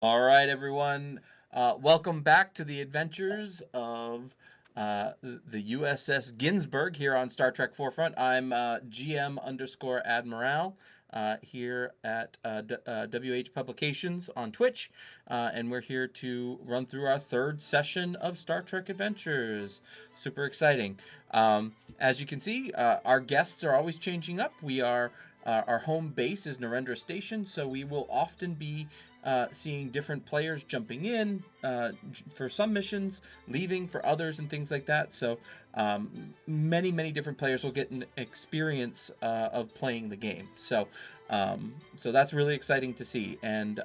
All right, everyone. Welcome back to the adventures of the USS Ginsburg here on Star Trek Forefront. I'm GM underscore Admiral here at WH Publications on Twitch, and we're here to run through our third session of Star Trek Adventures. Super exciting. As you can see, our guests are always changing up. Our home base is Narendra Station, so we will often be seeing different players jumping in for some missions, leaving for others, and things like that. So many different players will get an experience of playing the game. So that's really exciting to see. And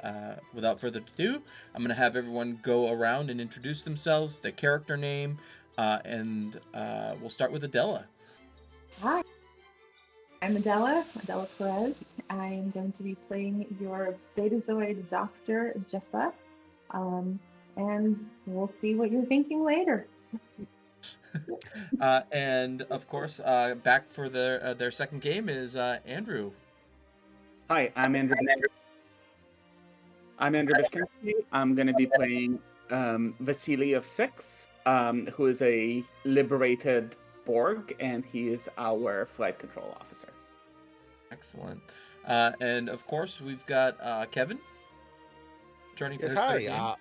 without further ado, I'm going to have everyone go around and introduce themselves, their character name, and we'll start with Adela. Hi, I'm Adela Perez. I am going to be playing your Betazoid Dr. Jessa, and we'll see what you're thinking later. And of course, back for their second game is Andrew. Hi, I'm Andrew. I'm Andrew Bishkinski. I'm going to be playing Vasily of Six, who is a liberated Borg, and he is our flight control officer. Excellent. And of course, we've got Kevin. Joining yes, hi.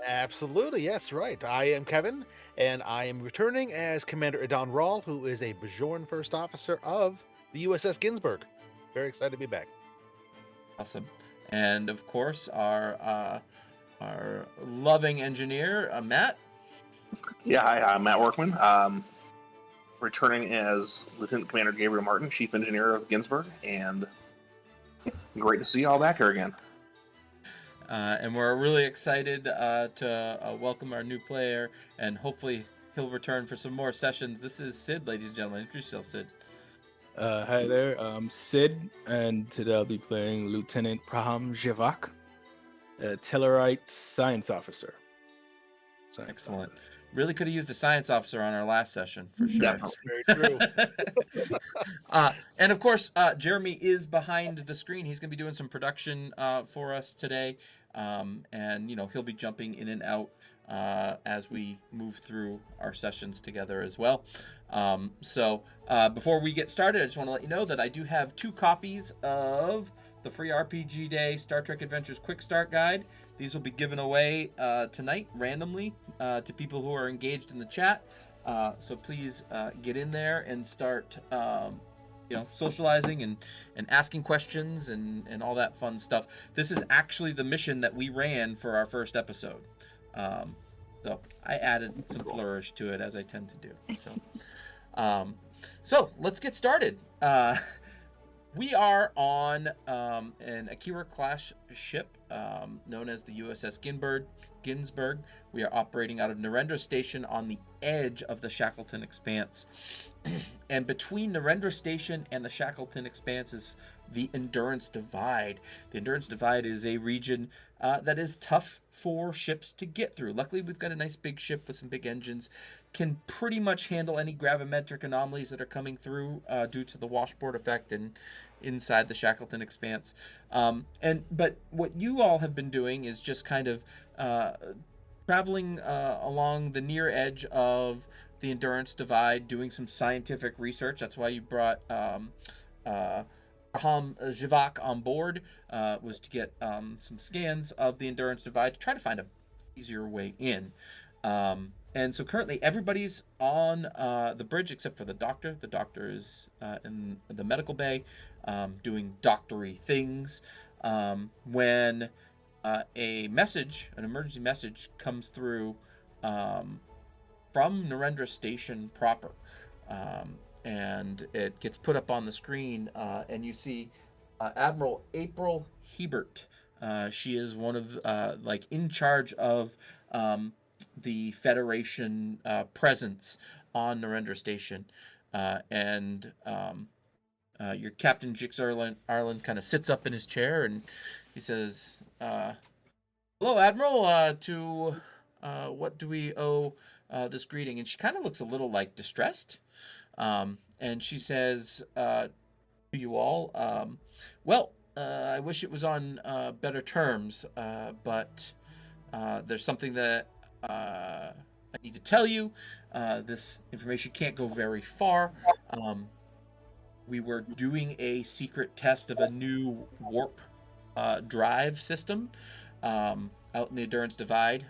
Absolutely, yes, right. I am Kevin, and I am returning as Commander Adon Rawl, who is a Bajoran First Officer of the USS Ginsburg. Very excited to be back. Awesome. And of course, our loving engineer, Matt. Yeah, hi, I'm Matt Workman. Returning as Lieutenant Commander Gabriel Martin, Chief Engineer of Ginsburg, and great to see you all back here again. And we're really excited to welcome our new player, and hopefully he'll return for some more sessions. This is Sid, ladies and gentlemen. Introduce yourself, Sid. Hi there, I'm Sid, and today I'll be playing Lieutenant Praham Jivak, a Tellarite Science Officer. Excellent. Really could have used a science officer on our last session, for sure. That's very true. And of course, Jeremy is behind the screen. He's going to be doing some production for us today. And, he'll be jumping in and out as we move through our sessions together as well. So before we get started, I just want to let you know that I do have 2 copies of the free RPG Day Star Trek Adventures Quick Start Guide. These will be given away tonight randomly to people who are engaged in the chat. So please get in there and start socializing and asking questions and all that fun stuff. This is actually the mission that we ran for our first episode. So I added some flourish to it, as I tend to do. So let's get started. We are on an Akira-class ship known as the USS Ginsburg. We are operating out of Narendra Station on the edge of the Shackleton Expanse. And between Narendra Station and the Shackleton Expanse is the Endurance Divide. The Endurance Divide is a region that is tough for ships to get through. Luckily, we've got a nice big ship with some big engines. Can pretty much handle any gravimetric anomalies that are coming through due to the washboard effect and inside the Shackleton Expanse. But what you all have been doing is just kind of traveling along the near edge of the Endurance Divide, doing some scientific research. That's why you brought Jivak on board, was to get some scans of the Endurance Divide to try to find an easier way in. And so currently everybody's on the bridge except for the doctor. The doctor is in the medical bay doing doctory things when an emergency message comes through from Narendra Station proper. And it gets put up on the screen, and you see Admiral April Hebert. She is one of in charge of the Federation presence on Narendra Station, and your Captain Jix Arlen kind of sits up in his chair and he says, "Hello, Admiral. To what do we owe this greeting?" And she kind of looks a little distressed. And she says to you all, well, I wish it was on better terms, but there's something that I need to tell you. This information can't go very far. We were doing a secret test of a new warp drive system out in the Endurance Divide.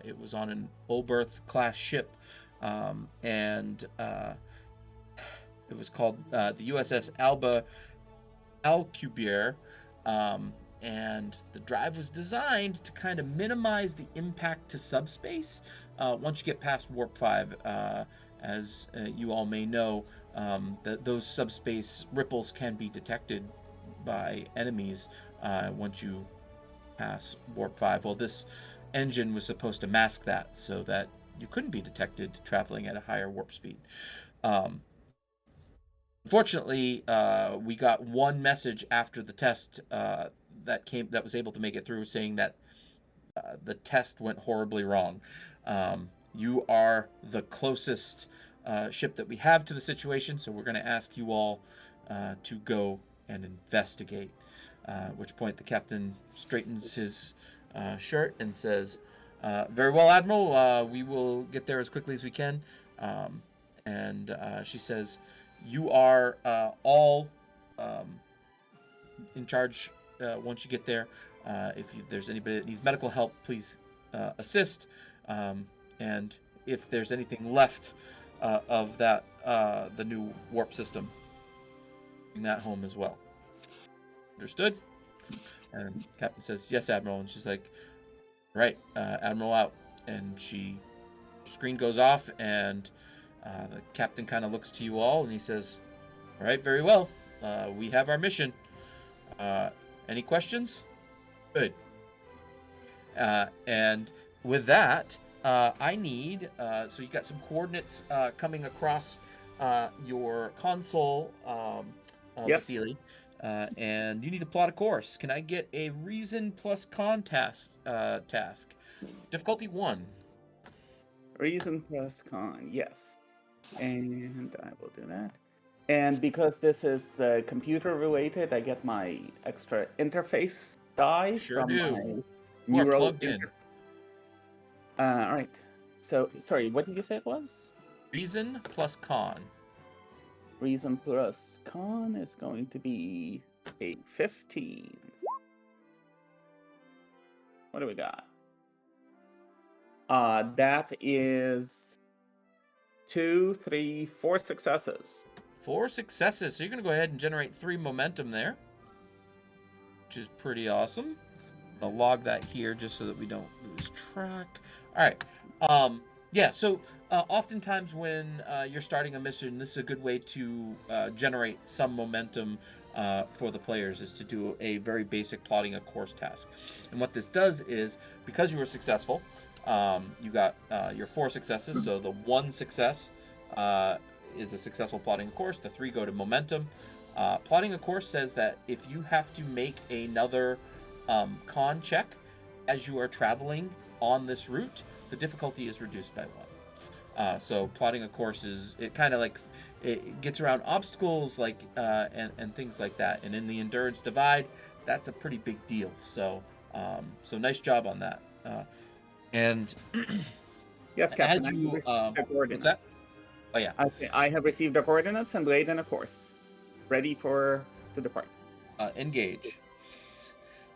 It was on an Oberth class ship, and it was called the USS Alcubierre, and the drive was designed to kind of minimize the impact to subspace once you get past warp 5. As you all may know, that those subspace ripples can be detected by enemies once you pass warp 5. Well, this engine was supposed to mask that so that you couldn't be detected traveling at a higher warp speed. Unfortunately, we got one message after the test that was able to make it through, saying that the test went horribly wrong. You are the closest ship that we have to the situation, so we're going to ask you all to go and investigate. At which point the captain straightens his shirt and says, "Very well, Admiral. We will get there as quickly as we can." And she says, "You are all in charge once you get there. If there's anybody that needs medical help, please assist. And if there's anything left of that, the new warp system, bring that home as well. Understood?" And Captain says, "Yes, Admiral." And she's like, "Right, Admiral out." And screen goes off, and the captain kind of looks to you all, and he says, "All right, very well. We have our mission. Any questions? Good." And with that, I need, so you got some coordinates coming across your console, Yes. Vasily, and you need to plot a course. Can I get a reason plus con task? Difficulty 1. Reason plus con, yes. And I will do that. And because this is computer related, I get my extra interface die Sure from do. my You are neural plugged in. All right. So, sorry, what did you say it was? Reason plus con. Reason plus con is going to be a 15. What do we got? That is 2, 3, 4 successes. 4 successes. So you're going to go ahead and generate 3 momentum there, which is pretty awesome. I'll log that here just so that we don't lose track. All right. Yeah, so oftentimes when you're starting a mission, this is a good way to generate some momentum for the players, is to do a very basic plotting a course task. And what this does is, because you were successful, you got your 4 successes, so the 1 success is a successful plotting a course, the 3 go to momentum. Plotting a course says that if you have to make another con check as you are traveling on this route, the difficulty is reduced by 1. So plotting a course it kind of like it gets around obstacles like and things like that. And in the Endurance Divide, that's a pretty big deal. So nice job on that. And Yes, Captain. as I have you received the what's coordinates. that? Oh yeah. I have received the coordinates and laid in a course, ready to depart. Engage.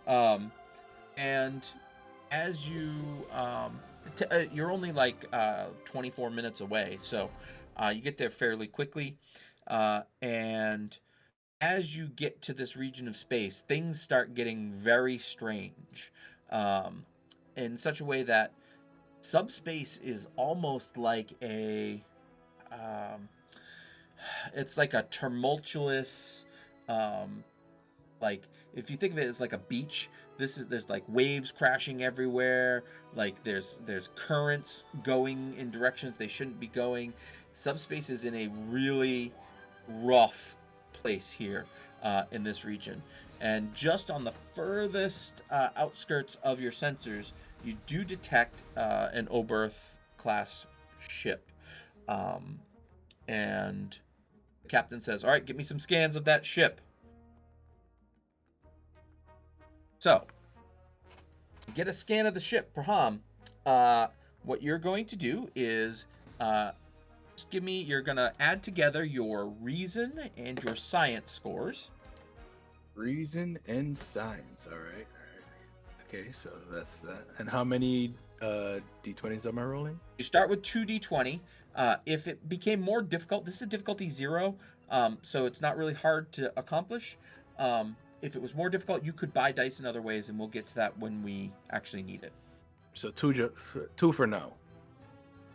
And as you you're only like 24 minutes away, so you get there fairly quickly, and as you get to this region of space, things start getting very strange, in such a way that subspace is almost like it's like a tumultuous, like if you think of it as like a beach, there's like waves crashing everywhere, like there's currents going in directions they shouldn't be going. Subspace is in a really rough place here in this region, and just on the furthest outskirts of your sensors, you do detect an Oberth class ship, and the captain says, "All right, get me some scans of that ship." So, to get a scan of the ship, Praham, what you're going to do is just give me, you're going to add together your reason and your science scores. Reason and science. All right. Okay, so that's that. And how many d20s am I rolling? You start with 2d20. If it became more difficult, this is difficulty 0, so it's not really hard to accomplish. If it was more difficult, you could buy dice in other ways, and we'll get to that when we actually need it. So two for now.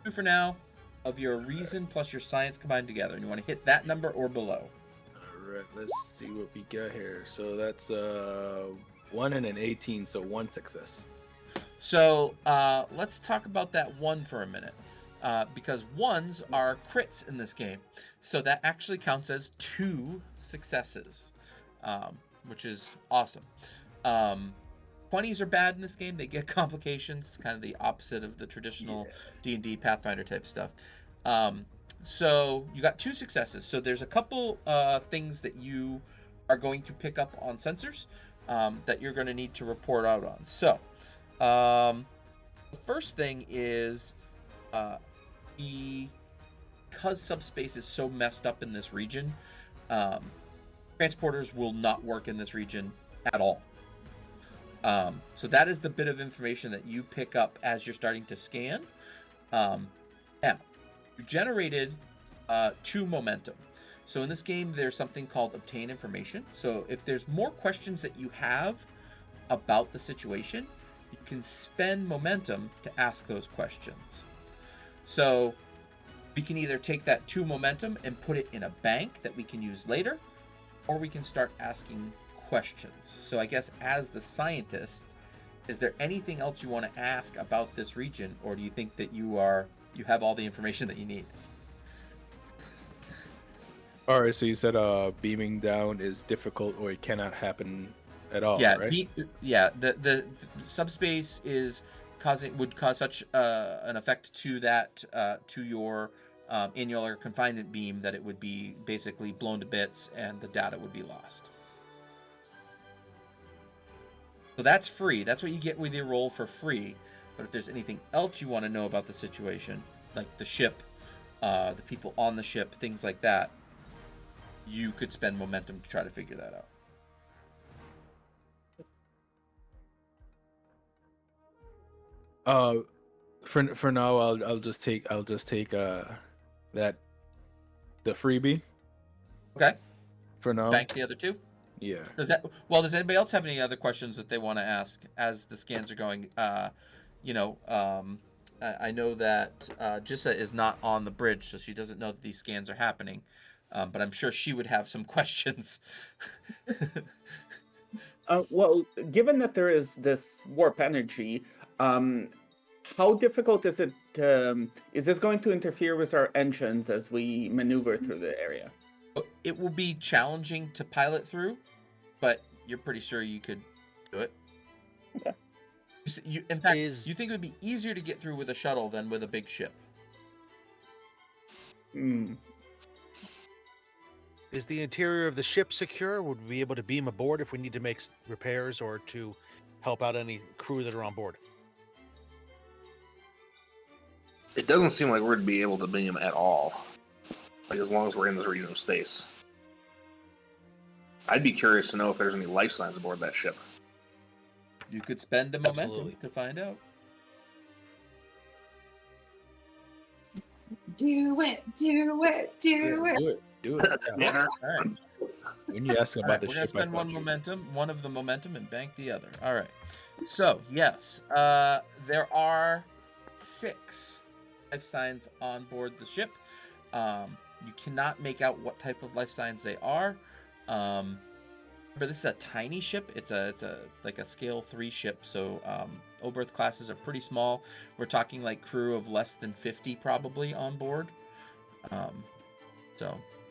2 for now of your reason plus your science combined together, and you want to hit that number or below. All right, let's see what we got here. So that's 1 and an 18, so 1 success. So let's talk about that 1 for a minute, because 1s are crits in this game, so that actually counts as 2 successes, which is awesome. 20s are bad in this game. They get complications. It's kind of the opposite of the traditional D&D Pathfinder type stuff. So you got 2 successes. So there's a couple things that you are going to pick up on sensors that you're going to need to report out on. So the first thing is because subspace is so messed up in this region, transporters will not work in this region at all. So that is the bit of information that you pick up as you're starting to scan. Now, you generated 2 momentum. So in this game, there's something called obtain information. So if there's more questions that you have about the situation, you can spend momentum to ask those questions. So we can either take that 2 momentum and put it in a bank that we can use later, or we can start asking questions. So I guess as the scientist, is there anything else you want to ask about this region, or do you think that you have all the information that you need? All right, so you said beaming down is difficult or it cannot happen at all, Yeah, right? The subspace would cause such an effect to that to your annular confinement beam that it would be basically blown to bits and the data would be lost. So that's free. That's what you get with your roll for free. But if there's anything else you want to know about the situation, like the ship, the people on the ship, things like that, you could spend momentum to try to figure that out. For now, I'll just take that the freebie. Okay. For now. Bank the other 2. Yeah. Does anybody else have any other questions that they want to ask as the scans are going? I know that Jissa is not on the bridge, so she doesn't know that these scans are happening. But I'm sure she would have some questions. Well, given that there is this warp energy, how difficult is it? Is this going to interfere with our engines as we maneuver through the area? It will be challenging to pilot through, but you're pretty sure you could do it. Okay. In fact, you think it would be easier to get through with a shuttle than with a big ship? Is the interior of the ship secure? Would we be able to beam aboard if we need to make repairs or to help out any crew that are on board? It doesn't seem like we're going to be able to beam at all, like as long as we're in this region of space. I'd be curious to know if there's any life signs aboard that ship. You could spend a momentum Absolutely. to find out. Do it. Do it. Do it. Yeah. All right. When you ask about the We're ship, gonna spend one of the momentum, and bank the other. All right. So yes, there are 6 life signs on board the ship. You cannot make out what type of life signs they are. Remember, this is a tiny ship. It's a like a scale 3 ship. So Oberth classes are pretty small. We're talking like crew of less than 50 probably on board.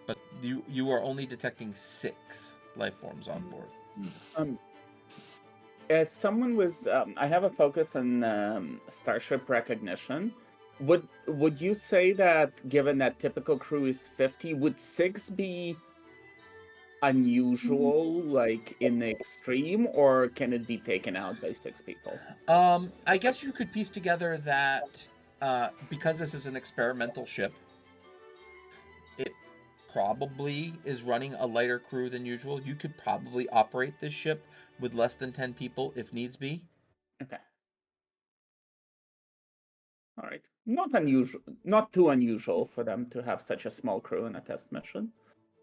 But you are only detecting 6 life forms on board. As someone with, I have a focus on starship recognition. Would you say that, given that typical crew is 50, would 6 be unusual, like in the extreme, or can it be taken out by 6 people? I guess you could piece together that because this is an experimental ship, it probably is running a lighter crew than usual. You could probably operate this ship with less than 10 people if needs be. Okay. All right. Not unusual, not too unusual for them to have such a small crew in a test mission.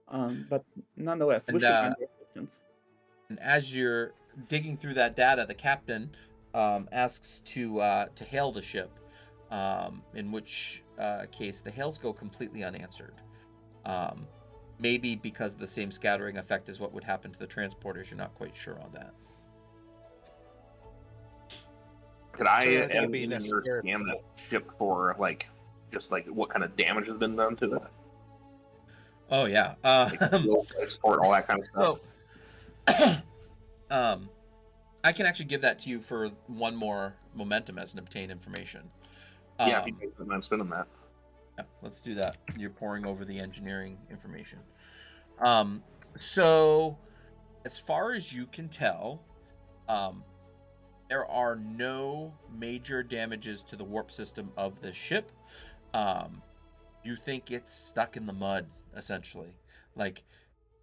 But nonetheless, we And, should find the assistance. And as you're digging through that data, the captain asks to hail the ship, in which case the hails go completely unanswered. Maybe because of the same scattering effect as what would happen to the transporters. You're not quite sure on that. Could I Sure, I think it'd as be an engineer necessary. scan that ship for just what kind of damage has been done to it? Oh yeah. Fuel, support, all that kind of stuff. So, I can actually give that to you for one more momentum as an obtain information. Yeah, if you don't mind spending that. Yeah, let's do that. You're pouring over the engineering information. So, as far as you can tell, there are no major damages to the warp system of the ship. You think it's stuck in the mud, essentially. Like,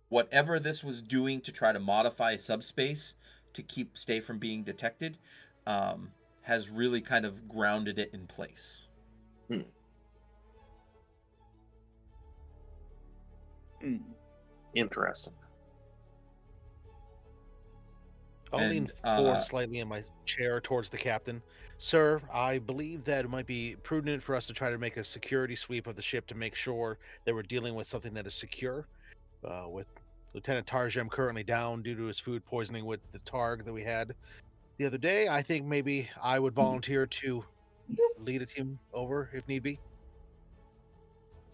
whatever this was doing to try to modify subspace to stay from being detected, has really kind of grounded it in place. Interesting. I'll lean forward slightly in my chair towards the captain. Sir, I believe that it might be prudent for us to try to make a security sweep of the ship to make sure that we're dealing with something that is secure. With Lieutenant Tarjem currently down due to his food poisoning with the targ that we had the other day, I think maybe I would volunteer to lead a team over if need be.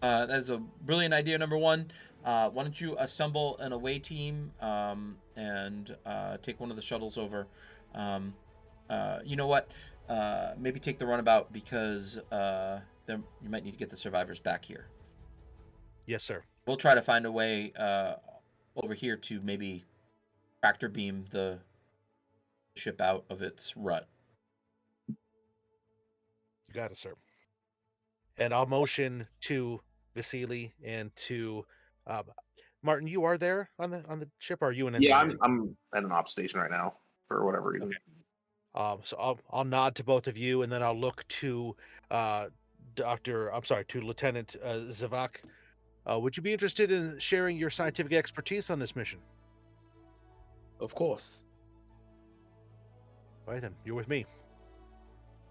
That is a brilliant idea, number one. Why don't you assemble an away team and take one of the shuttles over? You know what? Maybe take the runabout because then you might need to get the survivors back here. Yes, sir. We'll try to find a way over here to maybe tractor beam the ship out of its rut. You got it, sir. And I'll motion to Vasily and to Martin. You are there on the ship. Or are you an engineer? Yeah, I'm at an op station right now for whatever reason. Okay. So I'll nod to both of you, and then I'll look to to Lieutenant Zavak. Would you be interested in sharing your scientific expertise on this mission? Of course. All right, then. You're with me.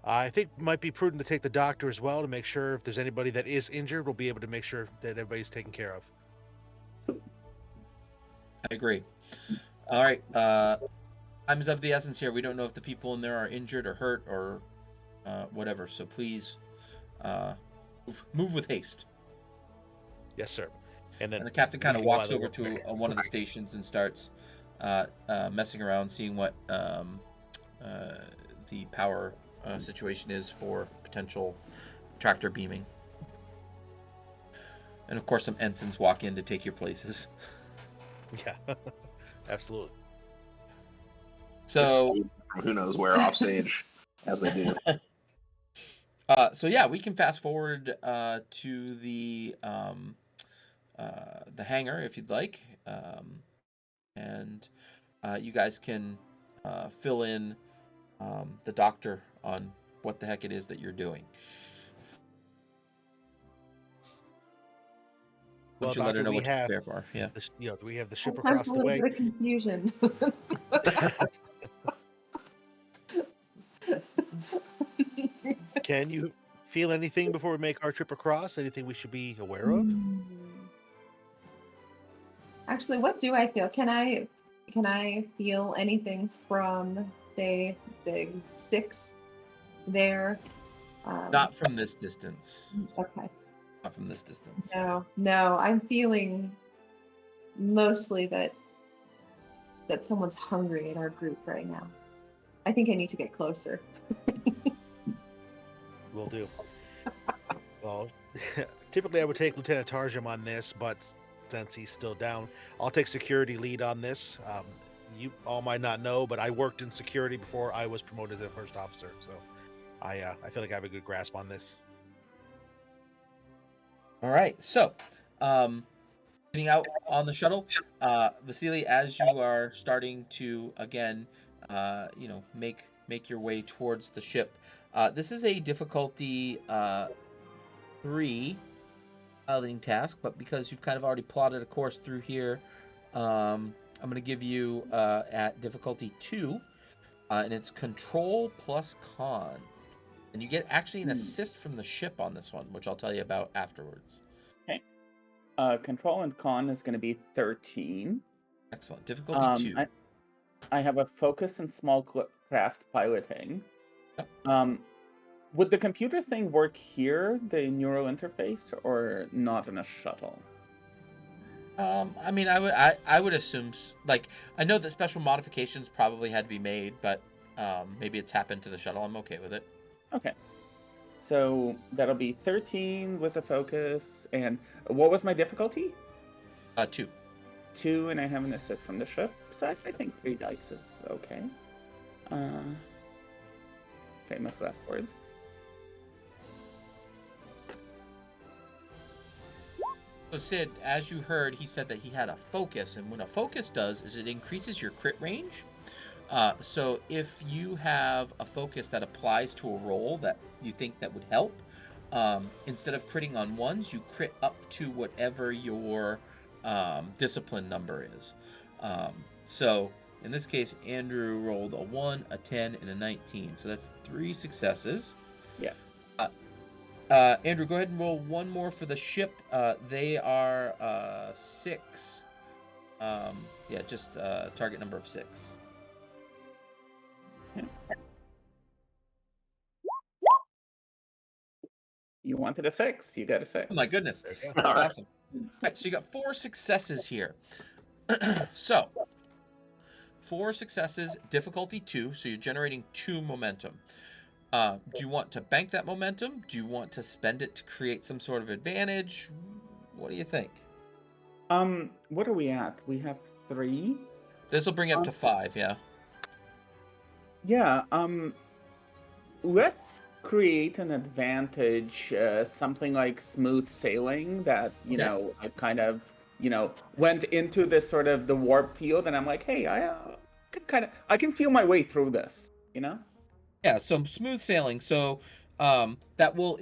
I think it might be prudent to take the doctor as well to make sure if there's anybody that is injured, we'll be able to make sure that everybody's taken care of. I agree. All right. Time is of the essence here. We don't know if the people in there are injured or hurt or whatever. So please move with haste. Yes, sir. And then the captain kind of walks over to one of the stations and starts messing around, seeing what the power situation is for potential tractor beaming. And of course, some ensigns walk in to take your places. Yeah, absolutely. So who knows where off stage as they do. So yeah, we can fast forward to the hangar if you'd like, and you guys can fill in the doctor on what the heck it is that you're doing. Well, you let her know what to prepare for? Yeah. We have the ship across the way. A bit of confusion. Can you feel anything before we make our trip across? Anything we should be aware of? Actually, what do I feel? Can I feel anything from, say, the 6 there? Not from this distance. Okay. Not from this distance. No. I'm feeling mostly that someone's hungry in our group right now. I think I need to get closer. Will do. Well, typically I would take Lieutenant Tarjam on this, but since he's still down. I'll take security lead on this. You all might not know, but I worked in security before I was promoted to first officer, so I feel like I have a good grasp on this. All right, so getting out on the shuttle, Vasily, as you are starting to again, make your way towards the ship. This is a difficulty 3 piloting task, but because you've kind of already plotted a course through here, I'm going to give you at difficulty 2, and it's control plus con. And you get actually an assist from the ship on this one, which I'll tell you about afterwards. Okay. Control and con is going to be 13. Excellent. Difficulty 2. I have a focus in small craft piloting. Yep. Would the computer thing work here, the neural interface, or not in a shuttle? I mean, I would assume, like, I know that special modifications probably had to be made, but maybe it's happened to the shuttle. I'm okay with it. Okay. So that'll be 13 was a focus, and what was my difficulty? 2. 2, and I have an assist from the ship, so I think 3 dice is okay. Famous last words. So Sid, as you heard, he said that he had a focus, and what a focus does is it increases your crit range. So if you have a focus that applies to a roll that you think that would help, instead of critting on 1s, you crit up to whatever your discipline number is. So in this case, Andrew rolled a 1, a 10, and a 19. So that's 3 successes. Yes. Andrew, go ahead and roll 1 more for the ship. They are 6. Just target number of 6. Okay. You wanted a 6. You got a 6. Oh my goodness. That's awesome. All right, so you got 4 successes here. So, 4 successes, difficulty 2, so you're generating 2 momentum. Do you want to bank that momentum? Do you want to spend it to create some sort of advantage? What do you think? What are we at? We have 3? This will bring it up to 5, yeah. Yeah, let's create an advantage, something like smooth sailing that, know, I've kind of, went into this sort of the warp field, and I'm like, hey, I can feel my way through this, Yeah, so smooth sailing. So that will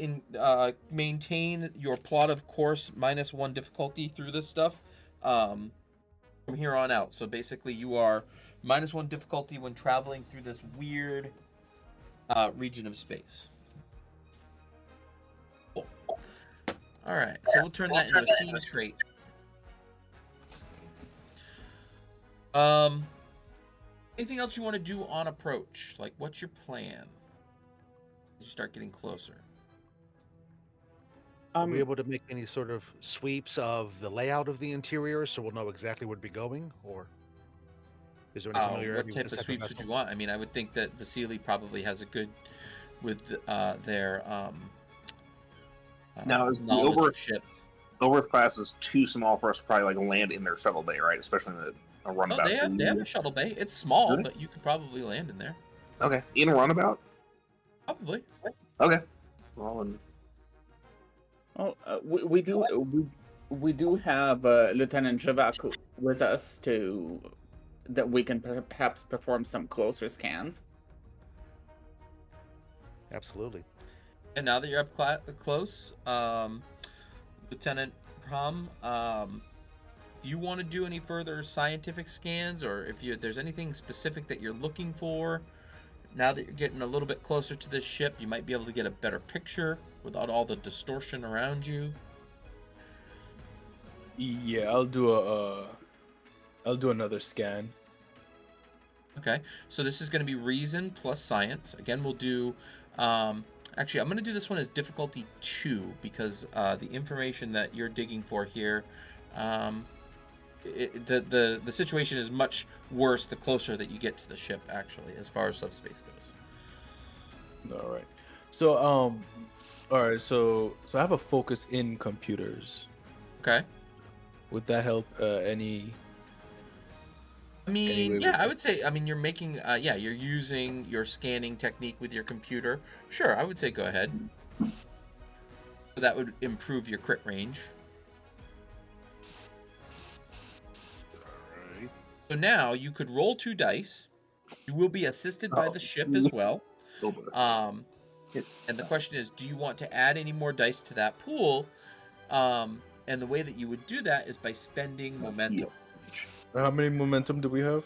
maintain your plot of course -1 difficulty through this stuff from here on out. So basically you are -1 difficulty when traveling through this weird region of space. Cool. All right, so we'll turn that into a scene trait. Anything else you want to do on approach? Like, what's your plan as you start getting closer? Are we able to make any sort of sweeps of the layout of the interior so we'll know exactly where to be going? Or is there any familiarity what type with of this sweeps would you want? I mean, I would think that Vasily probably has a good with their now is the knowledge of ship. Overth class is too small for us to probably like land in their shuttle bay, right? Especially in a runabout. Oh, they have a shuttle bay. It's small, Really? but you could probably land in there. Okay, in a runabout. Probably. Okay. Well, and we do have Lieutenant Javak with us that we can perhaps perform some closer scans. Absolutely. And now that you're up close, Lieutenant Prom, do you want to do any further scientific scans, or if there's anything specific that you're looking for? Now that you're getting a little bit closer to this ship, you might be able to get a better picture without all the distortion around you. Yeah, I'll do another scan. Okay, so this is going to be reason plus science. Again, we'll do. Actually, I'm going to do this one as difficulty 2 because the information that you're digging for here, the situation is much worse the closer that you get to the ship. Actually, as far as subspace goes. All right. So all right. So I have a focus in computers. Okay. Would that help? Any? I mean, Anyway, yeah, we- I would say. I mean, you're making. Yeah, you're using your scanning technique with your computer. Sure, I would say go ahead. That would improve your crit range. Alright. So now you could roll 2 dice. You will be assisted by the ship as well. Over. And the question is, do you want to add any more dice to that pool? And the way that you would do that is by spending momentum. How many momentum do we have?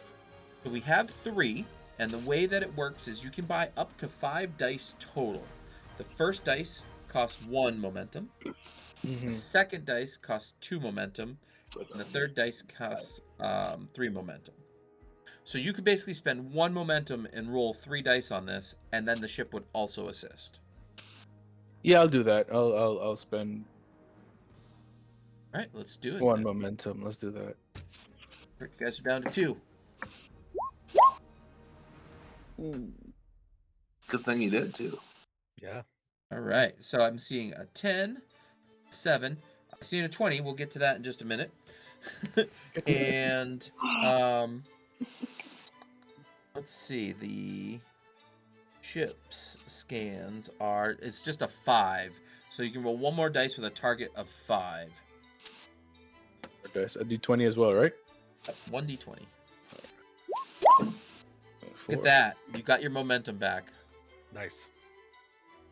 So we have 3, and the way that it works is you can buy up to 5 dice total. The first dice costs 1 momentum. The second dice costs 2 momentum, and the third dice costs 3 momentum. So you could basically spend 1 momentum and roll 3 dice on this, and then the ship would also assist. Yeah, I'll do that. I'll spend All right, let's do it. 1 then. momentum. Let's do that. You guys are down to 2. Good thing you did too. Yeah. All right, so I'm seeing a 10, 7. I'm seeing a 20. We'll get to that in just a minute. And let's see. The ship's scans are. It's just a 5, so you can roll 1 more dice with a target of 5. Dice. A d20 as well, right? 1d20. 4. Look at that. You got your momentum back. Nice.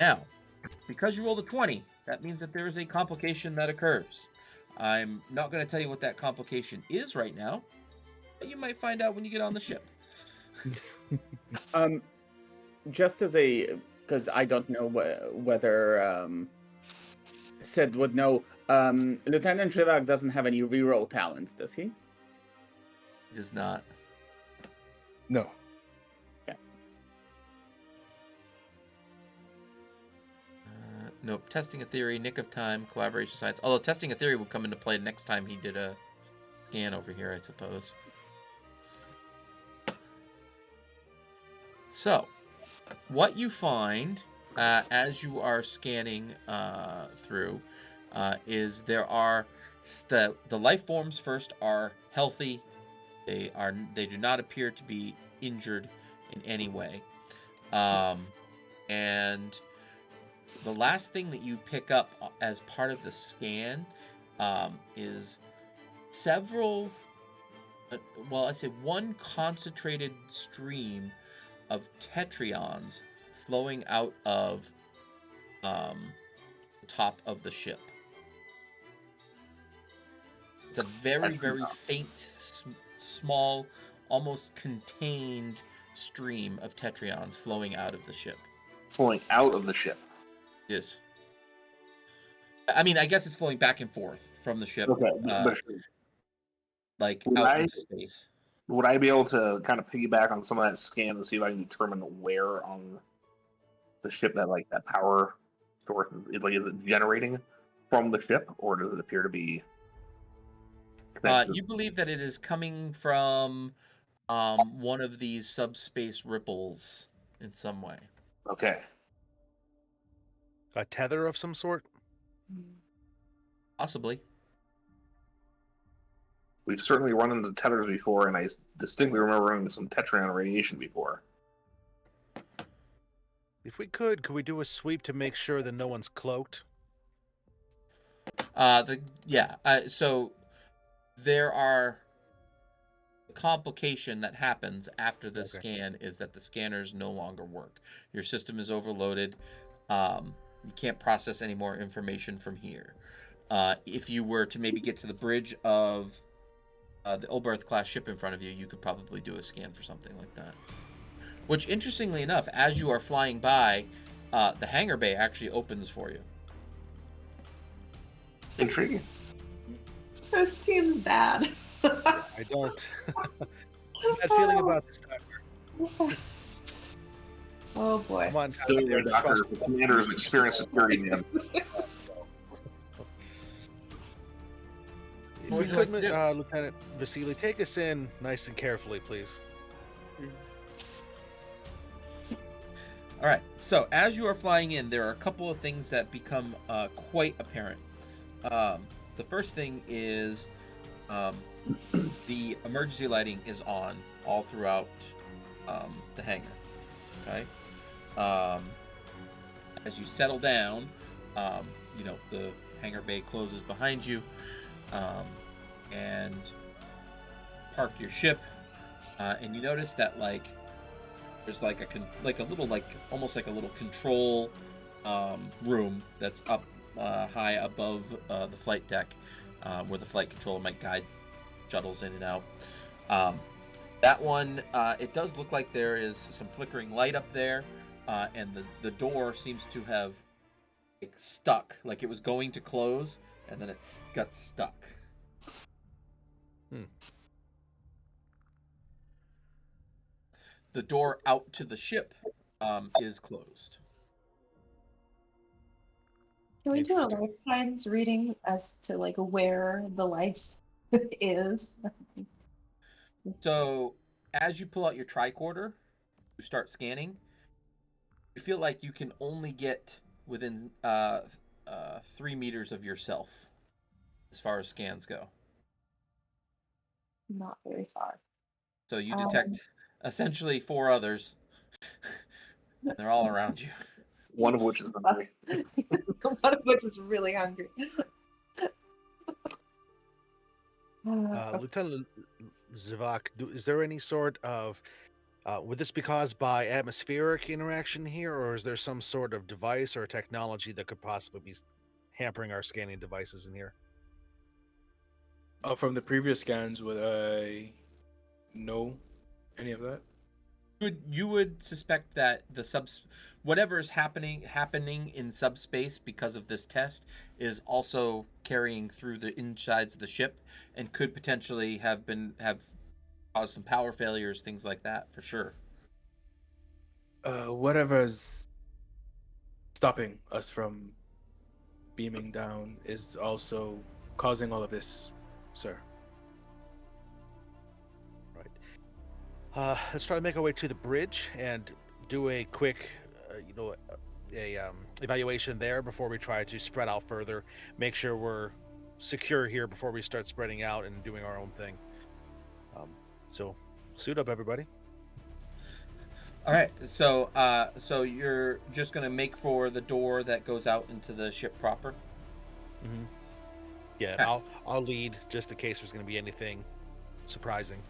Now, because you rolled a 20, that means that there is a complication that occurs. I'm not going to tell you what that complication is right now, but you might find out when you get on the ship. Just as because I don't know whether Sid would know. Lieutenant Zivak doesn't have any reroll talents, does he? It does not. No. Nope. Testing a theory, nick of time, collaboration science. Although testing a theory would come into play next time he did a scan over here, I suppose. So, what you find as you are scanning through is there are the life forms first are healthy. They do not appear to be injured in any way, and the last thing that you pick up as part of the scan is several, well, I say one concentrated stream of tetrions flowing out of the top of the ship. It's a very, very faint, small, almost contained stream of tetrions flowing out of the ship. Flowing out of the ship. Yes. I mean, I guess it's flowing back and forth from the ship, Okay. like Would out I- into space. Would I be able to kind of piggyback on some of that scan and see if I can determine where on the ship that power source is it generating from the ship, or does it appear to be? You believe that it is coming from one of these subspace ripples in some way. Okay. A tether of some sort? Possibly. We've certainly run into tethers before, and I distinctly remember running into some tetrion radiation before. If we could we do a sweep to make sure that no one's cloaked? So there are the complication that happens after the scan is that the scanners no longer work. Your system is overloaded. You can't process any more information from here. If you were to maybe get to the bridge of the Oberth class ship in front of you, you could probably do a scan for something like that. Which, interestingly enough, as you are flying by, the hangar bay actually opens for you. Intriguing. This seems bad. I don't. Bad feeling about this, Doctor. Oh boy. Come on, Doing Tyler. their doctor, the commander is an experienced security man. If What we would you could, like to do? Lieutenant Vasily, take us in nice and carefully, please. All right. So as you are flying in, there are a couple of things that become quite apparent. The first thing is the emergency lighting is on all throughout the hangar. Okay. As you settle down, the hangar bay closes behind you, and park your ship, and you notice that there's almost like a little control room that's up high above the flight deck, where the flight controller might guide shuttles in and out. That one, it does look like there is some flickering light up there, and the door seems to have stuck, like it was going to close, and then it got stuck. The door out to the ship is closed. Can we do a life science reading as to where the life is? So as you pull out your tricorder, you start scanning. You feel like you can only get within 3 meters of yourself as far as scans go. Not very far. So you detect essentially 4 others. They're all around you. One of which is hungry. One of which is really hungry. Lieutenant Zivak, is there any sort of would this be caused by atmospheric interaction here, or is there some sort of device or technology that could possibly be hampering our scanning devices in here? From the previous scans, would I know any of that? You would suspect that whatever is happening in subspace because of this test is also carrying through the insides of the ship, and could potentially have caused some power failures, things like that, for sure. Whatever's stopping us from beaming down is also causing all of this, sir. Let's try to make our way to the bridge and do a quick, evaluation there before we try to spread out further. Make sure we're secure here before we start spreading out and doing our own thing. So, suit up, everybody. All right. So you're just gonna make for the door that goes out into the ship proper. Mm-hmm. Yeah, okay. I'll lead just in case there's going to be anything surprising.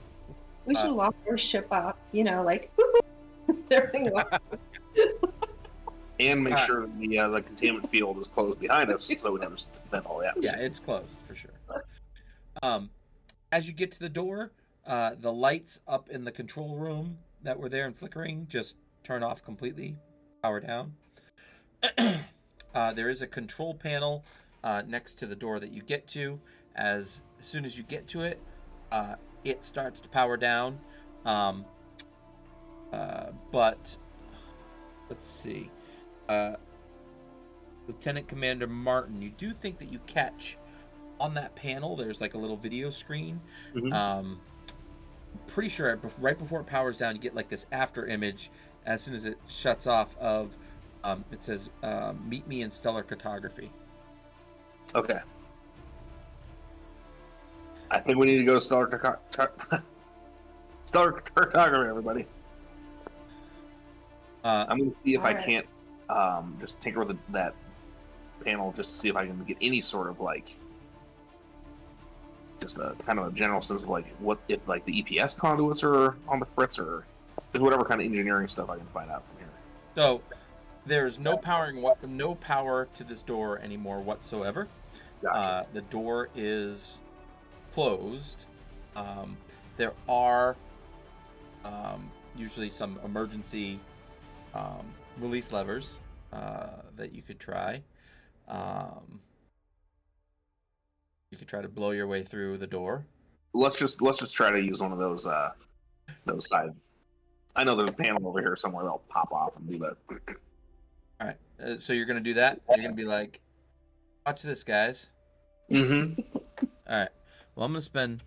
We should lock our ship up, everything locks. And make sure that the containment field is closed behind us, so we never vent all that. Yeah, it's closed for sure. As you get to the door, the lights up in the control room that were there and flickering just turn off completely, power down. There is a control panel next to the door that you get to. As soon as you get to it, it starts to power down. But let's see. Lieutenant Commander Martin, you do think that you catch on that panel, there's like a little video screen. Mm-hmm. Pretty sure right before it powers down, you get like this after image as soon as it shuts off of, it says, meet me in stellar cartography. Okay. I think we need to go to stellar cartography, everybody. I'm going to see if I can't just tinker with that panel just to see if I can get any sort of just a kind of a general sense of what if the EPS conduits are on the fritz, or just whatever kind of engineering stuff I can find out from here. So there's no power to this door anymore whatsoever. Gotcha. The door is closed. There are usually some emergency release levers that you could try. You could try to blow your way through the door. Let's just try to use one of those side. I know there's a panel over here somewhere that'll pop off and do that. All right. So you're gonna do that? You're gonna be like, watch this, guys. Mm-hmm. All right. Well, I'm gonna spend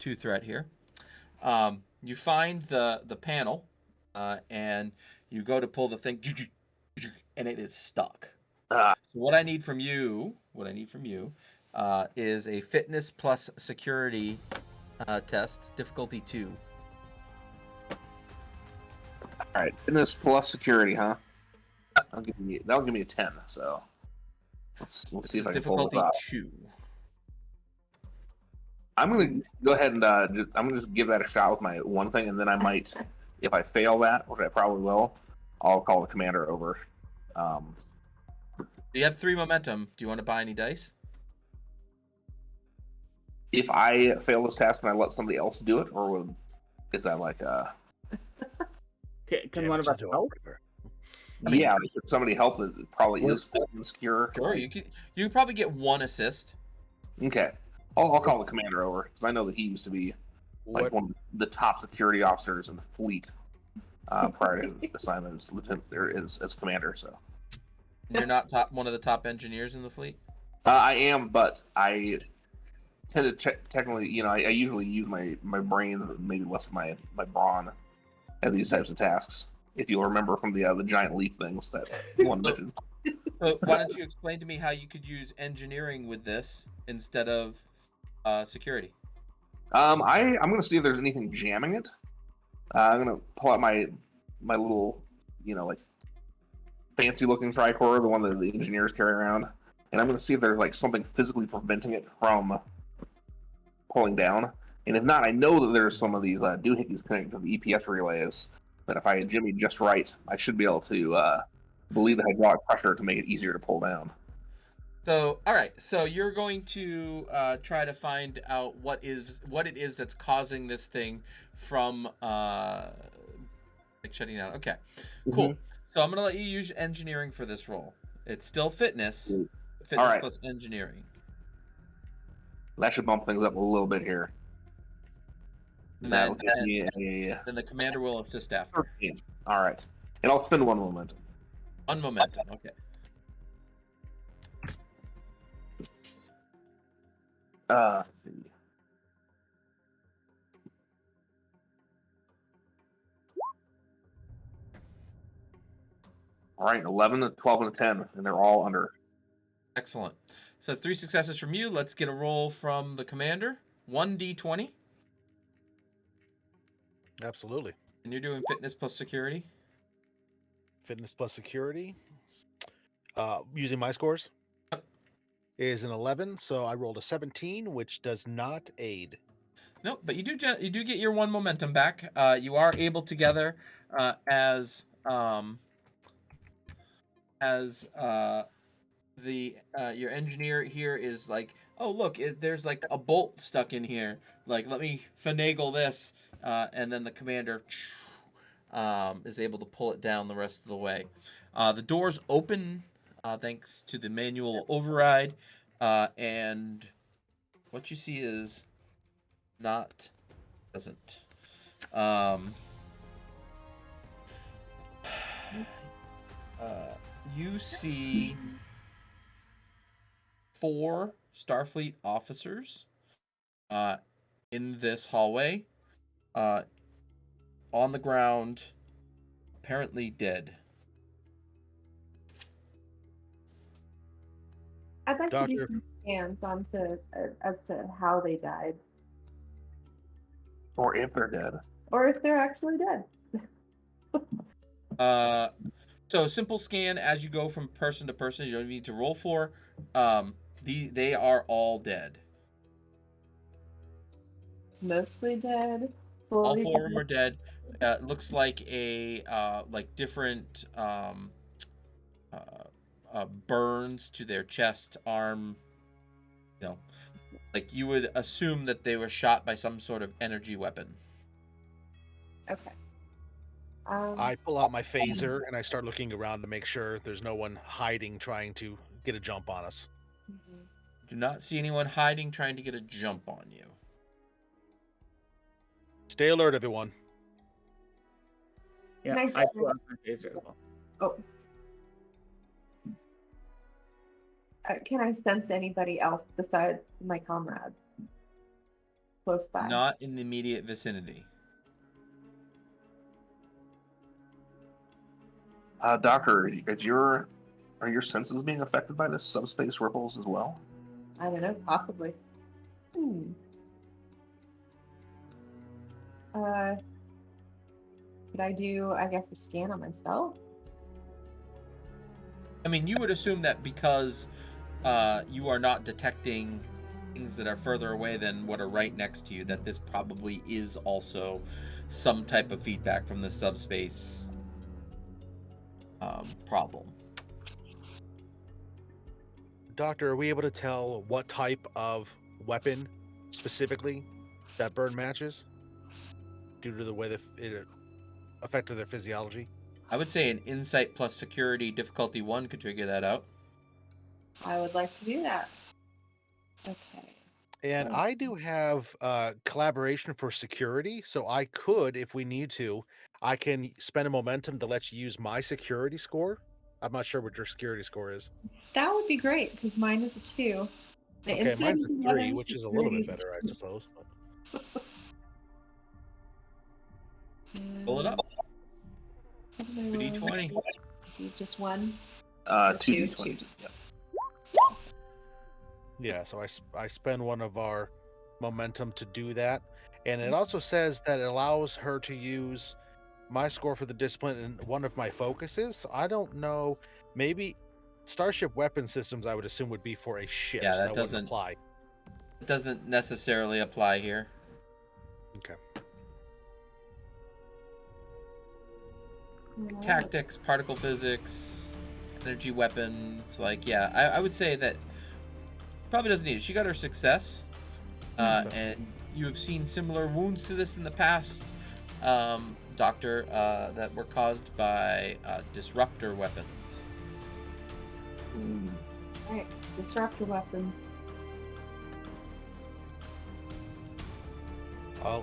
2 threat here. You find the panel, and you go to pull the thing, and it is stuck. So what I need from you is a fitness plus security test, difficulty 2. All right, fitness plus security, huh? That'll give me a 10. So let's This see if is I can pull this difficulty off. 2. I'm gonna go ahead and I'm gonna just give that a shot with my one thing, and then I might, if I fail that, which I probably will, I'll call the commander over. You have 3 momentum. Do you want to buy any dice? If I fail this task, can I let somebody else do it, or is that like Can one of us help? yeah, like, could somebody help that probably is insecure? Sure, you could probably get 1 assist. Okay, I'll call the commander over because I know that he used to be like What? one of the top security officers in the fleet prior to his assignment as lieutenant or as commander. So You're not one of the top engineers in the fleet? I am, but I tend to technically, I usually use my brain, maybe less of my brawn, at these types of tasks. If you'll remember from the giant leap things that one mentioned. Why don't you explain to me how you could use engineering with this instead of security? I'm gonna see if there's anything jamming it. I'm gonna pull out my little, like fancy looking tricorder, the one that the engineers carry around, and I'm gonna see if there's like something physically preventing it from pulling down. And if not, I know that there's some of these doohickeys connected to the EPS relays that if I jimmy just right, I should be able to relieve the hydraulic pressure to make it easier to pull down. So, all right. So you're going to try to find out what it is that's causing this thing from shutting down. Okay, cool. So I'm gonna let you use engineering for this role. It's still fitness. Fitness right. plus engineering. That should bump things up a little bit here. And That'll then, get me then the commander will assist after. 13. All right, and I'll spend 1 momentum. 1 momentum. Okay. Let's see. All right, 11, a 12, and a 10, and they're all under. Excellent. So 3 successes from you. Let's get a roll from the commander. 1d20. Absolutely. And you're doing fitness plus security. Fitness plus security. Using my scores. Yep. Is an 11, so I rolled a 17, which does not aid. No, but you do get your 1 momentum back. You are able together as your engineer here is like, oh look, there's like a bolt stuck in here. Like, let me finagle this, and then the commander is able to pull it down the rest of the way. The doors open thanks to the manual override, and what you see is doesn't. You see 4 Starfleet officers in this hallway, on the ground, apparently dead. I'd like to do Doctor. some scans as to how they died, Or if they're dead. or if they're actually dead. So simple scan as you go from person to person. You don't need to roll for. They are all dead. Mostly dead. All Fully 4 of them are dead. Looks like a different burns to their chest, arm. Like you would assume that they were shot by some sort of energy weapon. Okay. I pull out my phaser and I start looking around to make sure there's no one hiding trying to get a jump on us. Mhm. Do not see anyone hiding trying to get a jump on you. Stay alert, everyone. Yeah, Nice. I pull out my phaser as well. Oh. Can I sense anybody else besides my comrades close by? Not in the immediate vicinity. Doctor, are your senses being affected by this subspace ripples as well? I don't know, possibly. Could I do, I guess, a scan on myself? I mean, you would assume that because you are not detecting things that are further away than what are right next to you, that this probably is also some type of feedback from the subspace problem. Doctor, are we able to tell what type of weapon specifically that burn matches due to the way that it affected their physiology? I would say an insight plus security difficulty 1 could figure that out. I would like to do that. Okay. And Oh. I do have collaboration for security, so I could, if we need to, I can spend a momentum to let you use my security score. I'm not sure what your security score is. That would be great, because mine is a 2. My Okay, insight mine's is a 3, 11, which is a little bit security better, I suppose. Pull it up. What did I roll? 2d20. Do just one? 2d20. Yep. Yeah, so I spend one of our momentum to do that. And it also says that it allows her to use my score for the discipline in one of my focuses. So I don't know. Maybe Starship weapon systems, I would assume, would be for a ship. Yeah, so that wouldn't doesn't apply. It doesn't necessarily apply here. Okay. Alright. Tactics, particle physics, energy weapons, like, yeah, I would say that probably doesn't need it. She got her success, Okay. and you have seen similar wounds to this in the past, Doctor, that were caused by disruptor weapons. Alright, disruptor weapons.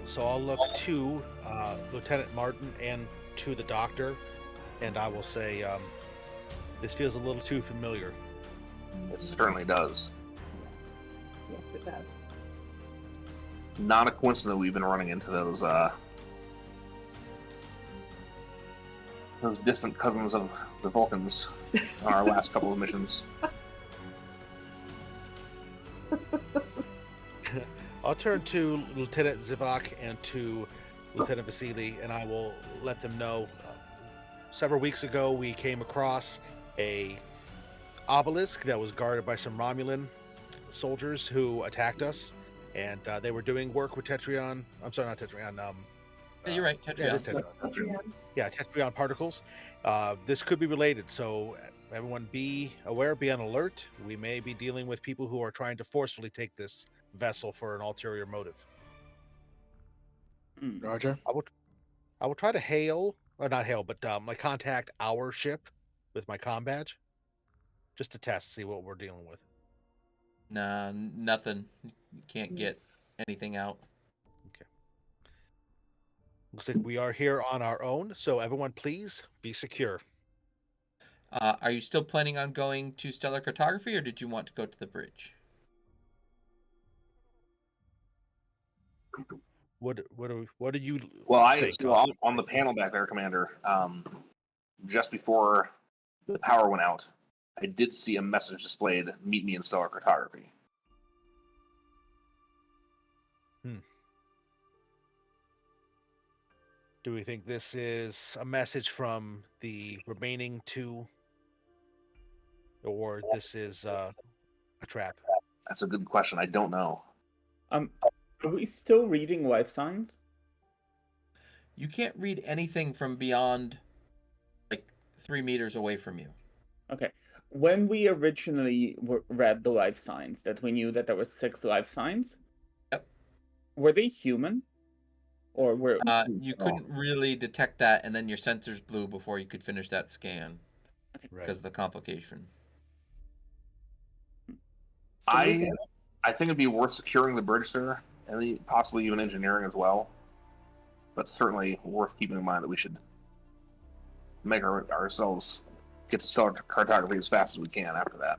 So I'll look to Lieutenant Martin and to the doctor, and I will say this feels a little too familiar. It certainly does. Yes, it does. Not a coincidence we've been running into those distant cousins of the Vulcans on our last couple of missions. I'll turn to Lieutenant Zivak and to Lieutenant Vasily, and I will let them know. Several weeks ago, we came across a obelisk that was guarded by some Romulan soldiers who attacked us, and they were doing work with Tetrion. I'm sorry, not Tetrion. Yeah, you're right, Yeah, it is Tetrion. Tetrion. Yeah, Tetrion particles. This could be related, so everyone be aware, be on alert. We may be dealing with people who are trying to forcefully take this vessel for an ulterior motive. Roger. I will try to hail, or not hail, but like contact our ship with my comm badge, just to test, see what we're dealing with. Nah, nothing. You can't get anything out. Okay. Looks like we are here on our own, so everyone please be secure. Are you still planning on going to stellar cartography, or did you want to go to the bridge? What do you Well, think? on the panel back there, Commander, just before the power went out, I did see a message displayed, "Meet me in stellar cartography." Do we think this is a message from the remaining two, or this is a trap? That's a good question. I don't know. Are we still reading life signs? You can't read anything from beyond, like, 3 meters away from you. Okay. When we originally read the life signs, that we knew that there was 6 life signs. Yep. Were they human? Or were You couldn't really detect that, and then your sensors blew before you could finish that scan because of the complication. I think it'd be worth securing the bridge there, and possibly even engineering as well. But certainly worth keeping in mind that we should make ourselves get to stellar cartography as fast as we can after that.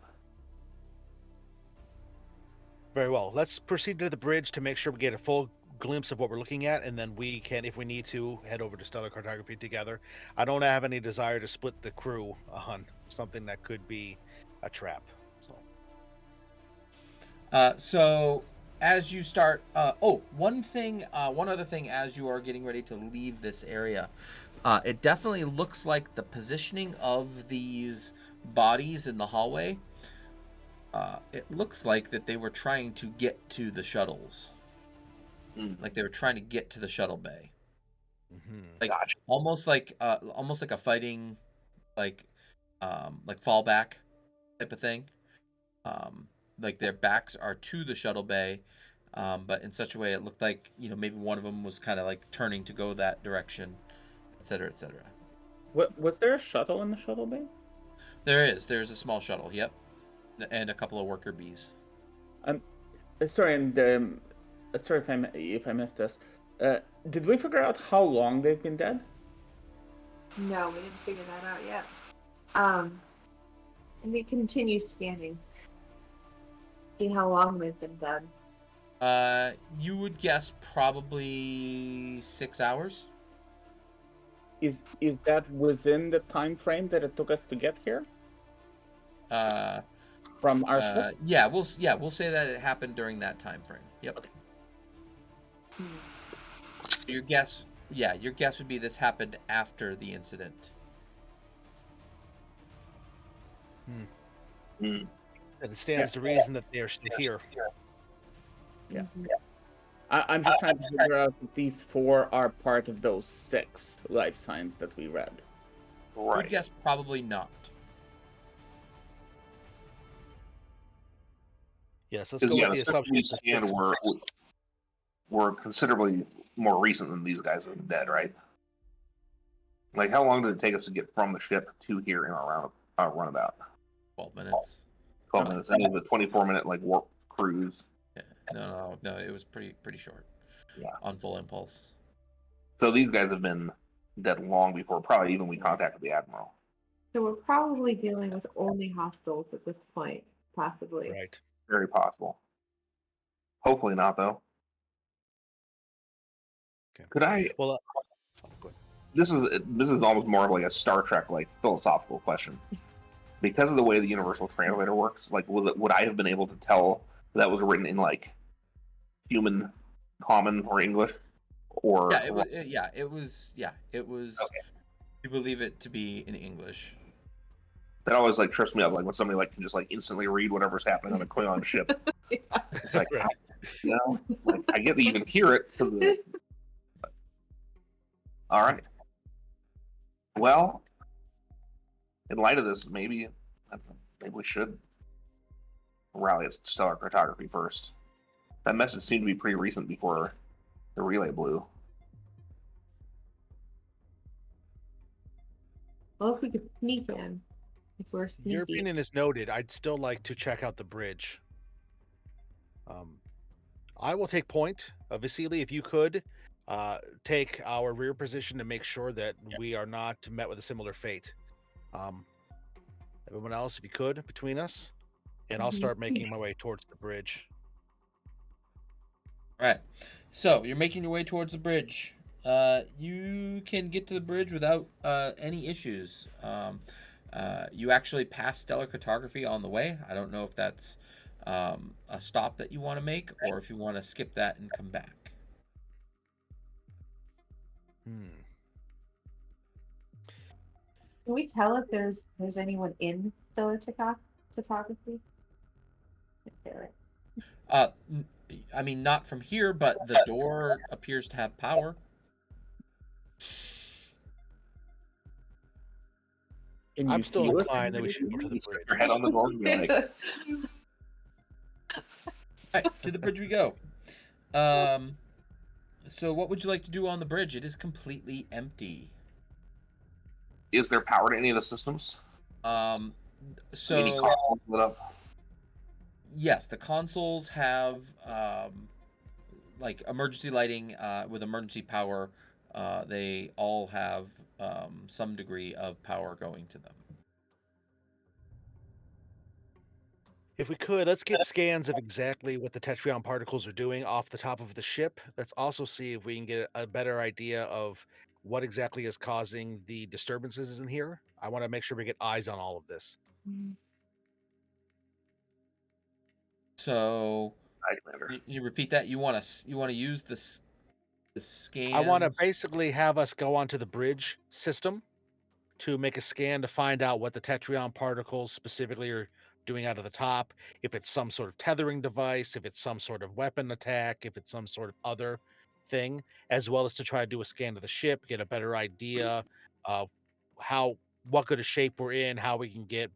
Very well. Let's proceed to the bridge to make sure we get a full glimpse of what we're looking at, and then we can, if we need to, head over to stellar cartography together. I don't have any desire to split the crew on something that could be a trap. So So as you start, one other thing, as you are getting ready to leave this area, it definitely looks like the positioning of these bodies in the hallway. It looks like that they were trying to get to the shuttles, like they were trying to get to the shuttle bay, like Gotcha. almost like a fighting, like fallback type of thing. Like their backs are to the shuttle bay, but in such a way it looked like maybe one of them was kind of like turning to go that direction, etc., etc. Was there a shuttle in the shuttle bay? There's a small shuttle, yep, and a couple of worker bees. Sorry, and sorry if I missed this. Did we figure out how long they've been dead? No, we didn't figure that out yet. And we continue scanning. See how long they've been dead. You would guess probably 6 hours. Is that within the time frame that it took us to get here from our ship? Yeah, we'll say that it happened during that time frame. Yep. Okay. Your guess would be this happened after the incident. And it stands to reason that they are still here. Yeah. I'm just trying to figure out if these 4 are part of those 6 life signs that we read. I would guess probably not. Yes, let's go with the systems assumption. we scanned were considerably more recent than these guys have been dead, right? Like, how long did it take us to get from the ship to here in our runabout? 12 minutes. 12 minutes. And it was a 24-minute warp cruise. Yeah. No, it was pretty short. Yeah. On full impulse. So these guys have been dead long before probably even we contacted the Admiral. So we're probably dealing with only hostiles at this point, possibly. Right. Very possible. Hopefully not, though. Okay. Could I? Well, go ahead. This is almost more of like a Star Trek philosophical question. Because of the way the Universal Translator works, would I have been able to tell that was written in human, common, or English? Or it was. Okay. You believe it to be in English. That always trips me up, when somebody can just instantly read whatever's happening on a Klingon ship. Yeah. It's I get that you can hear it. All right. Well, in light of this, maybe we should rally at stellar cartography first. That message seemed to be pretty recent before the relay blew. Well, if we could sneak in. If we're sneaky. Your opinion is noted. I'd still like to check out the bridge. I will take point. Vasily, if you could take our rear position to make sure that we are not met with a similar fate. Everyone else, if you could, between us, and I'll start making my way towards the bridge. All right. So you're making your way towards the bridge. You can get to the bridge without any issues. You actually pass stellar cartography on the way. I don't know if that's a stop that you want to make, or if you want to skip that and come back. Can we tell if there's anyone in stellar photography? I mean, not from here, but the door appears to have power. I'm still inclined that we should go to the bridge. Your head on the door. All right, to the bridge we go. So what would you like to do on the bridge? It is completely empty. Is there power to any of the systems? So any consoles lit up? Yes, the consoles have emergency lighting with emergency power. They all have some degree of power going to them. If we could, let's get scans of exactly what the Tetrion particles are doing off the top of the ship. Let's also see if we can get a better idea of what exactly is causing the disturbances in here. I want to make sure we get eyes on all of this. So Hi, Commander. you repeat that. You want to use the scans. I want to basically have us go onto the bridge system to make a scan to find out what the Tetrion particles specifically are doing out of the top, if it's some sort of tethering device, if it's some sort of weapon attack, if it's some sort of other thing, as well as to try to do a scan of the ship, get a better idea of what good a shape we're in, how we can get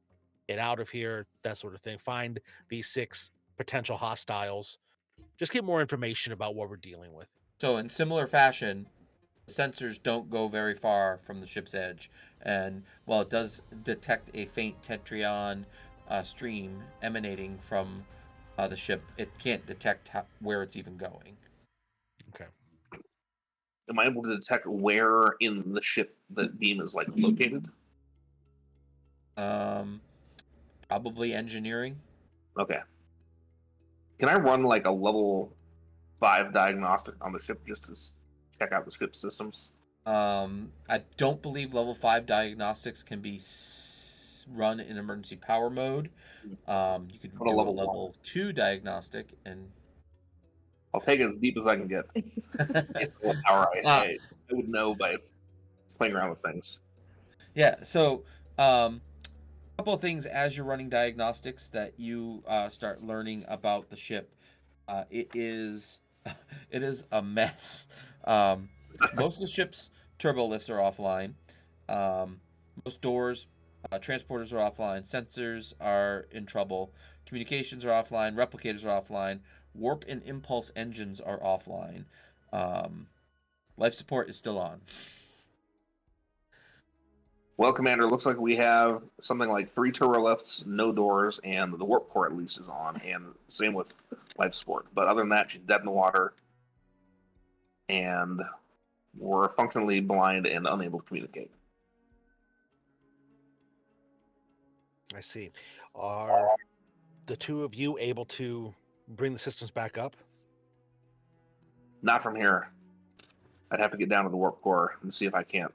it out of here, that sort of thing. Find these 6 potential hostiles. Just get more information about what we're dealing with. So in similar fashion, the sensors don't go very far from the ship's edge, and while it does detect a faint Tetrion stream emanating from the ship, it can't detect where it's even going. Okay. Am I able to detect where in the ship the beam is like located? Probably engineering. Okay. Can I run like a level 5 diagnostic on the ship just to check out the ship's systems? I don't believe level 5 diagnostics can be run in emergency power mode. You could do a level 2 diagnostic, and I'll take it as deep as I can get. Power, I would know by playing around with things. Yeah, so a couple of things as you're running diagnostics that you start learning about the ship. It is a mess. Most of the ship's turbo lifts are offline. Most doors, transporters are offline. Sensors are in trouble. Communications are offline. Replicators are offline. Warp and impulse engines are offline. Life support is still on. Well, Commander, looks like we have something like 3 turbo lifts, no doors, and the warp core at least is on, and same with life support. But other than that, she's dead in the water, and we're functionally blind and unable to communicate. I see. Are the 2 of you able to bring the systems back up? Not from here. I'd have to get down to the warp core and see if I can't.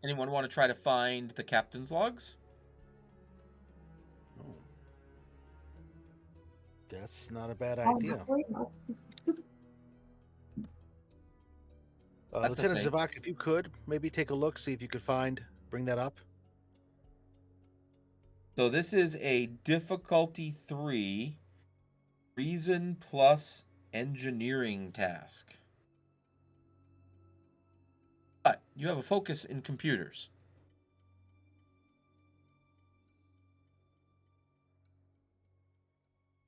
Anyone want to try to find the captain's logs? Oh. That's not a bad idea. Lieutenant Zavak, if you could, maybe take a look, see if you could bring that up. So this is a difficulty 3 reason plus engineering task. But you have a focus in computers.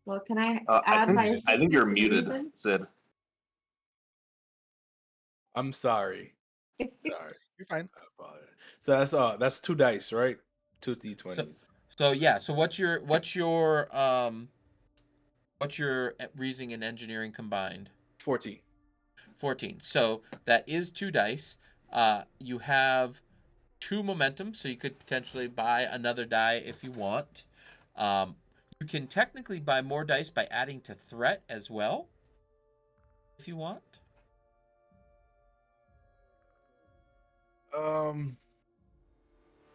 Well, can I add I think you're muted, Sid. I'm sorry. Sorry. You're fine. I apologize. So that's 2 dice, right? 2 d20s. So yeah. So what's your reasoning and engineering combined? 14. 14. So that is 2 dice. You have 2 momentum, so you could potentially buy another die if you want. You can technically buy more dice by adding to threat as well, if you want.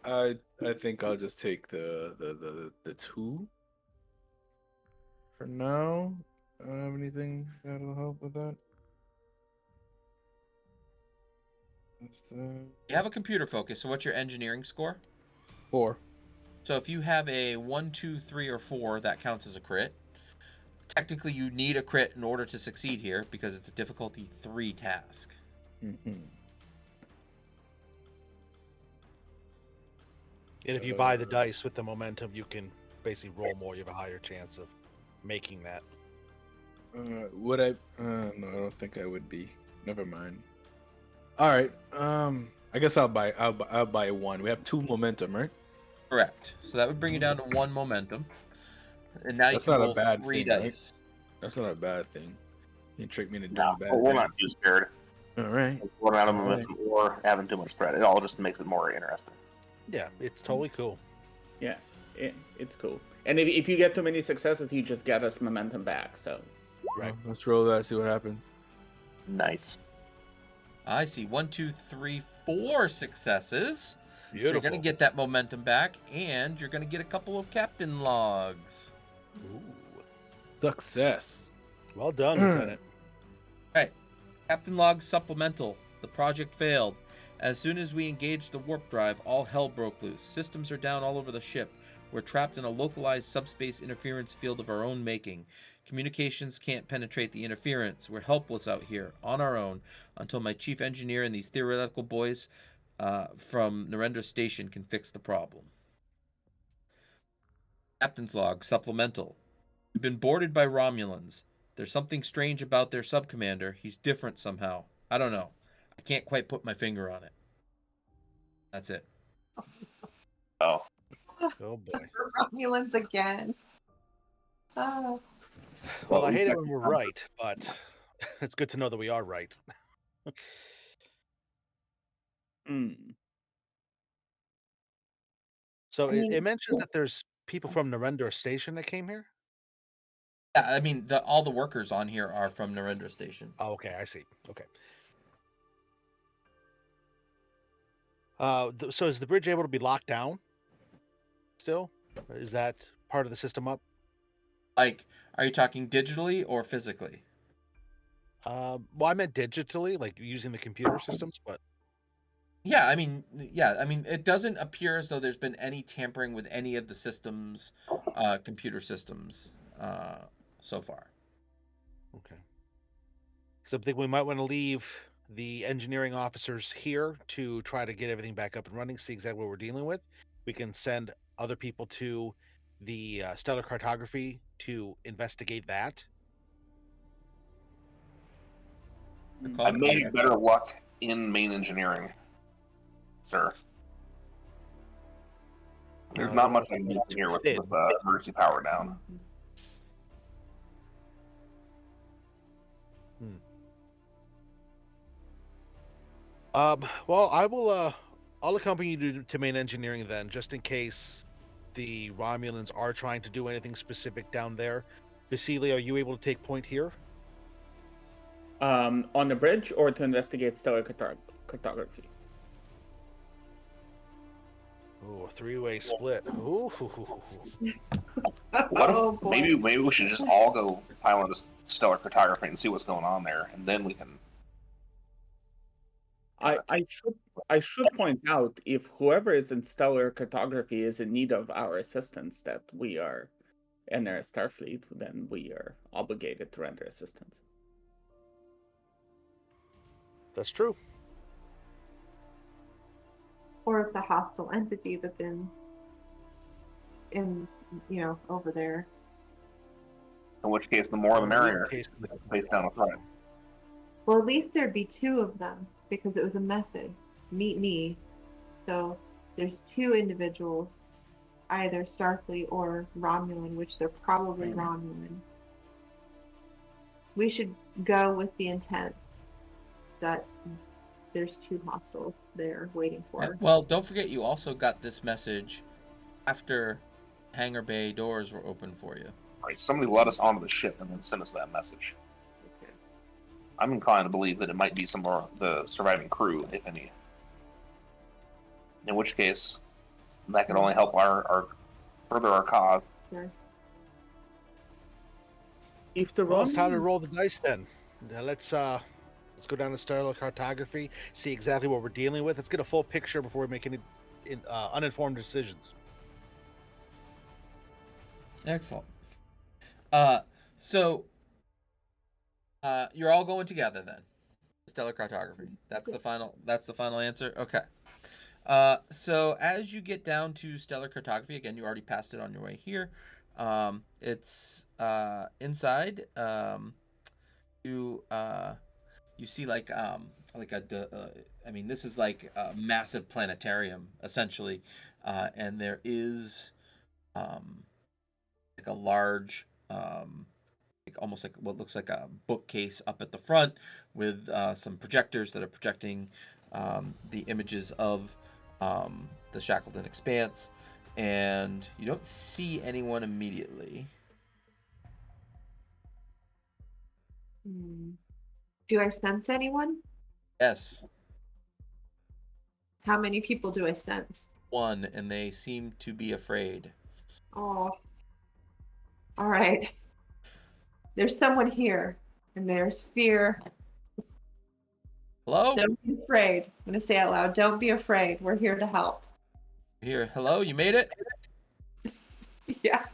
I think I'll just take the 2 for now. Have anything that'll help with that? You have a computer focus, so what's your engineering score? 4. So if you have a 1, 2, 3, or 4, that counts as a crit. Technically, you need a crit in order to succeed here because it's a difficulty 3 task. Mm-hmm. And if you buy the dice with the momentum, you can basically roll more. You have a higher chance of making that. Would I? No, I don't think I would be. Never mind. All right. I guess I'll buy 1. We have 2 momentum, right? Correct. So that would bring you down to 1 momentum. And now That's you can not roll a bad 3 thing, dice. right? That's not a bad thing. You can trick me into doing No, a bad we're thing. not too scared. All right. We're out of momentum or having too much threat. It all just makes it more interesting. Yeah, it's totally cool. Yeah, it's cool. And if you get too many successes, you just get us momentum back. So, Right. Let's roll that. See what happens. Nice. I see 1, 2, 3, 4 successes. So you're Beautiful. going to get that momentum back, and you're going to get a couple of captain logs. Ooh. Success. Well done, Lieutenant. All right. Captain log supplemental. The project failed. As soon as we engaged the warp drive, all hell broke loose. Systems are down all over the ship. We're trapped in a localized subspace interference field of our own making. Communications can't penetrate the interference. We're helpless out here, on our own, until my chief engineer and these theoretical boys from Narendra Station can fix the problem. Captain's log, supplemental. We've been boarded by Romulans. There's something strange about their subcommander. He's different somehow. I don't know. I can't quite put my finger on it. That's it. Oh, Oh boy. Romulans again. Oh. Well, I we hate it got- when we're right, but it's good to know that we are right. Hmm. So I it mean, mentions that there's people from Narendra Station that came here. Yeah, I mean, all the workers on here are from Narendra Station. Oh, okay, I see. Okay. So is the bridge able to be locked down still? Is that part of the system up? Like, are you talking digitally or physically? Well, I meant digitally, like using the computer systems, but Yeah, I mean, it doesn't appear as though there's been any tampering with any of the systems, computer systems, so far. okay. Because I think we might want to leave the engineering officers here to try to get everything back up and running, see exactly what we're dealing with. We can send other people to the stellar cartography to investigate that. Good I call. may have better luck in main engineering, sir. There's not much I can do here with emergency power down. Well, I'll accompany you to main engineering then, just in case the Romulans are trying to do anything specific down there. Vasily, are you able to take point here? On the bridge or to investigate stellar cartography? Oh, a three-way split. Ooh. What oh if boy. maybe we should just all go pilot this stellar cartography and see what's going on there, and then we can. I should point out, if whoever is in stellar cartography is in need of our assistance, that we are in our Starfleet, then we are obligated to render assistance. That's true. Or if the hostile entity that's in, over there. In which case, the more the merrier. In case- Face down the front. Well, at least there'd be two of them because it was a message. Meet me. So there's two individuals, either Starfleet or Romulan, which they're probably Romulan. We should go with the intent that there's two hostiles there waiting for. Well, don't forget you also got this message after hangar bay doors were open for you. Right, somebody let us onto the ship and then send us that message. I'm inclined to believe that it might be some of the surviving crew, if any. In which case, that could only help our further our cause. Sure. If the Well, it's time to Romulans roll the dice then. Now let's go down to stellar cartography, see exactly what we're dealing with. Let's get a full picture before we make any uninformed decisions. Excellent. So you're all going together then. Stellar cartography. That's the final answer. Okay. So as you get down to stellar cartography, again, you already passed it on your way here. It's inside. You see like I mean, this is like a massive planetarium essentially, and there is like a large almost like what looks like a bookcase up at the front with some projectors that are projecting the images of the Shackleton Expanse, and you don't see anyone immediately. Do I sense anyone? Yes. How many people do I sense? One, and they seem to be afraid. Oh. All right. There's someone here, and there's fear. Hello? Don't be afraid. I'm going to say out loud, don't be afraid. We're here to help. Here, hello, you made it? Yeah.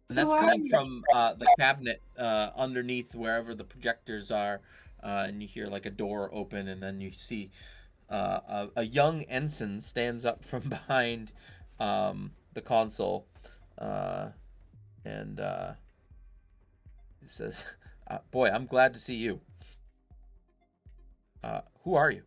And that's Who are coming you? from the cabinet underneath wherever the projectors are. And you hear like a door open, and then you see a young ensign stands up from behind the console. And he says, boy, I'm glad to see you. Who are you?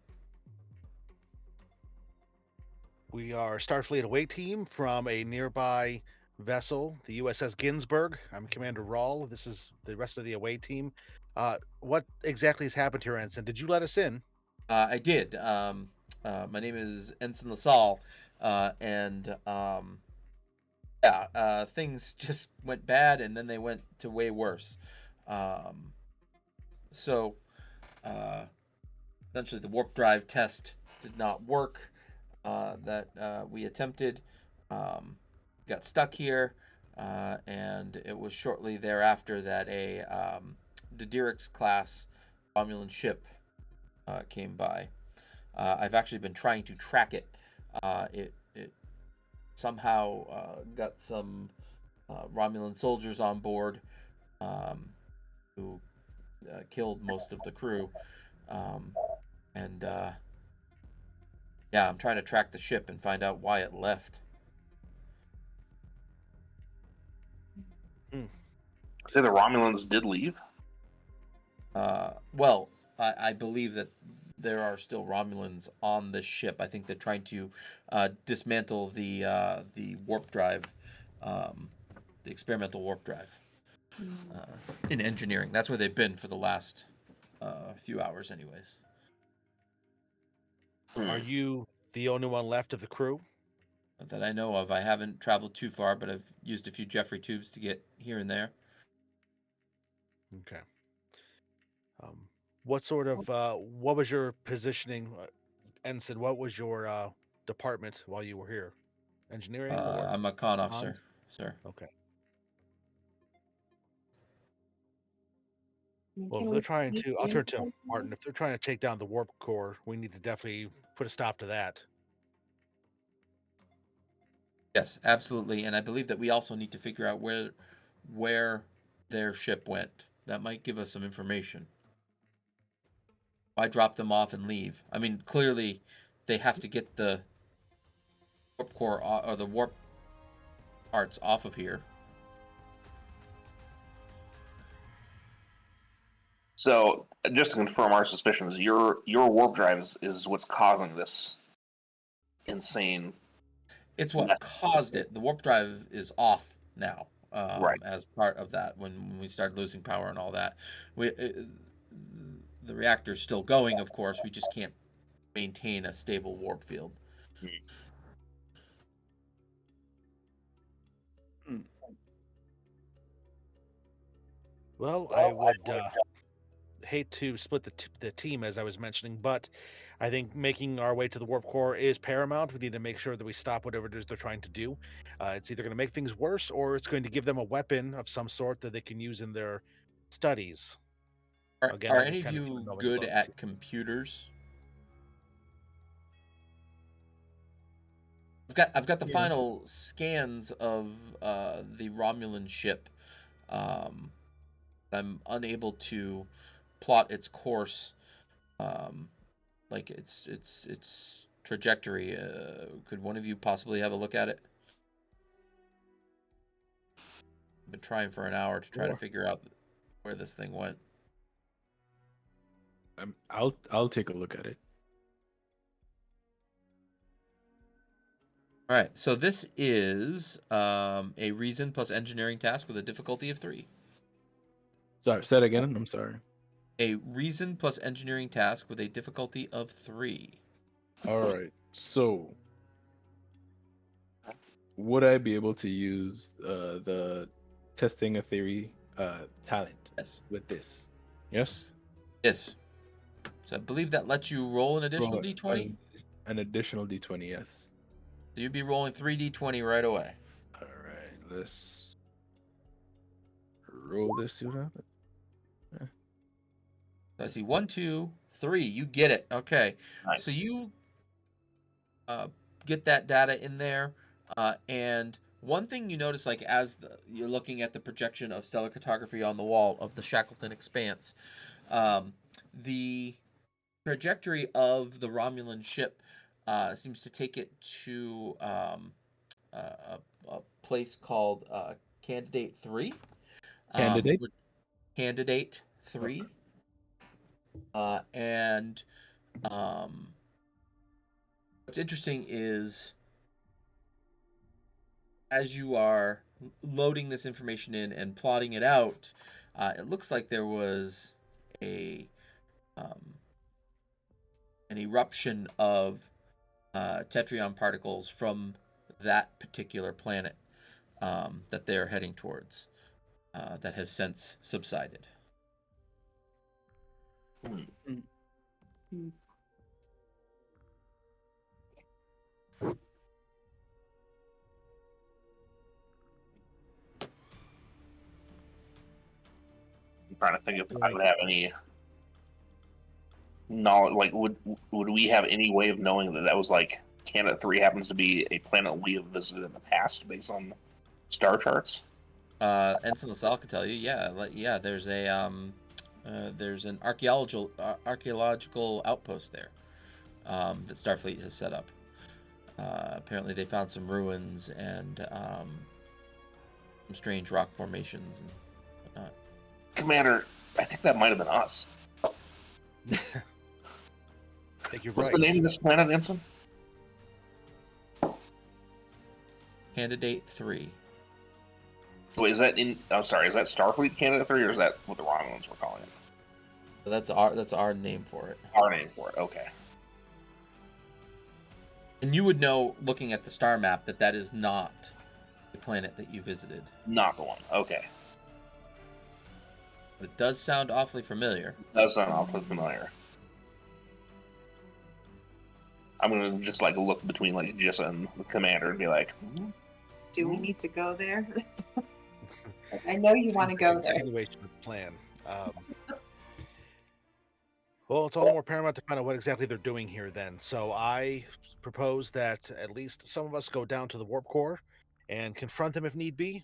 We are a Starfleet away team from a nearby vessel, the USS Ginsburg. I'm Commander Rawl. This is the rest of the away team. What exactly has happened here, Ensign? Did you let us in? I did. My name is Ensign LaSalle, and things just went bad, and then they went to way worse. So, essentially, the warp drive test did not work that we attempted. Got stuck here, and it was shortly thereafter that a Diderix class Romulan ship came by. I've actually been trying to track it. It somehow got some Romulan soldiers on board who killed most of the crew. And I'm trying to track the ship and find out why it left. Say the Romulans did leave. Well, I believe that there are still Romulans on this ship. I think they're trying to dismantle the warp drive, the experimental warp drive in engineering. That's where they've been for the last few hours, anyways. Are you the only one left of the crew? Not that I know of. I haven't traveled too far, but I've used a few Jeffrey tubes to get here and there. Okay. What sort of what was your positioning, Ensign? What was your department while you were here? Engineering or I'm a con officer, cons? sir. Okay. Can Well, if we they're trying sneak to, I'll turn to in? Martin. If they're trying to take down the warp core, we need to definitely put a stop to that. Yes, absolutely. And I believe that we also need to figure out where their ship went. That might give us some information. Why drop them off and leave? I mean, clearly they have to get the warp core or the warp parts off of here. So, just to confirm our suspicions, your warp drive is what's causing this insane. It's what caused it. The warp drive is off now, Right. as part of that. When we started losing power and all that, the reactor's still going. Of course, we just can't maintain a stable warp field. Well, I would hate to split the team as I was mentioning, but I think making our way to the warp core is paramount. We need to make sure that we stop whatever it is they're trying to do. It's either going to make things worse or it's going to give them a weapon of some sort that they can use in their studies. Again, Are that would any of kind of you null and good void. at computers? I've got the final scans of the Romulan ship. I'm unable to plot its course, like its trajectory. Could one of you possibly have a look at it? I've been trying for an hour to try to figure out where this thing went. I'll take a look at it. All right, so this is a reason plus engineering task with a difficulty of 3. Sorry, say it again. I'm sorry. A reason plus engineering task with a difficulty of 3. All right. So, would I be able to use the testing a theory talent Yes. with this? Yes. Yes. So I believe that lets you roll an additional Roll d20. an additional d20, yes. So you'd be rolling 3d20 right away. All right, let's roll this. See what happens. So I see 1, 2, 3. You get it. Okay. Nice. So you get that data in there, and one thing you notice, like you're looking at the projection of stellar cartography on the wall of the Shackleton Expanse, the trajectory of the Romulan ship seems to take it to a place called Candidate 3. Candidate? Candidate 3. And what's interesting is as you are loading this information in and plotting it out, it looks like there was an eruption of tetryon particles from that particular planet that they're heading towards that has since subsided. I'm trying to think if I would have any knowledge. Like, would we have any way of knowing that was like Candidate 3 happens to be a planet we have visited in the past based on star charts? Ensign LaSalle could tell you, yeah. There's an archaeological outpost there that Starfleet has set up. Apparently, they found some ruins and some strange rock formations and whatnot. Commander, I think that might have been us. I think you're What's right. the name of this planet, Ensign? Candidate 3. Wait, is that in? I'm sorry. Is that Starfleet Candidate 3, or is that what the Romulans were calling it? So that's our name for it. Our name for it. Okay. And you would know, looking at the star map, that is not the planet that you visited. Not the one. Okay. But it does sound awfully familiar. That does sound awfully familiar. I'm gonna just like look between like Jissa and the commander and be like, Do we need to go there? I know you want to go there. Continuation of the plan. Well, it's all the more paramount to find out what exactly they're doing here then. So I propose that at least some of us go down to the warp core and confront them if need be,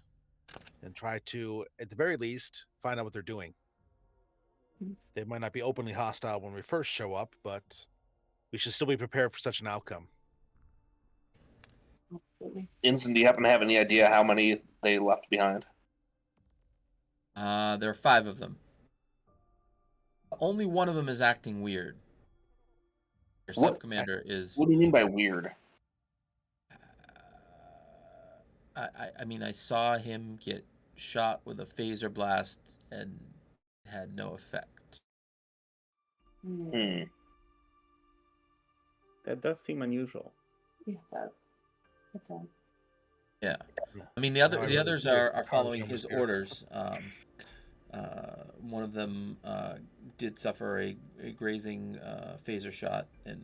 and try to, at the very least, find out what they're doing. They might not be openly hostile when we first show up, but we should still be prepared for such an outcome. Absolutely. Ensign, do you happen to have any idea how many they left behind? There are 5 of them. Only one of them is acting weird. Your What- sub-commander is... What do you mean by weird? I mean, I saw him get shot with a phaser blast and had no effect. Hmm. That does seem unusual. Yeah, that does. Yeah. I mean, the others are Powers following almost his there. orders. One of them did suffer a grazing phaser shot and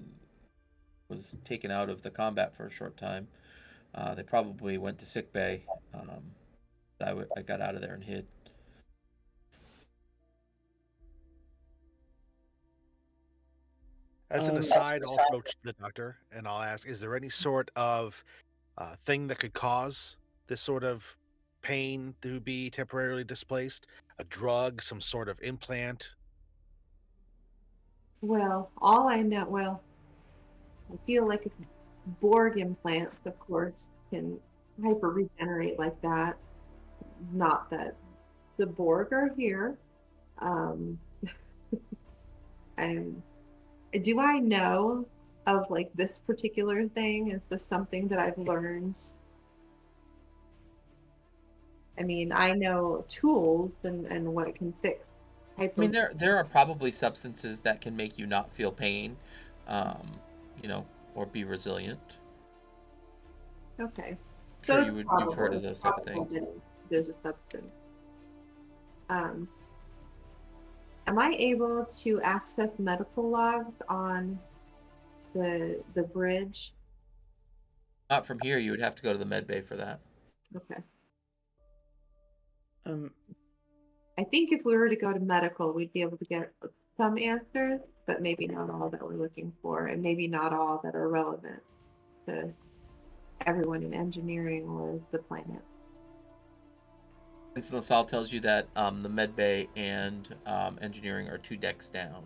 was taken out of the combat for a short time. They probably went to sick bay. I got out of there and hid. As an aside, I'll approach the doctor and I'll ask, is there any sort of thing that could cause this sort of pain to be temporarily displaced? A drug, some sort of implant? Well, all I know, I feel like Borg implants, of course, can hyper regenerate like that. Not that the Borg are here. Do I know of like this particular thing? Is this something that I've learned? I mean, I know tools and what it can fix. I mean, there are probably substances that can make you not feel pain, or be resilient. Okay. Sure, So you've heard of those type of probably things. that there's a substance. Am I able to access medical logs on the bridge? Not from here. You would have to go to the med bay for that. Okay. Um, I think if we were to go to medical, we'd be able to get some answers, but maybe not all that we're looking for, and maybe not all that are relevant to everyone in engineering or the planet. Vincent LaSalle tells you that the med bay and engineering are 2 decks down.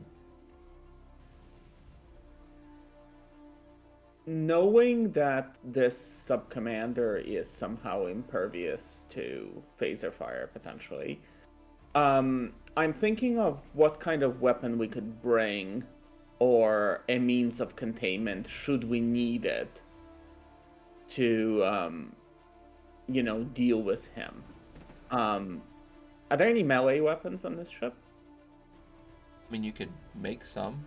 knowing that this sub-commander is somehow impervious to phaser fire, potentially, I'm thinking of what kind of weapon we could bring, or a means of containment should we need it to, deal with him. Are there any melee weapons on this ship? I mean, you could make some.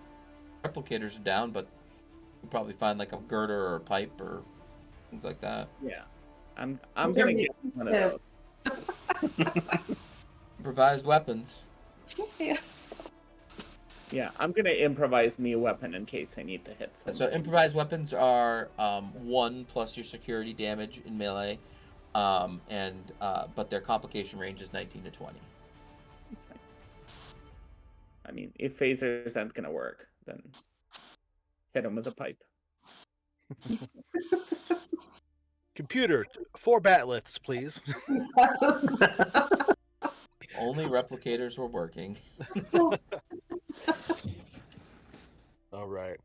Replicators are down, but you'll probably find like a girder or a pipe or things like that. Yeah, I'm gonna get one of those. Improvised weapons. Yeah. Yeah, I'm gonna improvise me a weapon in case I need to hit someone. So improvised weapons are 1 plus your security damage in melee, but their complication range is 19 to 20. That's fine. I mean, if phasers aren't gonna work, then hit them with a pipe. Computer, 4 batliths, please. Only replicators were working. All right.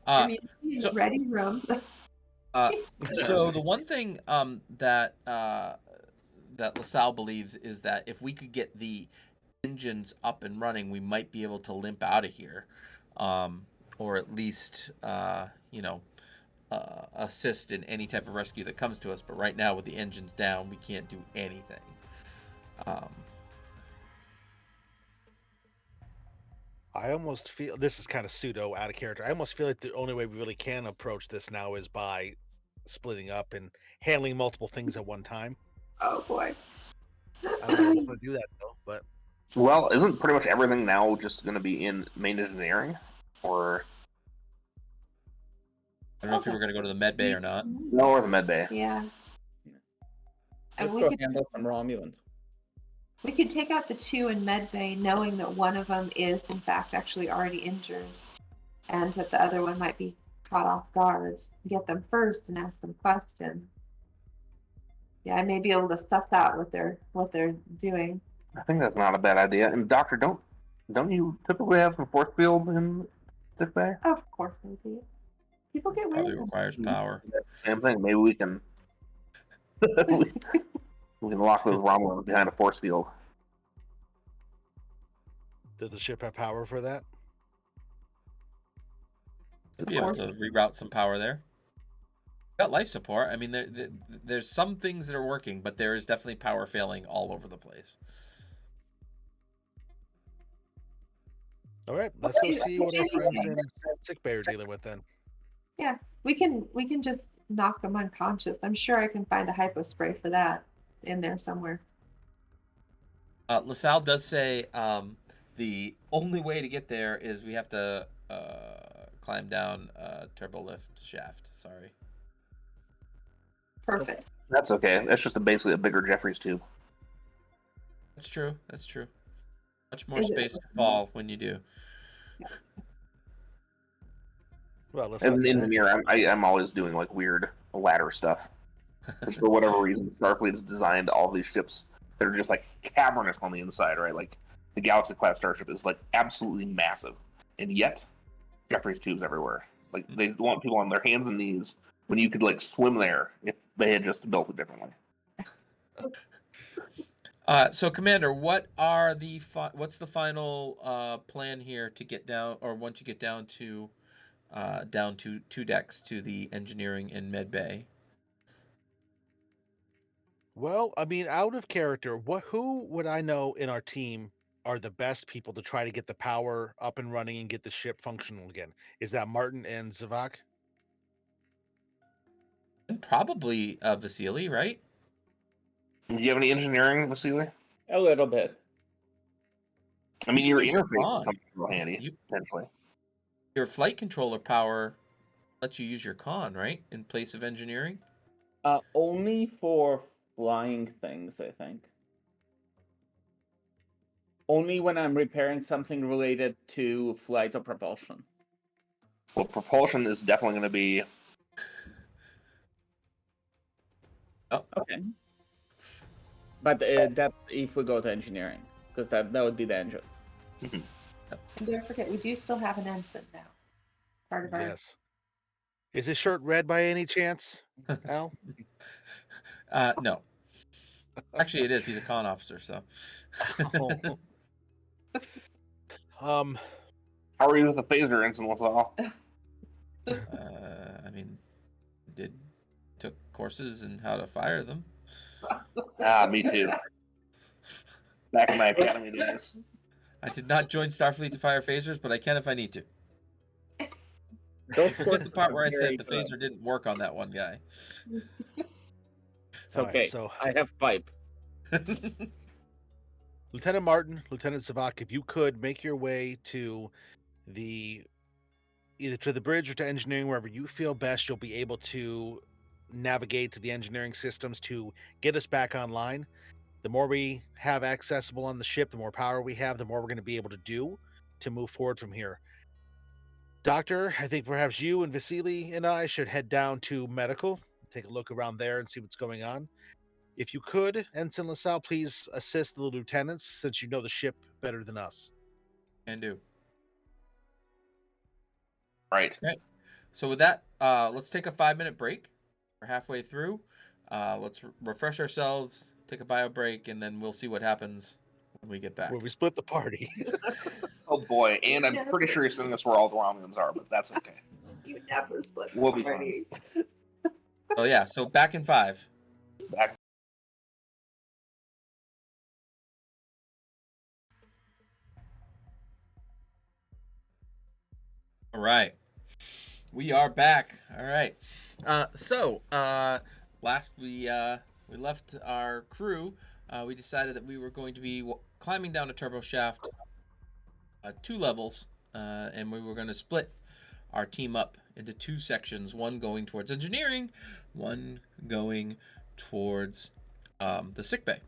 I mean, so- ready room. So the one thing that LaSalle believes is that if we could get the engines up and running, we might be able to limp out of here, or at least assist in any type of rescue that comes to us. But right now, with the engines down, we can't do anything. I almost feel this is kind of pseudo out of character. I almost feel like the only way we really can approach this now is by splitting up and handling multiple things at one time. Oh boy. I don't know if we'll do that though, but Well, isn't pretty much everything now just going to be in main engineering? Or I don't know if you were going to go to the med bay or not. no, or the med bay? Yeah. And Let's go handle some Romulans. we could take out the 2 in med bay, knowing that one of them is in fact actually already injured, and that the other one might be caught off guard. Get them first and ask them questions. Yeah, I may be able to suss out what they're doing. I think that's not a bad idea. And Doctor, don't you typically have some force field in this bay? Of course I do. People get Probably weird. requires power. Same thing. Maybe we can we can lock those Romulans behind a force field. does the ship have power for that? You'll be able to reroute some power there. Got life support. I mean, there's some things that are working, but there is definitely power failing all over the place. All right, let's go see what our friends in sick bay are dealing with then. Yeah, we can just knock them unconscious. I'm sure I can find a hypo spray for that in there somewhere. LaSalle does say the only way to get there is we have to climb down a turbo lift shaft. Sorry. Perfect. That's okay. That's just basically a bigger Jeffries tube. That's true. That's true. Much more Is it- space to fall when you do. Well, let's As not an do that. engineer, I'm always doing like weird ladder stuff. Because for whatever reason, Starfleet has designed all these ships that are just like cavernous on the inside, right? Like the Galaxy class starship is like absolutely massive, and yet Jeffries tubes everywhere. Like they want people on their hands and knees when you could like swim there if they had just built it differently. So, Commander, what's the final plan here to get down, or once you get down to 2 decks to the engineering and med bay? Well, I mean, out of character, who would I know in our team are the best people to try to get the power up and running and get the ship functional again? Is that Martin and Zavak? And probably Vasily, right? Do you have any engineering, Vasily? A little bit. I mean, your You're interface fine. comes real handy, You- potentially. Your flight controller power lets you use your con, right? In place of engineering? Only for flying things, I think. Only when I'm repairing something related to flight or propulsion. Well, propulsion is definitely going to be. Okay. But that's if we go to engineering, because that would be the engines. And don't forget, we do still have an ensign now. Part of our. Yes. Is his shirt red by any chance, Al? No. Actually, it is. He's a con officer, so. Um, How are you with the phaser ensign, Laval? I mean, took courses in how to fire them. Me too. Back in my academy days. I did not join Starfleet to fire phasers, but I can if I need to. Those Forget the part where I very said the phaser didn't work on that one guy. It's All right, okay. so- I have pipe. Lieutenant Martin, Lieutenant Savak, if you could make your way to either to the bridge or to engineering, wherever you feel best, you'll be able to navigate to the engineering systems to get us back online. The more we have accessible on the ship, the more power we have, the more we're going to be able to do to move forward from here. Doctor, I think perhaps you and Vasily and I should head down to medical, take a look around there and see what's going on. If you could, Ensign LaSalle, please assist the lieutenants since you know the ship better than us. Can do. Right. So with that, let's take a 5-minute break. We're halfway through. Let's refresh ourselves, take a bio break, and then we'll see what happens when we get back. Where we split the party. Oh boy, and I'm pretty sure you're sending us where all the Romulans are, but that's okay. You never split We'll be party. Oh yeah, so back in 5. Back. All right. We are back. All right. Last we left our crew, we decided that we were going to be climbing down a turbo shaft 2 levels, and we were going to split our team up into 2 sections, one going towards engineering, one going towards the sickbay.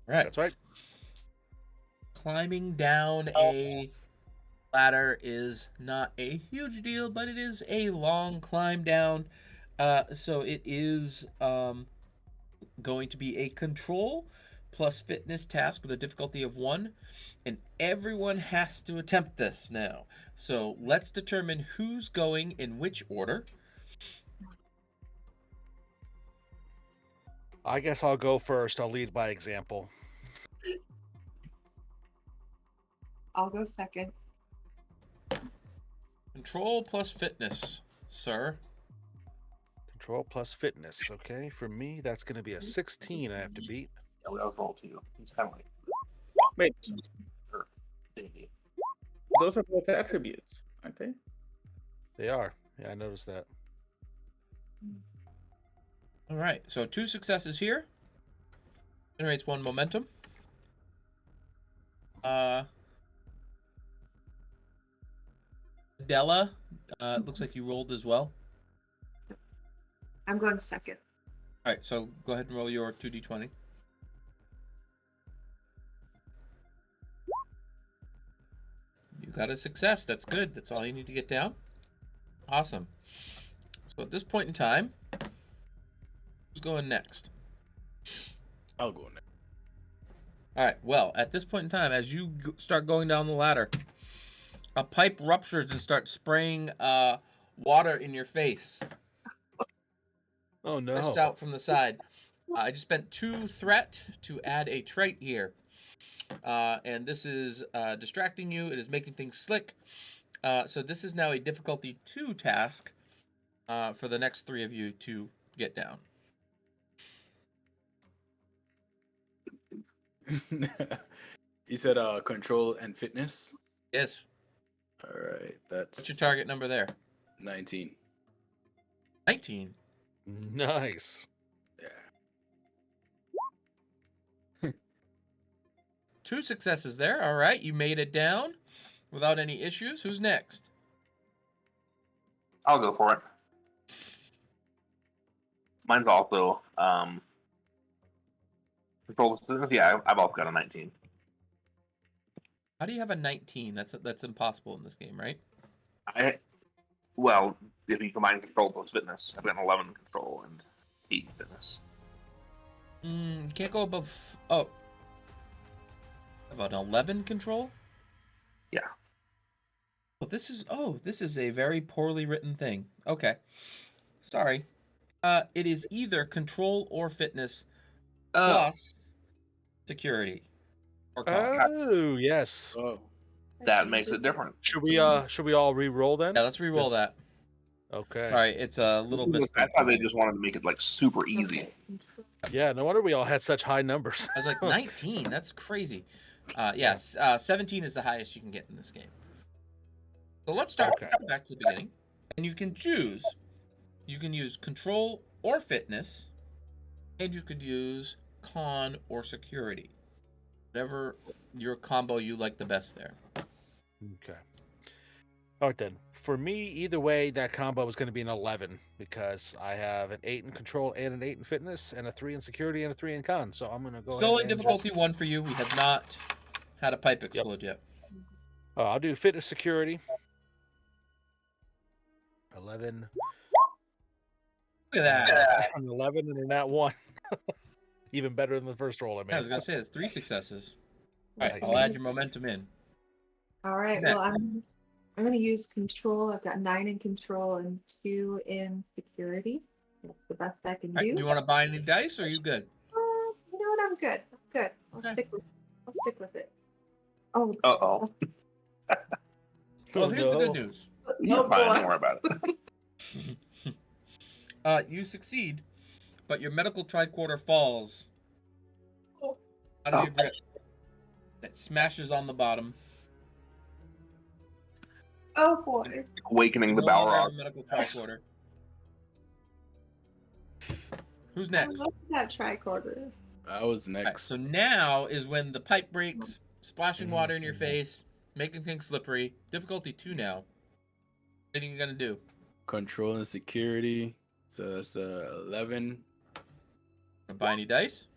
Right. That's right. Climbing down a ladder is not a huge deal, but it is a long climb down. So it is going to be a control plus fitness task with a difficulty of 1, and everyone has to attempt this now. So let's determine who's going in which order. I guess I'll go first. I'll lead by example. I'll go second. Control plus fitness, sir. Control plus fitness. Okay, for me, that's going to be a 16 I have to beat. Yeah, that was roll to you. It's kind of like. Wait, Or, D&D. those are both attributes, aren't they? They are. Yeah, I noticed that. All right, so 2 successes here. Generates 1 momentum. Adela, looks like you rolled as well. I'm going second. All right, so go ahead and roll your 2d20. You got a success. That's good. That's all you need to get down. Awesome. So at this point in time, who's going next? I'll go next. All right, well, at this point in time, as you start going down the ladder, a pipe ruptures and starts spraying water in your face. Oh, no. Pushed out from the side. I just spent 2 threat to add a trait here. And this is distracting you. It is making things slick. So this is now a difficulty 2 task for the next 3 of you to get down. You said control and fitness? Yes. All right, that's What's your target number there? 19. 19. Nice. Yeah. 2 successes there. All right, you made it down. without any issues. Who's next? I'll go for it. Mine's also control. Yeah, I've also got a 19. How do you have a 19? That's impossible in this game, right? Well, if you combine control plus fitness, I've got an 11 control and 8 fitness. You can't go above. Oh, about 11 control. Yeah. Well, this is a very poorly written thing. Okay, sorry. It is either control or fitness plus security or con. Oh, yes. Oh. That makes it different. Should we all re-roll then? Yeah, let's re-roll Just- that. Okay. Sorry, it's a little bit. I thought they just wanted to make it like super easy. Yeah, no wonder we all had such high numbers. I was like 19. That's crazy. Yes, 17 is the highest you can get in this game. So let's start back to the beginning, and you can choose. You can use control or fitness, and you could use con or security. Whatever your combo you like the best there. Okay. All right then. For me, either way, that combo is going to be an 11 because I have an 8 in control and an 8 in fitness and a 3 in security and a 3 in con. So I'm going to go Still ahead at and difficulty just... 1 for you. We have not had a pipe explode yet. I'll do fitness security. 11. Look at that. An 11 and a nat 1. Even better than the first roll I made. I was going to say, it's 3 successes. All right, Nice. I'll add your momentum in. All right. Next. Well, I'm going to use control. I've got 9 in control and 2 in security. That's the best I can All right, do. do you want to buy any dice, or are you good? You know what? I'm good. I'm good. I'll Okay. stick with it. Oh. Uh-oh. Well, here's the good no. news. You're fine. boy. Don't worry about it. You succeed, but your medical tricorder falls out of your grip. It smashes on the bottom. Oh boy. Awakening the No longer have a Balrog. medical tricorder. Who's I next? love that tricorder. I was All right, next. so now is when the pipe breaks, splashing Mhm, water in your mhm. face, making things slippery. Difficulty 2 now. What are you gonna do? Control and security. So that's 11. Gonna buy any dice?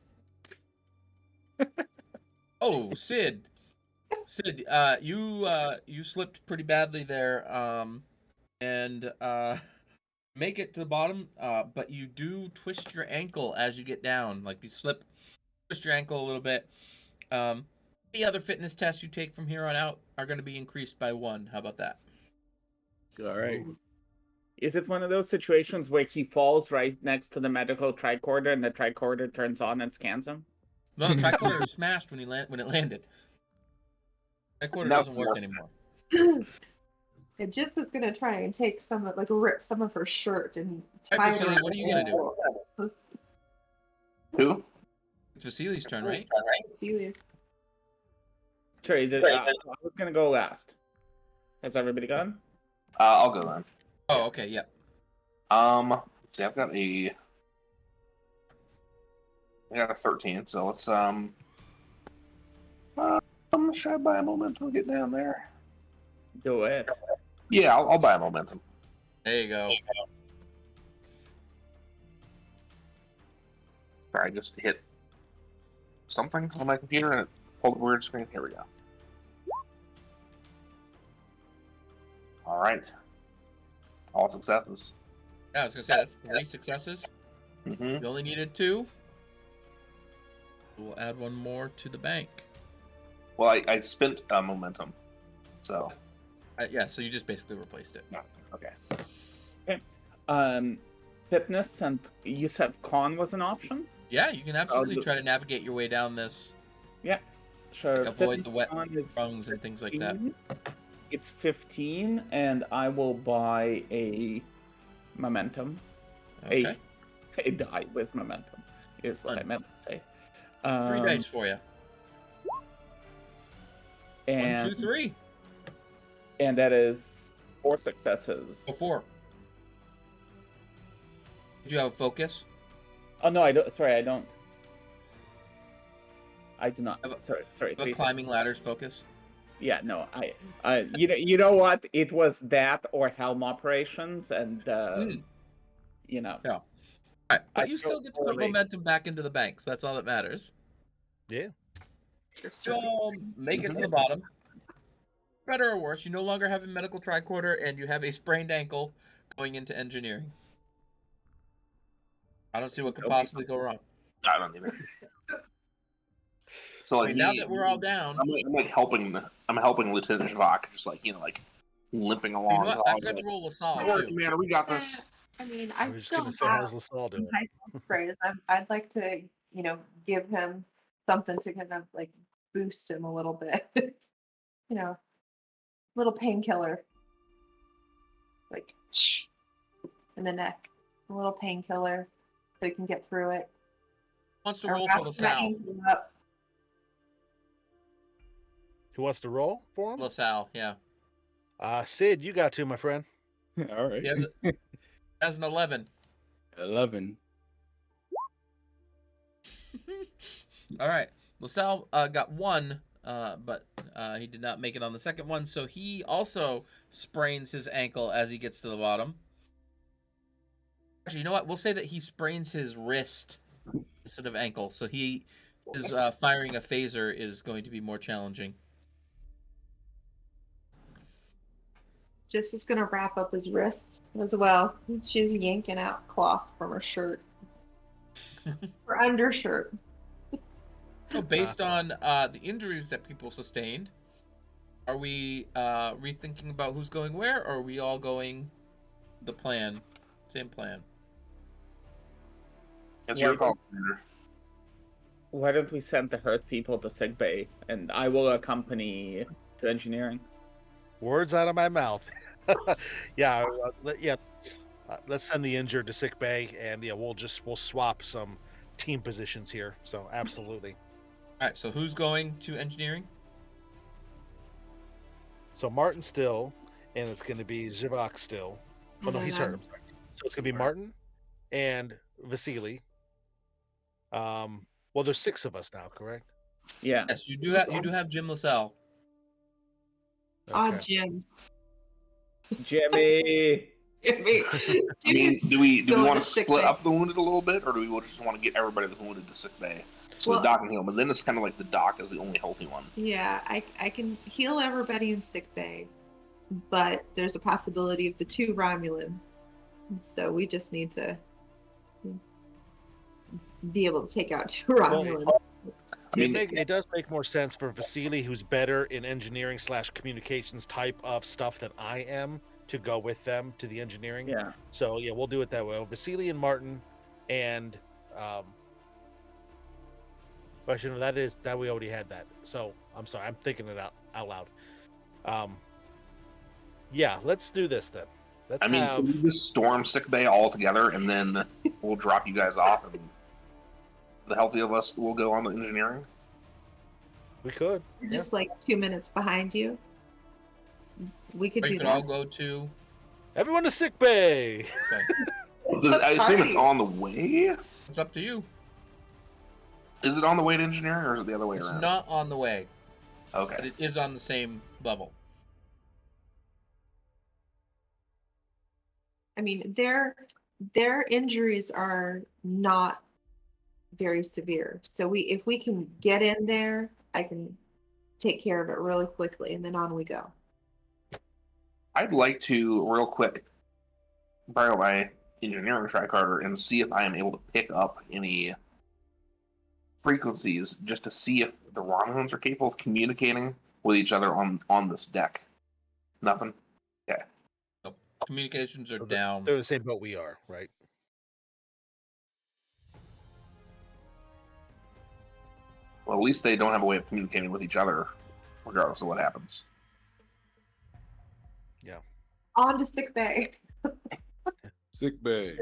Oh, Sid. Sid, you slipped pretty badly there, and make it to the bottom, but you do twist your ankle as you get down. Like you slip, twist your ankle a little bit. The other fitness tests you take from here on out are going to be increased by 1. How about that? All right. Is it one of those situations where he falls right next to the medical tricorder and the tricorder turns on and scans him? No, the tricorder smashed when it landed. Tricorder No. doesn't work anymore. It just is gonna try and take some of, like, rip some of her shirt and All tie right, Vasily, her. what are you gonna do? Who? It's Vasily's turn, right? Celia. Sure, is it? I was gonna go last. Has everybody gone? I'll go then. Oh, okay, yeah. See, I got a 13, so let's should I buy a momentum to get down there? Do it. Yeah, I'll buy a momentum. There you go. Sorry, I just hit something on my computer and it pulled the weird screen. Here we go. All right. All successes. Yeah, I was gonna say that's 3 successes. Mm-hmm. You only needed 2. We'll add 1 more to the bank. Well, I spent momentum, so Yeah, so you just basically replaced it. okay. Fitness and you said con was an option? Yeah, you can absolutely do- try to navigate your way down this, Yeah. Sure. like, avoid fitness the wet con is rungs and things like that. 15. It's 15, and I will buy a momentum. Okay, A die with momentum is what I Fun. meant to say. 3 dice for you. 1, And 2, 3. and that is 4 successes. Oh, 4. Did you have a focus? Oh no, I don't. Sorry, I don't. I do not. Have a- Sorry. A 3 climbing ladders focus? Yeah, no, you know what? It was that or Helm operations, and you know, Yeah. All right, but I you feel still get to put poorly. momentum back into the bank, so that's all that matters. Yeah. Your You circuits. all make it to the bottom. Better or worse, you no longer have a medical tricorder, and you have a sprained ankle going into engineering. I don't see what could Okay. possibly go wrong. I don't either. So I like mean, now that we're all down, I'm like helping Lieutenant Javak, just like like limping you know along. what? I forgot to roll LaSalle Don't worry, too. Commander, we got this. I mean, I I was just still gonna say, have how's LaSalle some doing? high school sprays. I'd like to, give him something to kind of like boost him a little bit. Little painkiller, like in the neck, a little painkiller so he can get through it. Wants to Or roll for wrap that LaSalle. ankle up. Who wants to roll for him? LaSalle, yeah. Sid, you got to, my friend. All right. He has an 11. 11. All right. LaSalle got 1, but he did not make it on the second one, so he also sprains his ankle as he gets to the bottom. Actually, you know what? We'll say that he sprains his wrist instead of ankle, so his firing a phaser is going to be more challenging. Just is gonna wrap up his wrist as well. She's yanking out cloth from her shirt, her undershirt. So based on the injuries that people sustained, are we rethinking about who's going where, or are we all going the plan? Same plan. It's your call, Commander. Why don't we send the hurt people to sick bay, and I will accompany to engineering. Words out of my mouth. Yeah, let's send the injured to sick bay, and yeah, we'll swap some team positions here. So absolutely. All right. So who's going to engineering? So Martin still, and it's going to be Zivak still. Oh no, he's hurt. So it's going to be Martin and Vasily. Well, there's 6 of us now, correct? Yeah. Yes, you do have Jim LaSalle. Ah, Jim. Jimmy. Jimmy. I mean, do we going want to to sick split bay. up the wounded a little bit, or do we just want to get everybody that's wounded to sick bay so Well- the doc can heal? But then it's kind of like the doc is the only healthy one. Yeah, I can heal everybody in sick bay, but there's a possibility of the 2 Romulans. So we just need to be able to take out 2 Romulans. I mean, It does make more sense for Vasily, who's better in engineering / communications type of stuff than I am, to go with them to the engineering. Yeah. So yeah, we'll do it that way. Vasily and Martin, and actually no, that we already had that. So I'm sorry, I'm thinking it out loud. Yeah, let's do this then. Let's I mean, have. can we just storm sick bay all together, and then we'll drop you guys off, and the healthy of us will go on to engineering. We could. We're Yeah. just like 2 minutes behind you. We could Or do you could that. all go to. Everyone to sick bay. Okay. I assume it's Party. on the way. It's up to you. Is it on the way to engineering, or is it the other way It's around? not on the way, but Okay. it is on the same level. I mean, their injuries are not very severe. So if we can get in there, I can take care of it really quickly, and then on we go. I'd like to real quick borrow my engineering tricorder and see if I am able to pick up any frequencies, just to see if the Romulans are capable of communicating with each other on this deck. Nothing. Communications are So down. They're in the same boat we are, right? Well, at least they don't have a way of communicating with each other, regardless of what happens. On to sick bay. Sick bay.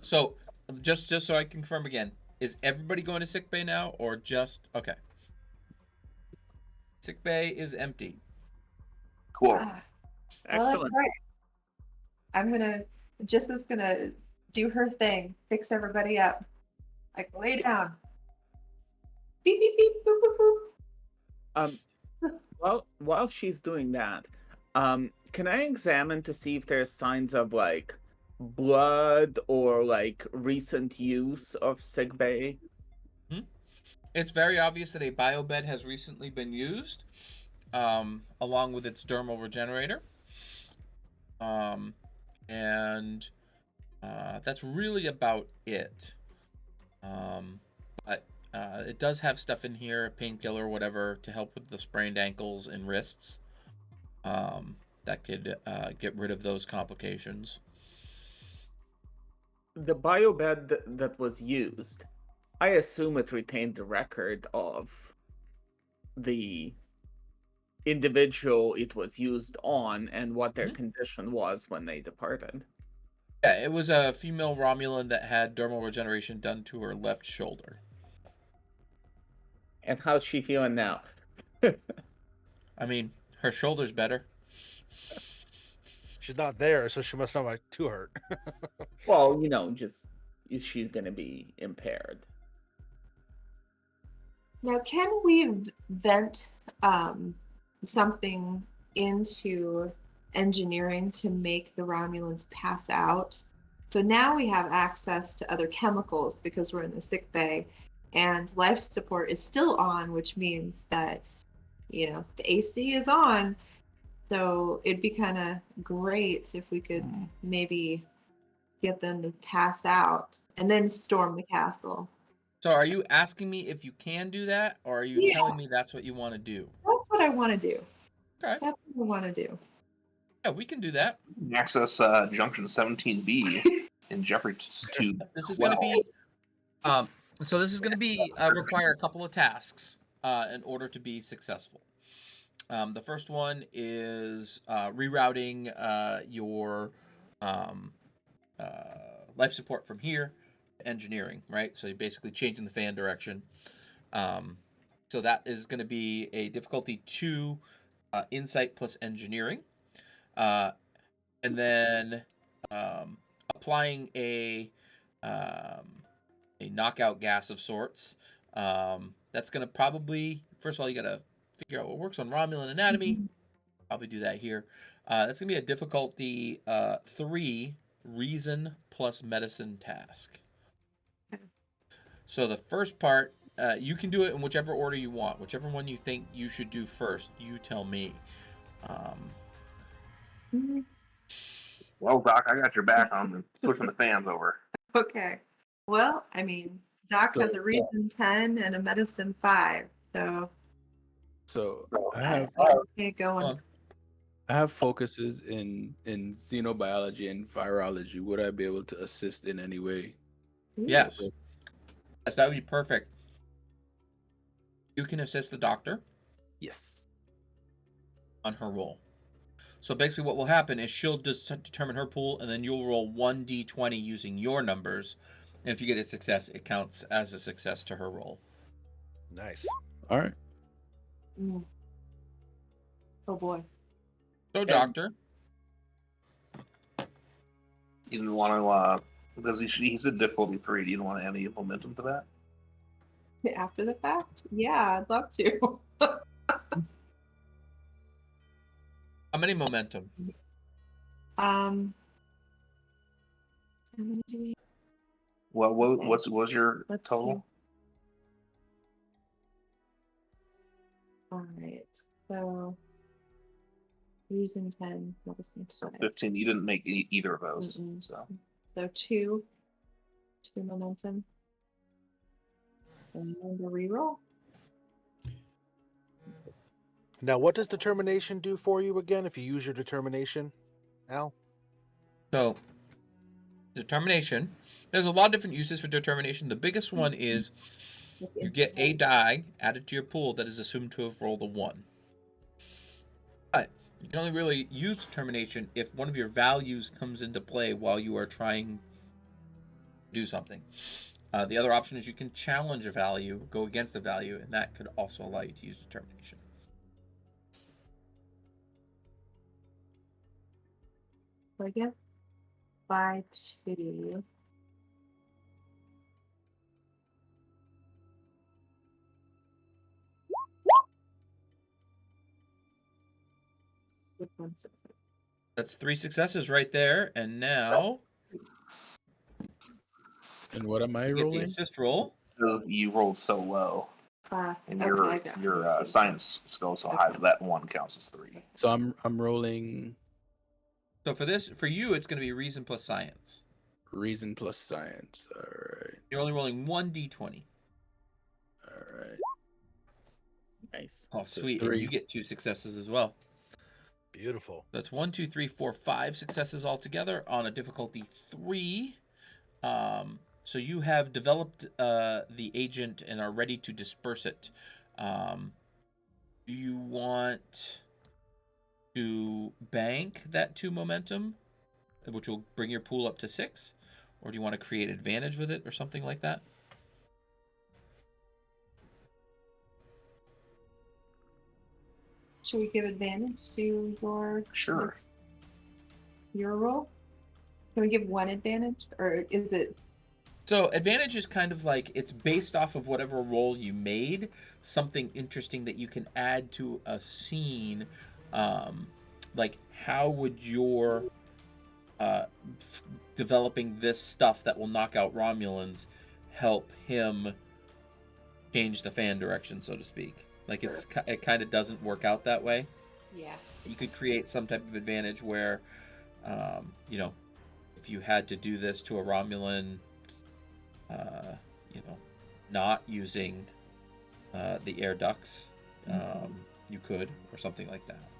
So just so I can confirm again, is everybody going to sick bay now, or just okay? Sick bay is empty. Cool. Ah, well, that's Excellent. right. Jessica's gonna do her thing, fix everybody up. Like, lay down. Beep, beep, beep, boop, boop, boop. while she's doing that, can I examine to see if there's signs of like blood or like recent use of sickbay? It's very obvious that a biobed has recently been used, along with its dermal regenerator. And that's really about it. But it does have stuff in here, painkiller, whatever, to help with the sprained ankles and wrists. That could get rid of those complications. The biobed that was used, I assume it retained the record of the individual it was used on and what their condition was when they departed. Yeah, it was a female Romulan that had dermal regeneration done to her left shoulder. And how's she feeling now? I mean, her shoulder's better. She's not there, so she must not be too hurt. Well, just she's gonna be impaired. Now, can we vent something into engineering to make the Romulans pass out? So now we have access to other chemicals because we're in the sick bay, and life support is still on, which means that, the AC is on. So it'd be kind of great if we could maybe get them to pass out and then storm the castle. So are you asking me if you can do that, or are you telling me that's what you want to do? That's what I want to do. Okay. That's what I want to do. Yeah, we can do that. Access Junction 17B in Jeffrey to This is going to be, so this is going to be require a couple of tasks in order to be successful. The first one is rerouting your life support from here to engineering, right? So you're basically changing the fan direction. So that is going to be a difficulty 2 insight plus engineering. And then applying a knockout gas of sorts. That's going to probably, first of all, you got to figure out what works on Romulan anatomy. Probably do that here. That's going to be a difficulty 3 reason plus medicine task. So the first part, you can do it in whichever order you want. Whichever one you think you should do first, you tell me. Well, Doc, I got your back on pushing the fans over. Okay. Well, I mean, Doc has a reason 10 and a medicine 5, So I I have can't go on. I have focuses in xenobiology and virology. Would I be able to assist in any way? Yes. Yes, that would be perfect. You can assist the doctor Yes. on her roll. So basically what will happen is she'll just determine her pool, and then you'll roll 1d20 using your numbers. And if you get a success, it counts as a success to her roll. Nice. All right. Oh boy. So, doctor. You didn't want to, because he said difficulty 3. Do you want to add any momentum to that? After the fact? Yeah, I'd love to. How many momentum? How many do we? Well, what's your Let's total? All right. So, reason 10, medicine So 5. 15. You didn't make either of those. So 2 momentum. And a reroll. Now, what does determination do for you again if you use your determination, Al? So, determination. There's a lot of different uses for determination. The biggest one is you get a die added to your pool that is assumed to have rolled a 1. But you can only really use determination if one of your values comes into play while you are trying to do something. The other option is you can challenge a value, go against the value, and that could also allow you to use determination. So I guess by 2. with 1 success. That's 3 successes right there. And now And what am I you get the rolling? assist roll. You rolled so low, and Okay, I got your it. science skill so high that that one counts as 3. So I'm rolling So for you, it's going to be reason plus science. reason plus science. All right. You're only rolling 1d20. All right. Nice. Oh, So sweet. And 3. you get 2 successes as well. Beautiful. That's 1, 2, 3, 4, 5 successes altogether on a difficulty 3. So you have developed the agent and are ready to disperse it. Do you want to bank that 2 momentum, which will bring your pool up to 6? Or do you want to create advantage with it or something like that? Should we give advantage to Sure. your roll? Can we give 1 advantage, or is it? So advantage is kind of like it's based off of whatever roll you made, something interesting that you can add to a scene. Like how would your developing this stuff that will knock out Romulans help him change the fan direction, so to speak? Like it kind of doesn't work out that way. Yeah. You could create some type of advantage where, if you had to do this to a Romulan, not using the air ducts, you could, or something like that.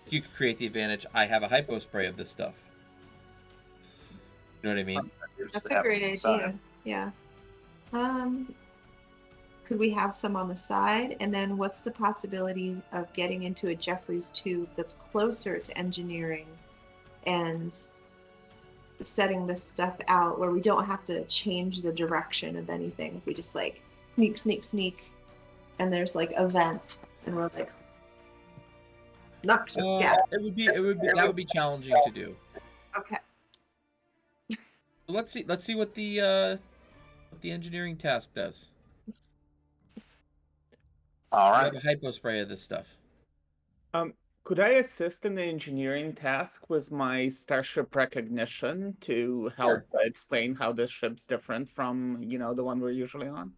You could create the advantage. I have a hypo spray of this stuff. You know what I mean? That's a great idea. Yeah. Could we have some on the side? And then what's the possibility of getting into a Jeffries tube that's closer to engineering and setting this stuff out where we don't have to change the direction of anything? If we just like sneak, and there's like a vent, and we're like, yeah. That would be challenging to do. Okay. Let's see what the engineering task does. All I right. have a hypo spray of this stuff. Could I assist in the engineering task with my starship recognition to help explain how this ship's different from, the one we're usually on?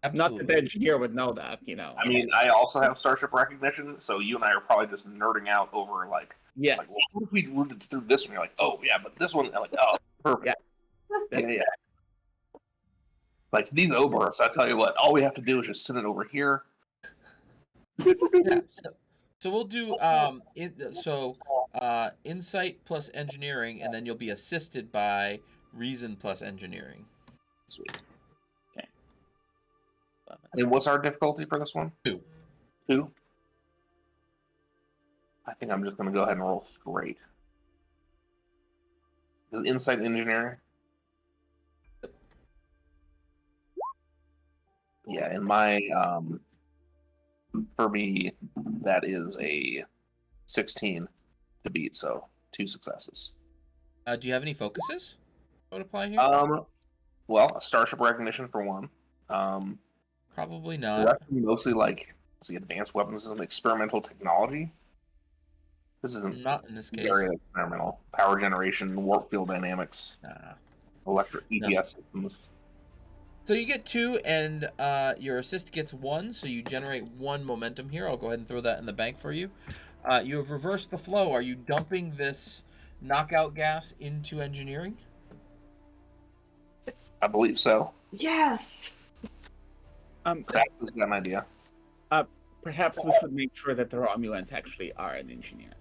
Absolutely. Not that the engineer would know that, I mean, I also have starship recognition, so you and I are probably just nerding out over yes. well, what if we routed through this one? You're like, oh yeah, but this one, I'm like, oh, perfect. Yeah. Like these Oberths, I tell you what, all we have to do is just send it over here. Yeah. So we'll do insight plus engineering, and then you'll be assisted by reason plus engineering. Sweet. Okay. And what's our difficulty for this one? 2. 2? I think I'm just going to go ahead and roll straight. Is insight engineering? Yeah, in my for me, that is a 16 to beat, so 2 successes. Do you have any focuses I would apply here? Well, Starship recognition for one. Probably The not. rest are mostly advanced weapons and experimental technology. This isn't Not in this case. very experimental. Power generation, warp field dynamics, electric EPS systems. So you get 2, and your assist gets 1, so you generate 1 momentum here. I'll go ahead and throw that in the bank for you. You have reversed the flow. Are you dumping this knockout gas into engineering? I believe so. Yes. That was an idea. Perhaps we should make sure that the Romulans actually are an engineer.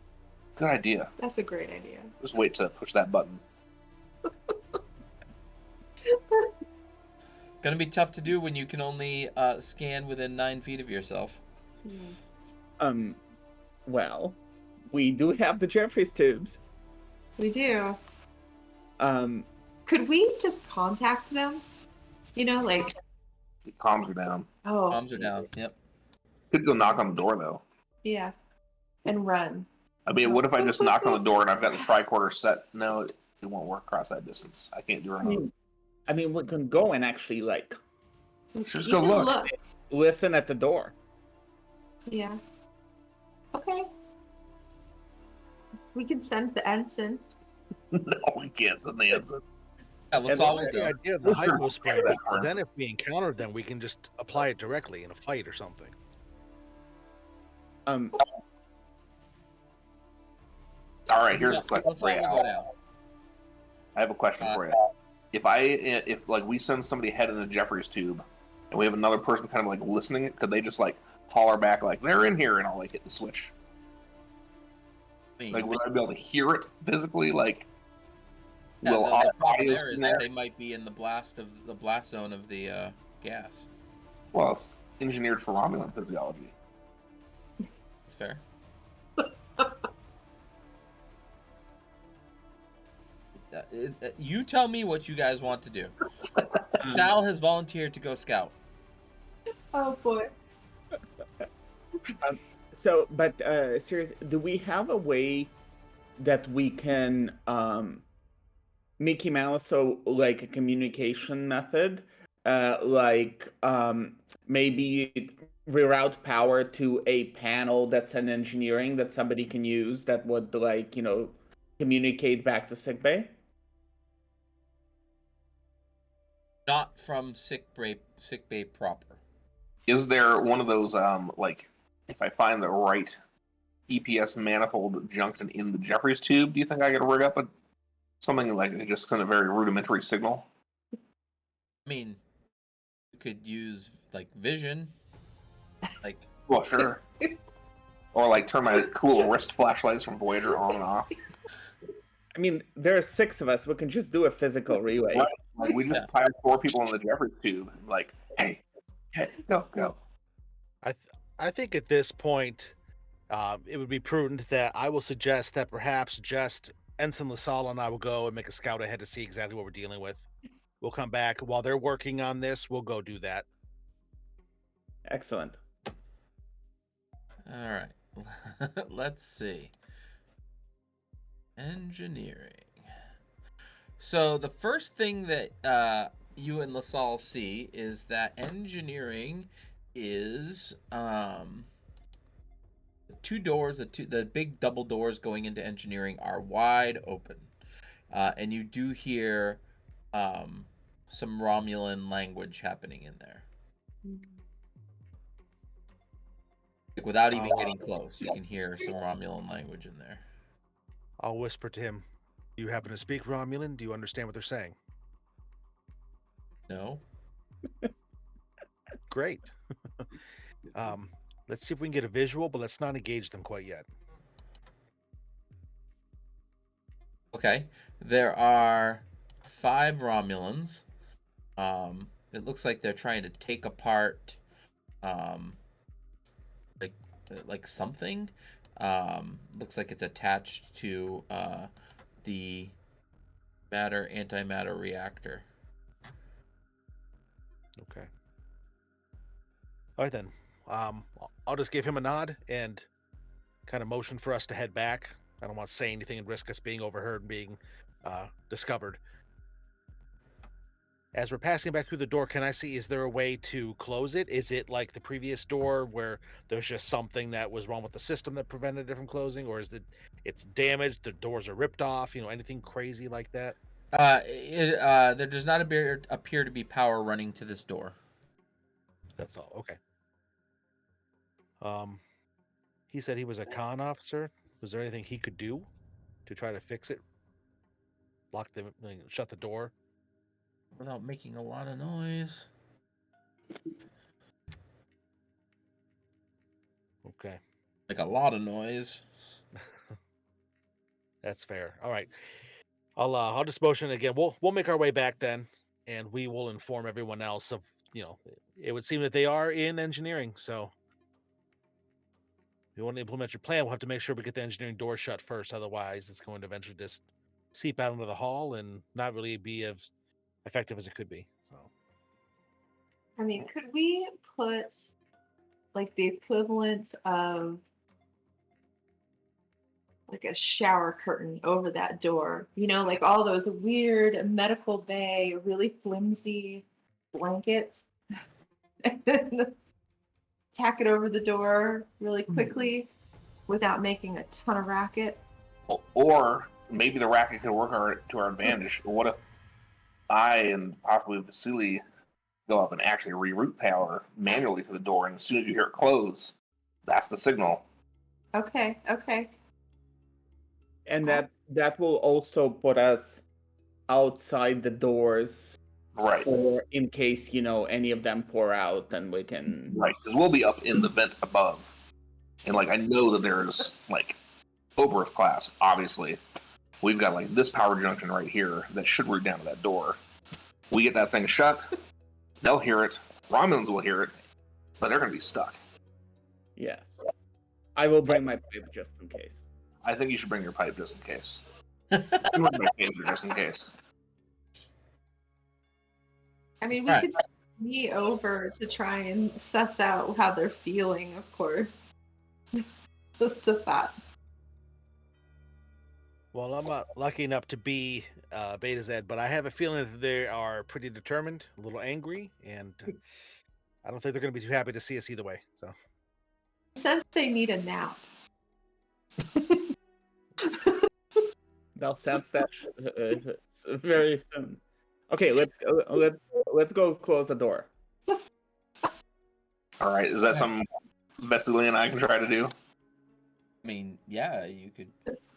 Good idea. That's a great idea. Just wait to push that button. Gonna be tough to do when you can only scan within 9 feet of yourself. Well, we do have the Jeffries tubes. We do. Could we just contact them? The comms are down. Oh. Comms are down. Yep. Could go knock on the door though. Yeah. And run. I mean, what if I just knock on the door and I've got the tricorder set? No, it won't work across that distance. I can't do it. I mean, we can go and actually just go look. Listen at the door. Yeah. Okay. We can send the ensign. No, we can't send the ensign. Yeah, And LaSalle I will like the go. idea of the Sure. hypo spray That because then works. if we encounter them, we can just apply it directly in a fight or something. Um, All right, here's a question for LaSalle you, will go Al. down. I have a question for you. If like we send somebody head in a Jeffries tube, and we have another person kind of like listening, could they just like holler back like they're in here, and I'll like hit the switch? I mean, Like, would I be able to hear it physically? Like, yeah, will the problem audio there is there? that they might be in the blast zone of the gas. Well, it's engineered for Romulan physiology. That's fair. You tell me what you guys want to do. Sal has volunteered to go scout. Oh boy. So, but seriously, do we have a way that we can Mickey Mouse, so like a communication method, maybe reroute power to a panel that's an engineering that somebody can use that would communicate back to sickbay? Not from sickbay proper. Is there one of those like, if I find the right EPS manifold junction in the Jeffries tube, do you think I could rig up something like just kind of very rudimentary signal? I mean, you could use like vision, like Well, sure. Or like turn my cool wrist flashlights from Voyager on and off. I mean, there are 6 of us. We can just do a physical relay. Right. Like we just Yeah. pile 4 people in the Jeffries tube. Like, hey, go. I think at this point, it would be prudent that I will suggest that perhaps just Ensign LaSalle and I will go and make a scout ahead to see exactly what we're dealing with. We'll come back while they're working on this. We'll go do that. Excellent. all right. Let's see. Engineering. So the first thing that you and LaSalle see is that engineering is the 2 doors, the big double doors going into engineering are wide open, and you do hear some Romulan language happening in there. Like, without even getting close, you can hear some Romulan language in there. I'll whisper to him, "Do you happen to speak Romulan? Do you understand what they're saying?" No? Great. Let's see if we can get a visual, but let's not engage them quite yet. Okay. There are 5 Romulans. It looks like they're trying to take apart like something. Looks like it's attached to the antimatter reactor. Okay. All right then. I'll just give him a nod and kind of motion for us to head back. I don't want to say anything and risk us being overheard and being discovered. As we're passing back through the door, can I see, is there a way to close it? Is it like the previous door where there's just something that was wrong with the system that prevented it from closing? Or is it's damaged, the doors are ripped off, anything crazy like that? There does not appear to be power running to this door. That's all. Okay. He said he was a con officer. Was there anything he could do to try to fix it? Shut the door? Without making a lot of noise. Okay. Like a lot of noise. That's fair. All right. I'll just motion again. We'll make our way back then, and we will inform everyone else of, it would seem that they are in engineering, so if you want to implement your plan, we'll have to make sure we get the engineering door shut first. Otherwise, it's going to eventually just seep out into the hall and not really be as effective as it could be. So, I mean, could we put like the equivalent of like a shower curtain over that door? Like all those weird medical bay, really flimsy blankets. And then tack it over the door really quickly without making a ton of racket. Or maybe the racket could work to our advantage. What if I and possibly Vasily go up and actually reroute power manually to the door, and as soon as you hear it close, that's the signal. Okay. And that will also put us outside the doors Right. for in case, any of them pour out, then we can. Right. Because we'll be up in the vent above. And, I know that there's, Oberth class, obviously. We've got, this power junction right here that should route down to that door. We get that thing shut, they'll hear it, Romulans will hear it, but they're going to be stuck. Yes. I will bring my pipe just in case. I think you should bring your pipe just in case. And bring my phaser just in case. I mean, we could send me over to try and suss out how they're feeling, of course. Just a thought. Well, I'm not lucky enough to be Beta Z, but I have a feeling that they are pretty determined, a little angry, and I don't think they're going to be too happy to see us either way. So, Since they need a nap. They'll sense that very soon. Okay, let's go close the door. All right, is that something Vasily and I can try to do? I mean, yeah, you could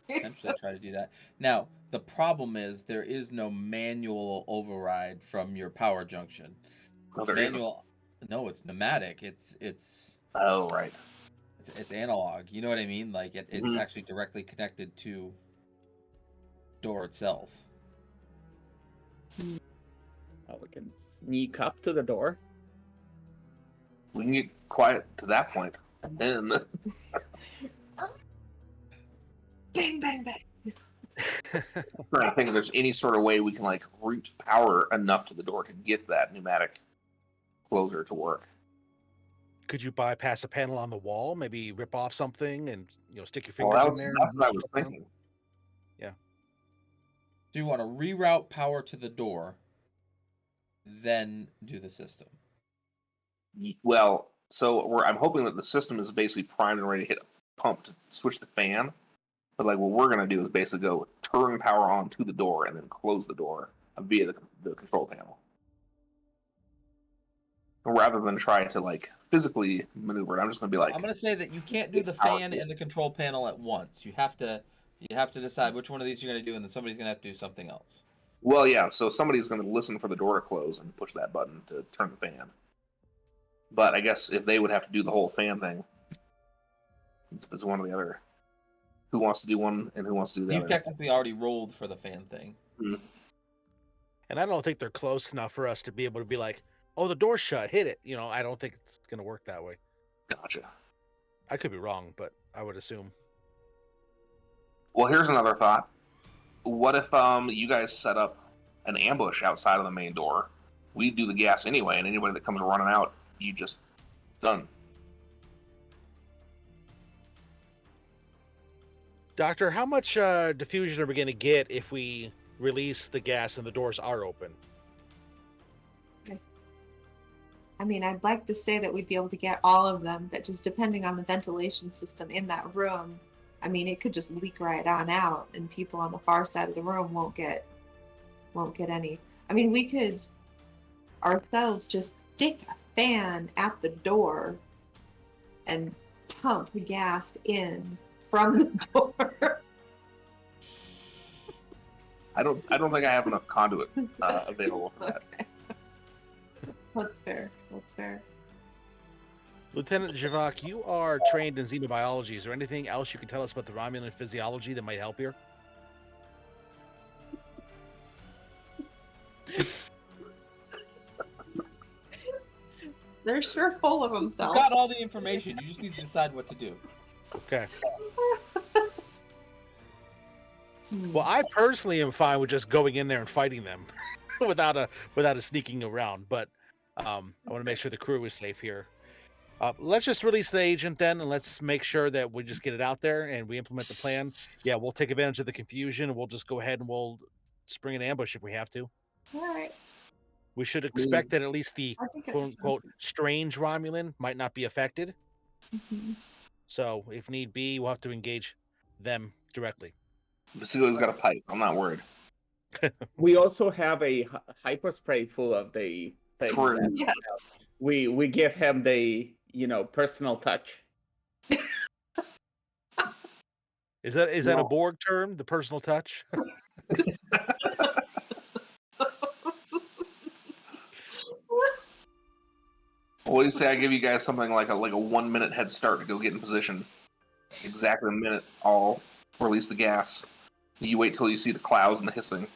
potentially try to do that. Now, the problem is there is no manual override from your power junction. No, there Manual, no, it's pneumatic. It's Oh, right. it's analog. You know what I mean? It's actually directly connected to door itself. Oh, we can sneak up to the door. We can get quiet to that point, and then Bang, bang, bang. I'm trying to think if there's any sort of way we can route power enough to the door to get that pneumatic closer to work. could you bypass a panel on the wall? Maybe rip off something and stick your Well, fingers in there. that's what I was thinking. So you want to reroute power to the door, then do the system. Well, so I'm hoping that the system is basically primed and ready to hit a pump to switch the fan. But what we're gonna do is basically go turn power on to the door and then close the door via the control panel, rather than try to physically maneuver it. I'm just gonna be I'm gonna say that you can't do the fan and the control panel at once. You have to decide which one of these you're gonna do, and then somebody's gonna have to do something else. Well, yeah. So somebody's gonna listen for the door to close and push that button to turn the fan. But I guess if they would have to do the whole fan thing, it's one or the other. Who wants to do one and who wants to do the You've other? technically already rolled for the fan thing. Mm-hmm. And I don't think they're close enough for us to be able to be like, oh, the door's shut, hit it. I don't think it's going to work that way. Gotcha. I could be wrong, but I would assume. Well, here's another thought. What if you guys set up an ambush outside of the main door? We do the gas anyway, and anybody that comes running out, you just done. Doctor, how much diffusion are we going to get if we release the gas and the doors are open? I mean, I'd like to say that we'd be able to get all of them, but just depending on the ventilation system in that room, I mean, it could just leak right on out, and people on the far side of the room won't get any. I mean, we could ourselves just stick a fan at the door and pump the gas in from the door. I don't think I have enough conduit available for that. Okay. That's fair. Lieutenant Javak, you are trained in xenobiology. Is there anything else you can tell us about the Romulan physiology that might help here? They're sure full of You themselves. got all the information. You just need to decide what to do. Okay. Well, I personally am fine with just going in there and fighting them without a sneaking around. But I want to make sure the crew is safe here. Let's just release the agent then, and let's make sure that we just get it out there and we implement the plan. Yeah, we'll take advantage of the confusion, and we'll just go ahead and we'll spring an ambush if we have to. All right. We should expect that at least the I think quote unquote strange Romulan might not be affected. Mhm. So if need be, we'll have to engage them directly. Vasili's got a pipe. I'm not worried. We also have a hyper spray full of the thing. True. Yeah. We give him the personal touch. Is that a No. Borg term? The personal touch? Always say I give you guys something like a 1 minute head start to go get in position. Exactly a minute, I'll release the gas. You wait till you see the clouds and the hissing.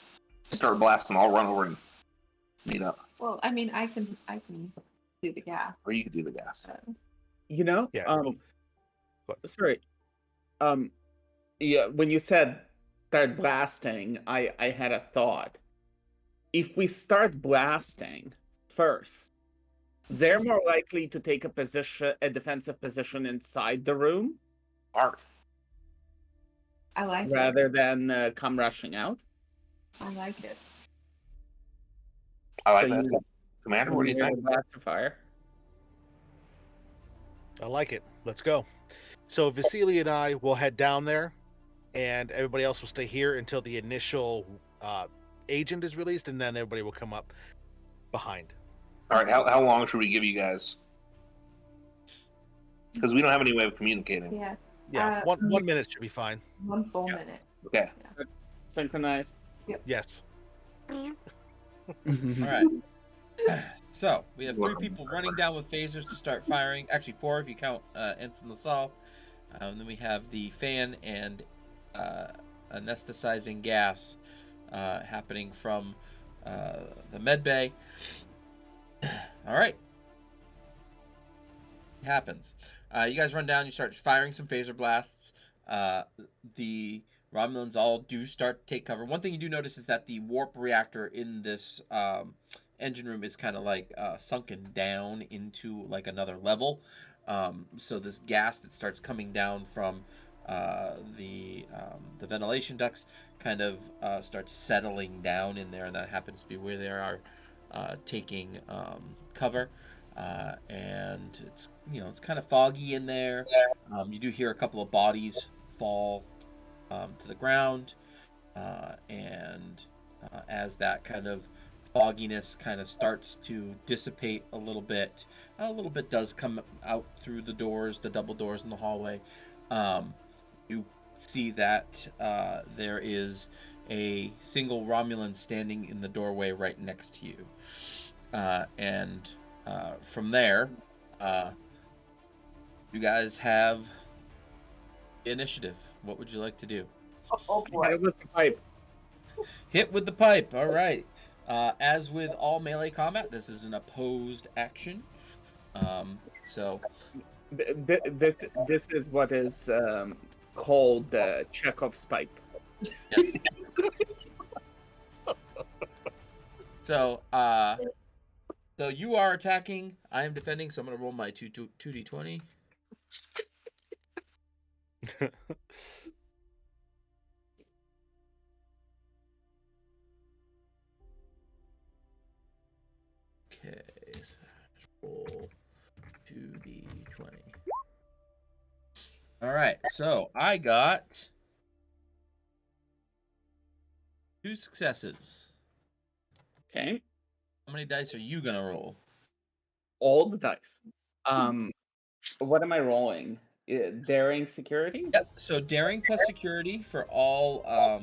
Start blasting. I'll run over and meet up, Well, I mean, I can do the gas. or you can do the gas. So. Yeah. Sorry. Yeah, when you said start blasting, I had a thought. If we start blasting first, they're more likely to take a defensive position inside the room Art. I like it. rather than come rushing out. I like it. I like So that. you- Commander, what do you You're think? the blast of fire. I like it. Let's go. So Vasily and I will head down there, and everybody else will stay here until the initial agent is released, and then everybody will come up behind. All right, how long should we give you guys? Because we don't have any way of communicating. Yeah. Yeah, Uh, 1 minute should be fine. 1 full minute. Okay. Synchronized. Yes. All right. So we have 3 people running down with phasers to start firing. Actually, 4 if you count Ensign LaSalle. And then we have the fan and anesthetizing gas happening from the med bay. All right. It happens. You guys run down. You start firing some phaser blasts. The Romulans all do start to take cover. One thing you do notice is that the warp reactor in this engine room is kind of like sunken down into like another level. So this gas that starts coming down from the ventilation ducts kind of starts settling down in there, and that happens to be where they are taking cover. And it's kind of foggy in there. You do hear a couple of bodies fall to the ground, and as that kind of fogginess kind of starts to dissipate a little bit does come out through the doors, the double doors in the hallway. You see that there is a single Romulan standing in the doorway right next to you, and from there, you guys have the initiative. What would you like to do? Oh boy. Hit with the pipe. Hit with the pipe. All right. As with all melee combat, this is an opposed action. So This is what is called Chekhov's pipe. yes. So you are attacking. I am defending. So I'm gonna roll my 2d20. Okay, so roll 2d20. All right, so I got 2 successes. Okay. How many dice are you gonna roll? All the dice. What am I rolling? Daring security? Yep. So daring plus security for all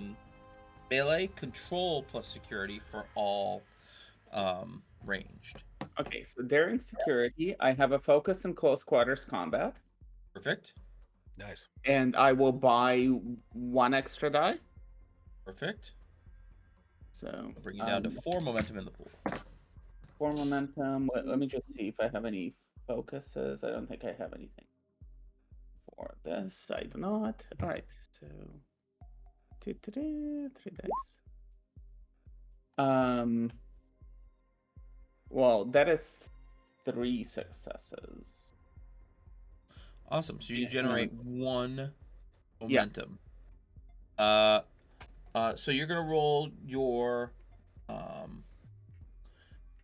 melee, control plus security for all ranged. Okay, so daring security, I have a focus in close quarters combat, Perfect. Nice. and I will buy 1 extra die. Perfect. So I'll bring you down to 4 momentum in the pool. 4 momentum. Let me just see if I have any focuses. I don't think I have anything for this. I do not. All right, so 3 dice. Well, that is 3 successes. Awesome. So you Yeah. generate 1 Yeah. momentum. So you're gonna roll your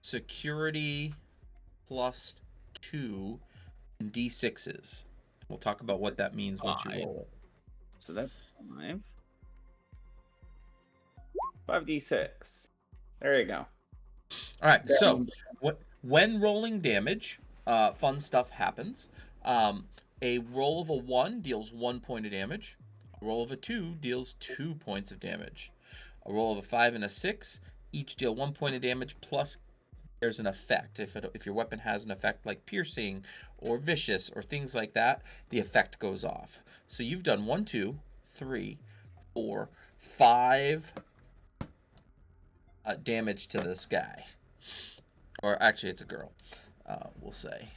security plus 2 and d6s. We'll talk about what that means once you 5. roll it. So that's 5. 5d6. There you go. All right. There So you when rolling damage, fun stuff happens. A roll of a 1 deals 1 point of damage. A roll of a 2 deals 2 points of damage. A roll of a 5 and a 6 each deal 1 point of damage, plus there's an effect. If your weapon has an effect like piercing or vicious or things like that, the effect goes off. So you've done 1, 2, 3, 4, 5 damage to this guy. Or actually, it's a girl, we'll say.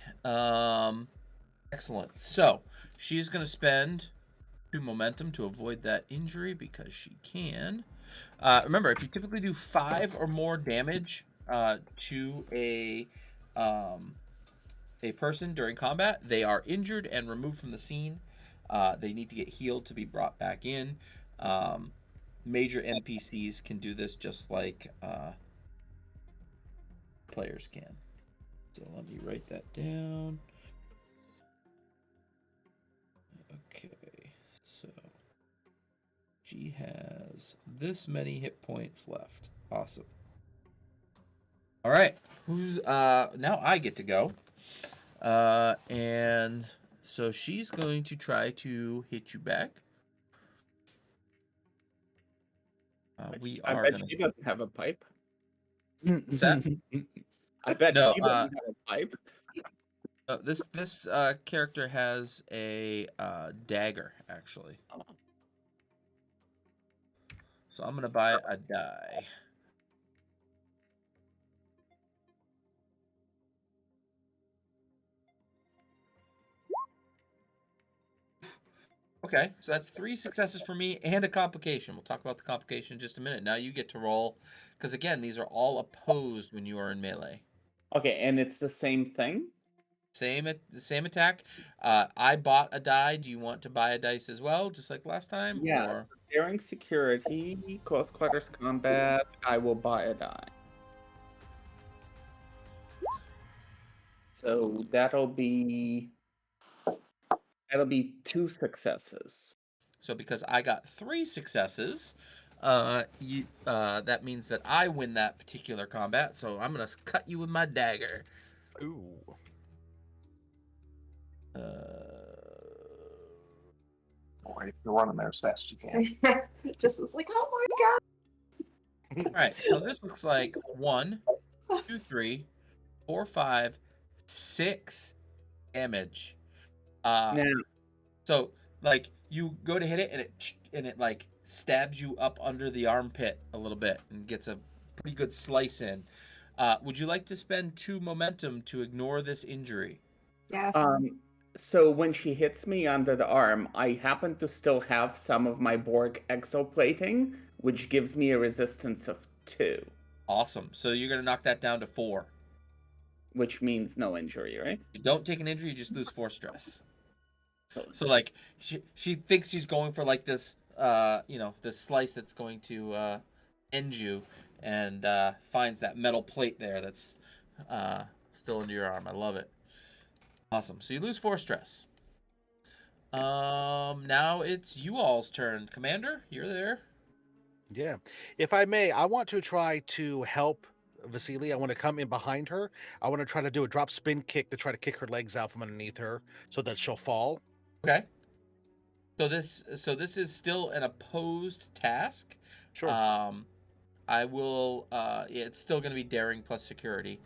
Excellent. So she's going to spend 2 momentum to avoid that injury because she can. Remember, if you typically do 5 or more damage to a person during combat, they are injured and removed from the scene. They need to get healed to be brought back in. Major NPCs can do this just like players can. So let me write that down. Okay, so she has this many hit points left. Awesome. All right, who's now I get to go. And so she's going to try to hit you back. We I are bet gonna. she doesn't have a pipe. What's that? I bet No, she doesn't have a pipe. This character has a dagger actually. Oh. So I'm gonna buy a die. Okay, so that's 3 successes for me and a complication. We'll talk about the complication in just a minute. Now you get to roll, because again, these are all opposed when you are in melee. Okay, and it's the same thing? The same attack. I bought a die. Do you want to buy a dice as well, just like last time? Yeah, Or... so during security, close quarters combat, I will buy a die. So that'll be 2 successes. So because I got 3 successes, that means that I win that particular combat. So I'm gonna cut you with my dagger. Ooh. Boy, you're running there as fast as you can. It just was like, oh my god. All right, so this looks like 1, 2, 3, 4, 5, 6 damage. Now, So like you go to hit it and it like stabs you up under the armpit a little bit and gets a pretty good slice in. Would you like to spend 2 momentum to ignore this injury? Yes. so when she hits me under the arm, I happen to still have some of my Borg exoplating, which gives me a resistance of 2. Awesome. So you're gonna knock that down to 4. Which means no injury, right? You don't take an injury, you just lose 4 stress. So, So like she thinks she's going for like this this slice that's going to end you, and finds that metal plate there that's still under your arm. I love it. Awesome. So you lose 4 stress. Now it's you all's turn. Commander, you're there. Yeah. If I may, I want to try to help Vasily. I want to come in behind her. I want to try to do a drop spin kick to try to kick her legs out from underneath her so that she'll fall. Okay. So this is still an opposed task. Sure. I will it's still going to be daring plus security.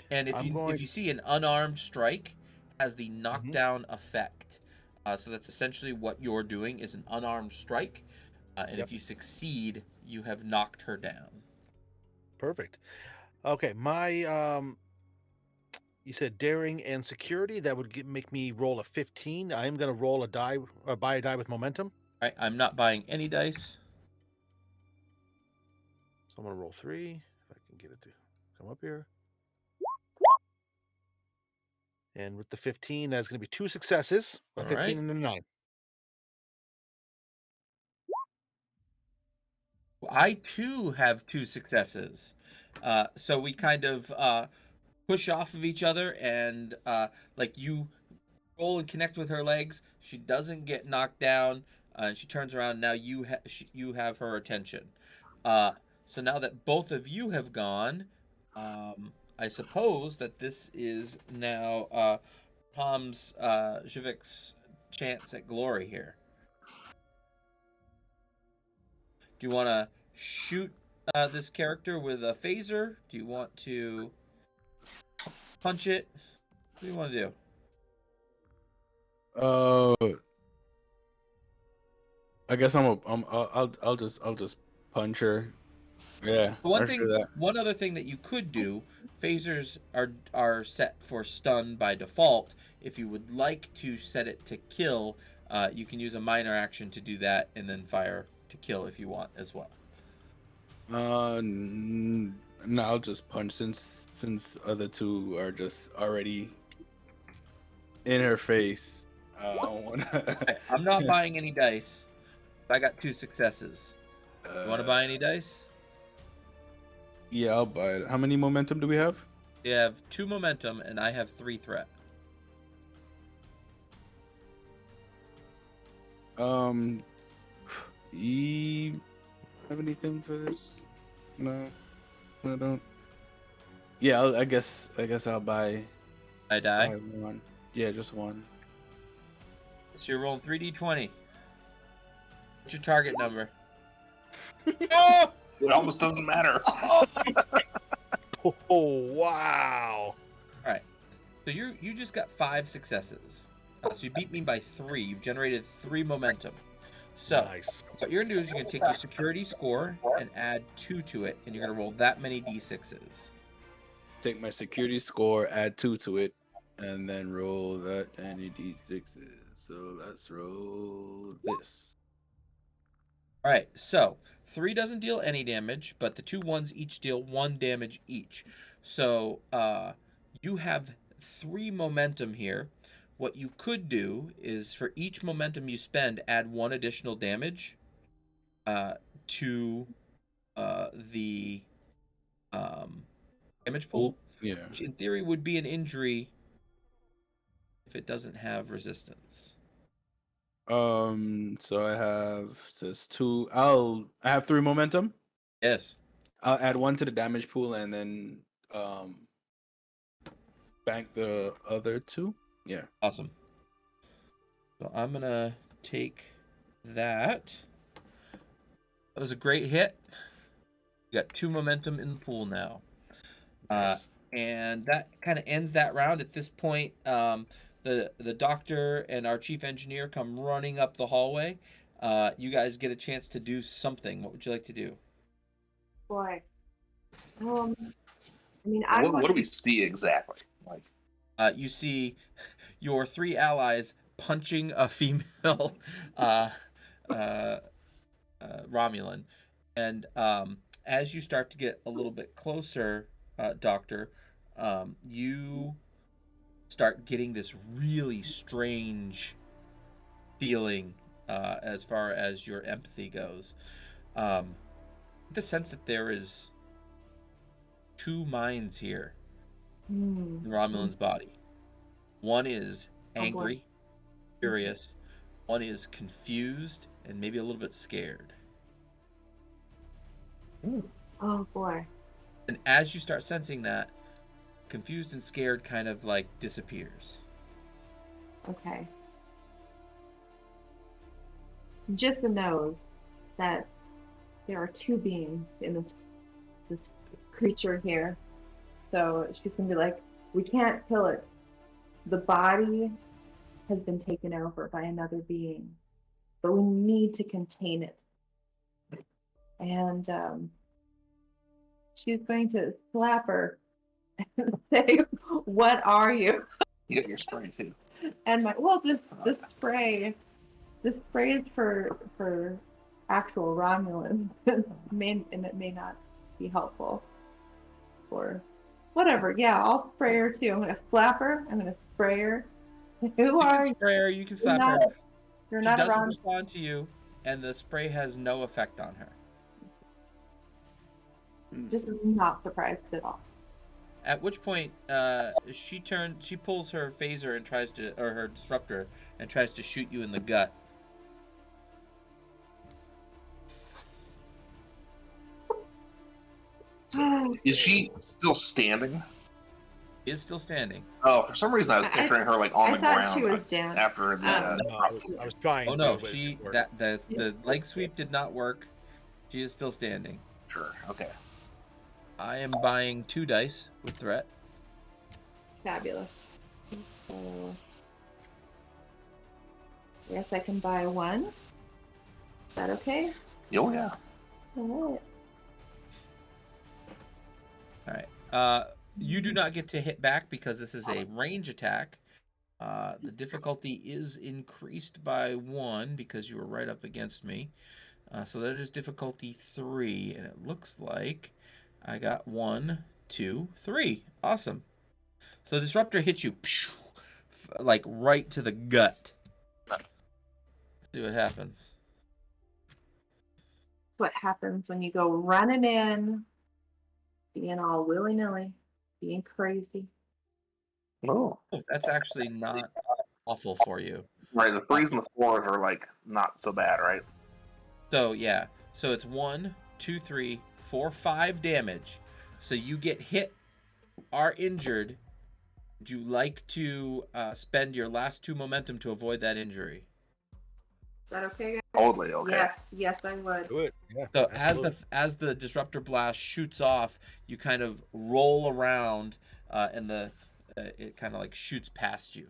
And if you see an unarmed strike has the knockdown effect. So that's essentially what you're doing is an unarmed strike. And if you succeed, you have knocked her down. Perfect. Okay, my you said daring and security. That would make me roll a 15. I am going to roll a die or buy a die with momentum. All right, I'm not buying any dice. So I'm going to roll 3. If I can get it to come up here. And with the 15, that's going to be 2 successes. A 15 right. and a 9. I too have 2 successes. So we kind of push off of each other, and like you roll and connect with her legs. She doesn't get knocked down. She turns around. Now you have her attention. So now that both of you have gone, I suppose that this is now Tom's Jivik's chance at glory here. Do you want to shoot this character with a phaser? Do you want to punch it? What do you want to do? I guess I'll just punch her. Yeah. One other thing that you could do, phasers are set for stun by default. If you would like to set it to kill, you can use a minor action to do that, and then fire to kill if you want as well. No, I'll just punch since other two are just already in her face. I don't wanna. I'm not buying any dice. I got 2 successes. You want to buy any dice? Yeah, I'll buy it. How many momentum do we have? You have 2 momentum, and I have 3 threat. You have anything for this? No, I don't. Yeah, I guess I'll buy. I die. Buy one. Yeah, just one. So you're rolling 3d20. What's your target number? Oh! It almost doesn't matter. Oh, wow. Alright. So you just got 5 successes. So you beat me by 3. You've generated 3 momentum. So Nice. what you're going to do is you're going to take your security score and add 2 to it, and you're going to roll that many d6s. Take my security score, add 2 to it, and then roll that any d6s. So let's roll this. Alright, so 3 doesn't deal any damage, but the 2 ones each deal 1 damage each. So you have 3 momentum here. What you could do is for each momentum you spend, add 1 additional damage to the damage pool. Yeah. Which in theory would be an injury if it doesn't have resistance. So I have says 2. I have 3 momentum. Yes. I'll add 1 to the damage pool and then bank the other 2. Yeah. Awesome. So I'm gonna take that. That was a great hit. You got 2 momentum in the pool now. Nice. And that kind of ends that round. At this point, the doctor and our chief engineer come running up the hallway. You guys get a chance to do something. What would you like to do? Boy. I mean, What do we see exactly? Like, You see your 3 allies punching a female Romulan, and as you start to get a little bit closer, Doctor, you start getting this really strange feeling as far as your empathy goes. The sense that there is 2 minds here in Romulan's body. One is angry, furious. One is confused and maybe a little bit scared. Oh boy. And as you start sensing that, confused and scared kind of like disappears. Okay. Jissa knows that there are 2 beings in this creature here. So she's gonna be like, we can't kill it. The body has been taken over by another being, but we need to contain it. And she's going to slap her and say, "What are you?" you got your spray too. And this spray is for actual Romulans. It may not be helpful for whatever. Yeah, I'll spray her too. I'm gonna slap her. I'm gonna spray her. Who are you? Spray her, you can slap her. You're She not doesn't around. respond to you, and the spray has no effect on her. Just not surprised at all. At which point, she pulls her phaser and her disruptor, and tries to shoot you in the gut. Is she still standing? She is still standing. Oh, for some reason I was picturing her like on I the thought ground she was down. after the. I was trying Oh to. no, but it she didn't work. the leg sweep did not work. She is still standing. Sure. Okay. I am buying 2 dice with threat. Fabulous. So, yes, I can buy 1. Is that okay? Oh yeah. All right. All right. You do not get to hit back because this is a range attack. The difficulty is increased by 1 because you were right up against me. So that is difficulty 3, and it looks like I got 1, 2, 3. Awesome. So the disruptor hits you, like right to the gut. Let's see what happens. What happens when you go running in, being all willy-nilly, being crazy? Oh. Oh, that's actually not awful for you. Right. The 3s and the 4s are like not so bad, right? So yeah, so it's 1, 2, 3, 4, 5 damage. So you get hit, are injured. Would you like to spend your last 2 momentum to avoid that injury? Is that okay, guys? Totally okay. Yes, I would. Do it. Yeah. So absolutely. as the disruptor blast shoots off, you kind of roll around, and it kind of like shoots past you.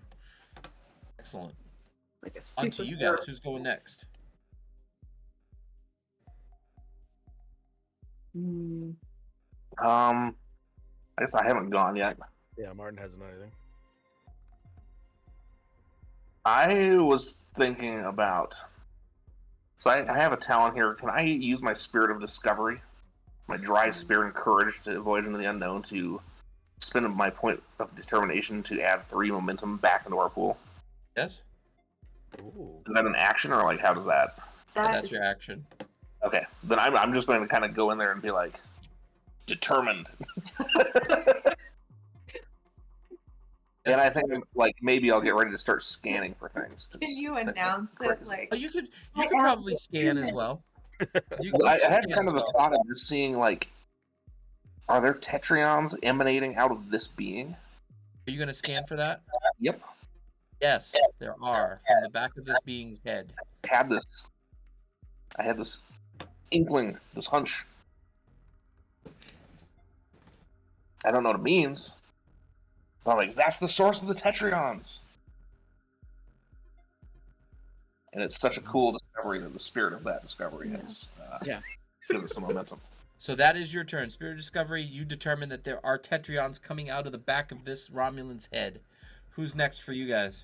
Excellent. Like a On super to you guys. Who's going next? I guess I haven't gone yet. Yeah, Martin hasn't done anything. I was thinking about. So I have a talent here. Can I use my spirit of discovery, my dry spirit and courage to voyage into the unknown, to spend my point of determination to add 3 momentum back into our pool? Yes. Ooh. Is that an action, or like how does that? That's your action. Okay, then I'm just going to kind of go in there and be like, determined. And I think like maybe I'll get ready to start scanning for things. Can you announce it like? Oh, you could probably scan as well. I had kind of a thought of just seeing like, are there Tetrions emanating out of this being? Are you going to scan for that? Yep. Yes, there are from the back of this being's head. I had this inkling, this hunch. I don't know what it means. But I'm like, that's the source of the Tetrions. And it's such a cool discovery that the spirit of that discovery has given us some momentum. So that is your turn. Spirit of Discovery, you determine that there are Tetrions coming out of the back of this Romulan's head. Who's next for you guys?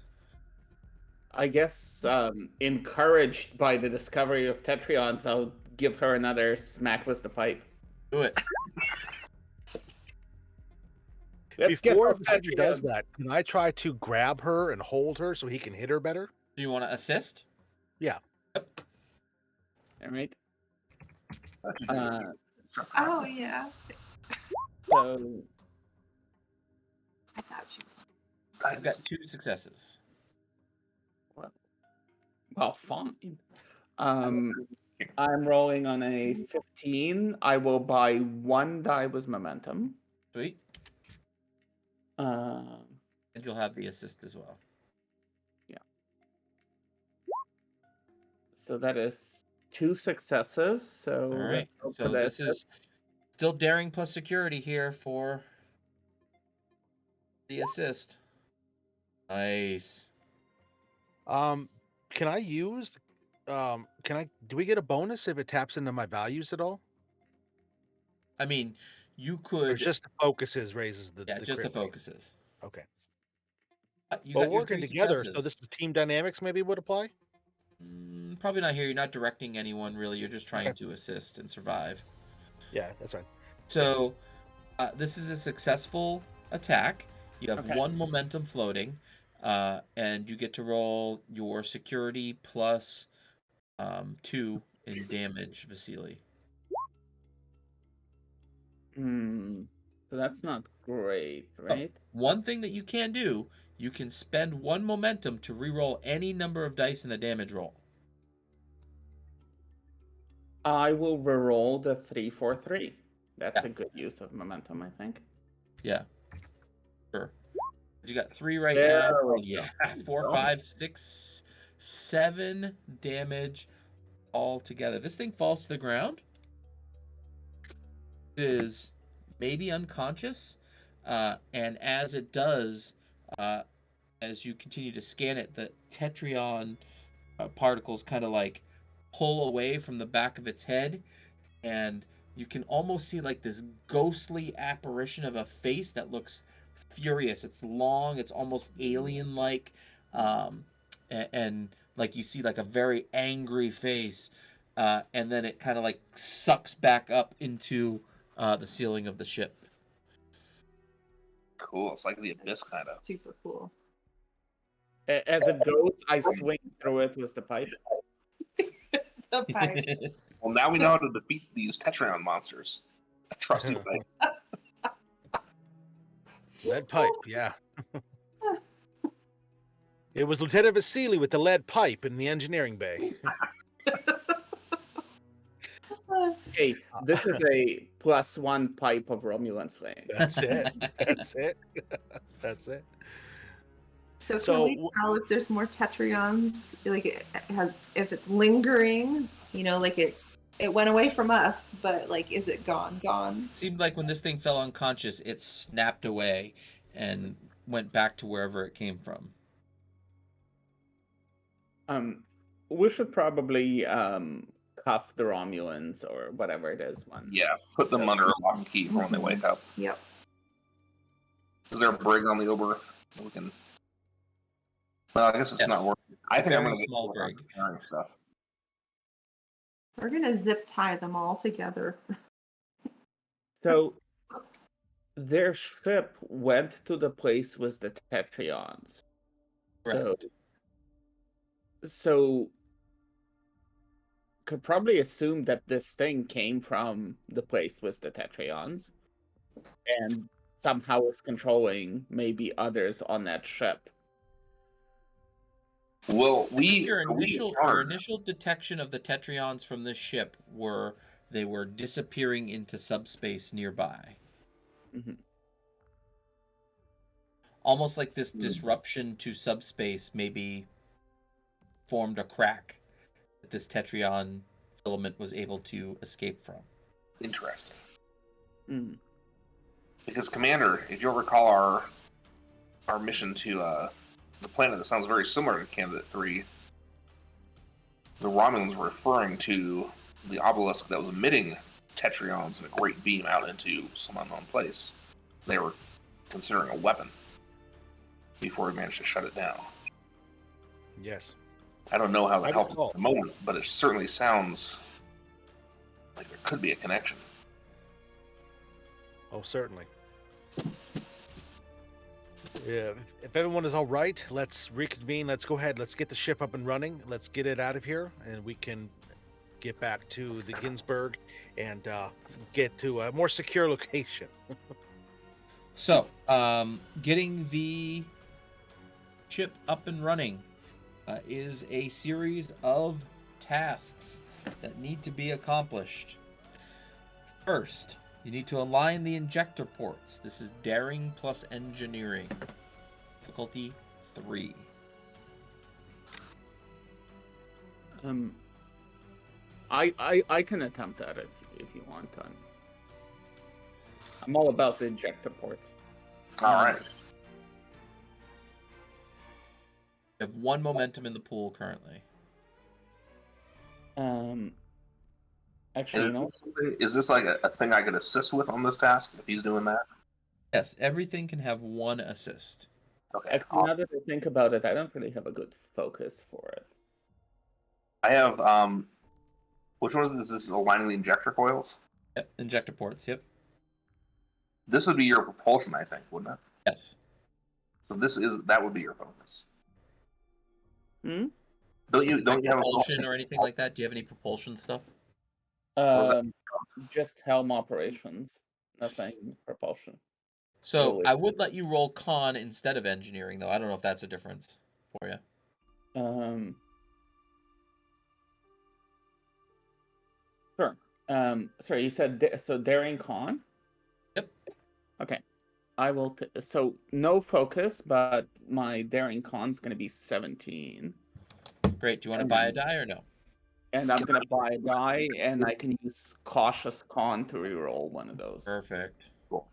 I guess, encouraged by the discovery of Tetrions, I'll give her another smack with the pipe. Do it. Before Spader does that, can I try to grab her and hold her so he can hit her better? Do you want to assist? Yeah. Yep. All right. Oh yeah. So I thought she. I've got 2 successes. well, fine. I'm rolling on a 15. I will buy 1 die with momentum. Sweet. Uh, And you'll have the assist as well. so that is 2 successes. So All right. let's hope So for the this is still daring plus security here for the assist. Nice. Can I use? Do we get a bonus if it taps into my values at all? I mean, you Or could. just the focuses raises the Yeah, just the crit rate? focuses. Okay. You Well, got your working 3 together, so successes. this is team dynamics maybe would apply? Probably not here. You're not directing anyone really. You're just trying Okay. to assist and survive. Yeah, that's fine. So this is a successful attack. You have Okay. 1 momentum floating, and you get to roll your security plus 2 in damage, Vasily. So that's not great, right? One thing that you can do, you can spend 1 momentum to reroll any number of dice in a damage roll. I will reroll the 3 4 3. That's Yeah. a good use of momentum, I think. Yeah. Sure. You got 3 right There now. we Yeah. go. 4, 5, 6, 7 damage all together. This thing falls to the ground. It is maybe unconscious. And as it does, as you continue to scan it, the Tetrion particles kind of like pull away from the back of its head, and you can almost see like this ghostly apparition of a face that looks furious. It's long, it's almost alien like, and like you see like a very angry face, and then it kind of like sucks back up into the ceiling of the ship. Cool. It's like the abyss, kind of. Super cool. As it goes, I swing through it with the pipe. The pipe. Well, now we know how to defeat these Tetrion monsters. I trust you, Mike. Lead pipe, yeah. It was Lieutenant Vasily with the lead pipe in the engineering bay. Hey, this is a +1 pipe of Romulan slaying. That's it. That's it. That's it. So can So, we tell if there's more Tetrions? Like if it's lingering, like it went away from us, but like, is it gone? It seemed like when this thing fell unconscious, it snapped away and went back to wherever it came from. We should probably cuff the Romulans or whatever it is. Yeah, put them under a lock and key for when they wake up. Yep. Is there a brig on the Oberth? We can. Well, I guess it's Yes. not working. I think I'm Very going to get small to work on brig. preparing stuff. We're gonna zip tie them all together. So their ship went to the place with the Tetrions. So could probably assume that this thing came from the place with the Tetrions and somehow is controlling maybe others on that ship. Well, Your initial detection of the Tetrions from this ship were disappearing into subspace nearby. Mhm. Almost like this disruption to subspace maybe formed a crack that this Tetrion filament was able to escape from. Interesting. Mm. Because, Commander, if you'll recall our mission to the planet that sounds very similar to Candidate 3, the Romulans were referring to the obelisk that was emitting Tetrions in a great beam out into some unknown place. They were considering a weapon before we managed to shut it down. Yes. I don't know how that I helps recall. at the moment, but it certainly sounds like there could be a connection. Oh, certainly. Yeah, if everyone is all right, let's reconvene. Let's go ahead. Let's get the ship up and running. Let's get it out of here, and we can get back to the Ginsburg and get to a more secure location. So, getting the ship up and running is a series of tasks that need to be accomplished. First, you need to align the injector ports. This is daring plus engineering. Difficulty 3. I can attempt that if you want. I'm all about the injector ports. All right. You have 1 momentum in the pool currently. Actually, Is this like a thing I could assist with on this task if he's doing that? Yes, everything can have 1 assist. Okay. actually, now that I think about it, I don't really have a good focus for it. I have which one is this? Aligning the injector coils. Yep, injector ports, yep. This would be your propulsion, I think, wouldn't it? Yes. So that would be your focus. Hmm? Don't you have a Propulsion or anything like that? Do you have any propulsion stuff? Just helm operations, nothing propulsion. So Totally. I would let you roll con instead of engineering, though. I don't know if that's a difference for you. Sure. Sorry, you said so daring con? Yep. Okay. I will. So no focus, but my daring con's gonna be 17, Great. Do you want to buy a die or no? and I'm gonna buy a die, and I can use cautious con to reroll one of those. Perfect. Cool.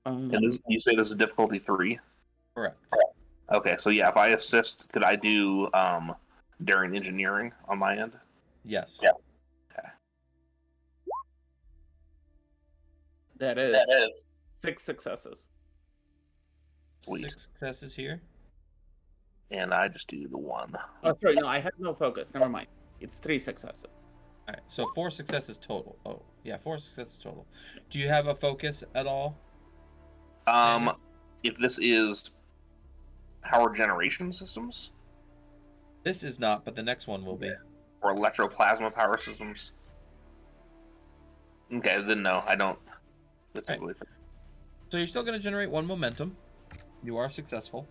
Um, And this, you say this is difficulty 3? Correct. Okay, so yeah, if I assist, could I do daring engineering on my end? Yes. Yeah. that is 6 successes. Sweet. 6 successes here. And I just do the 1. Oh, sorry, no, I have no focus. Never mind. It's 3 successes. All right. So 4 successes total. Oh, yeah, 4 successes total. Do you have a focus at all? If this is power generation systems This is not, but the next one will be. or electroplasma power systems. Okay, then no, I don't. Typically. So you're still going to generate 1 momentum. You are successful.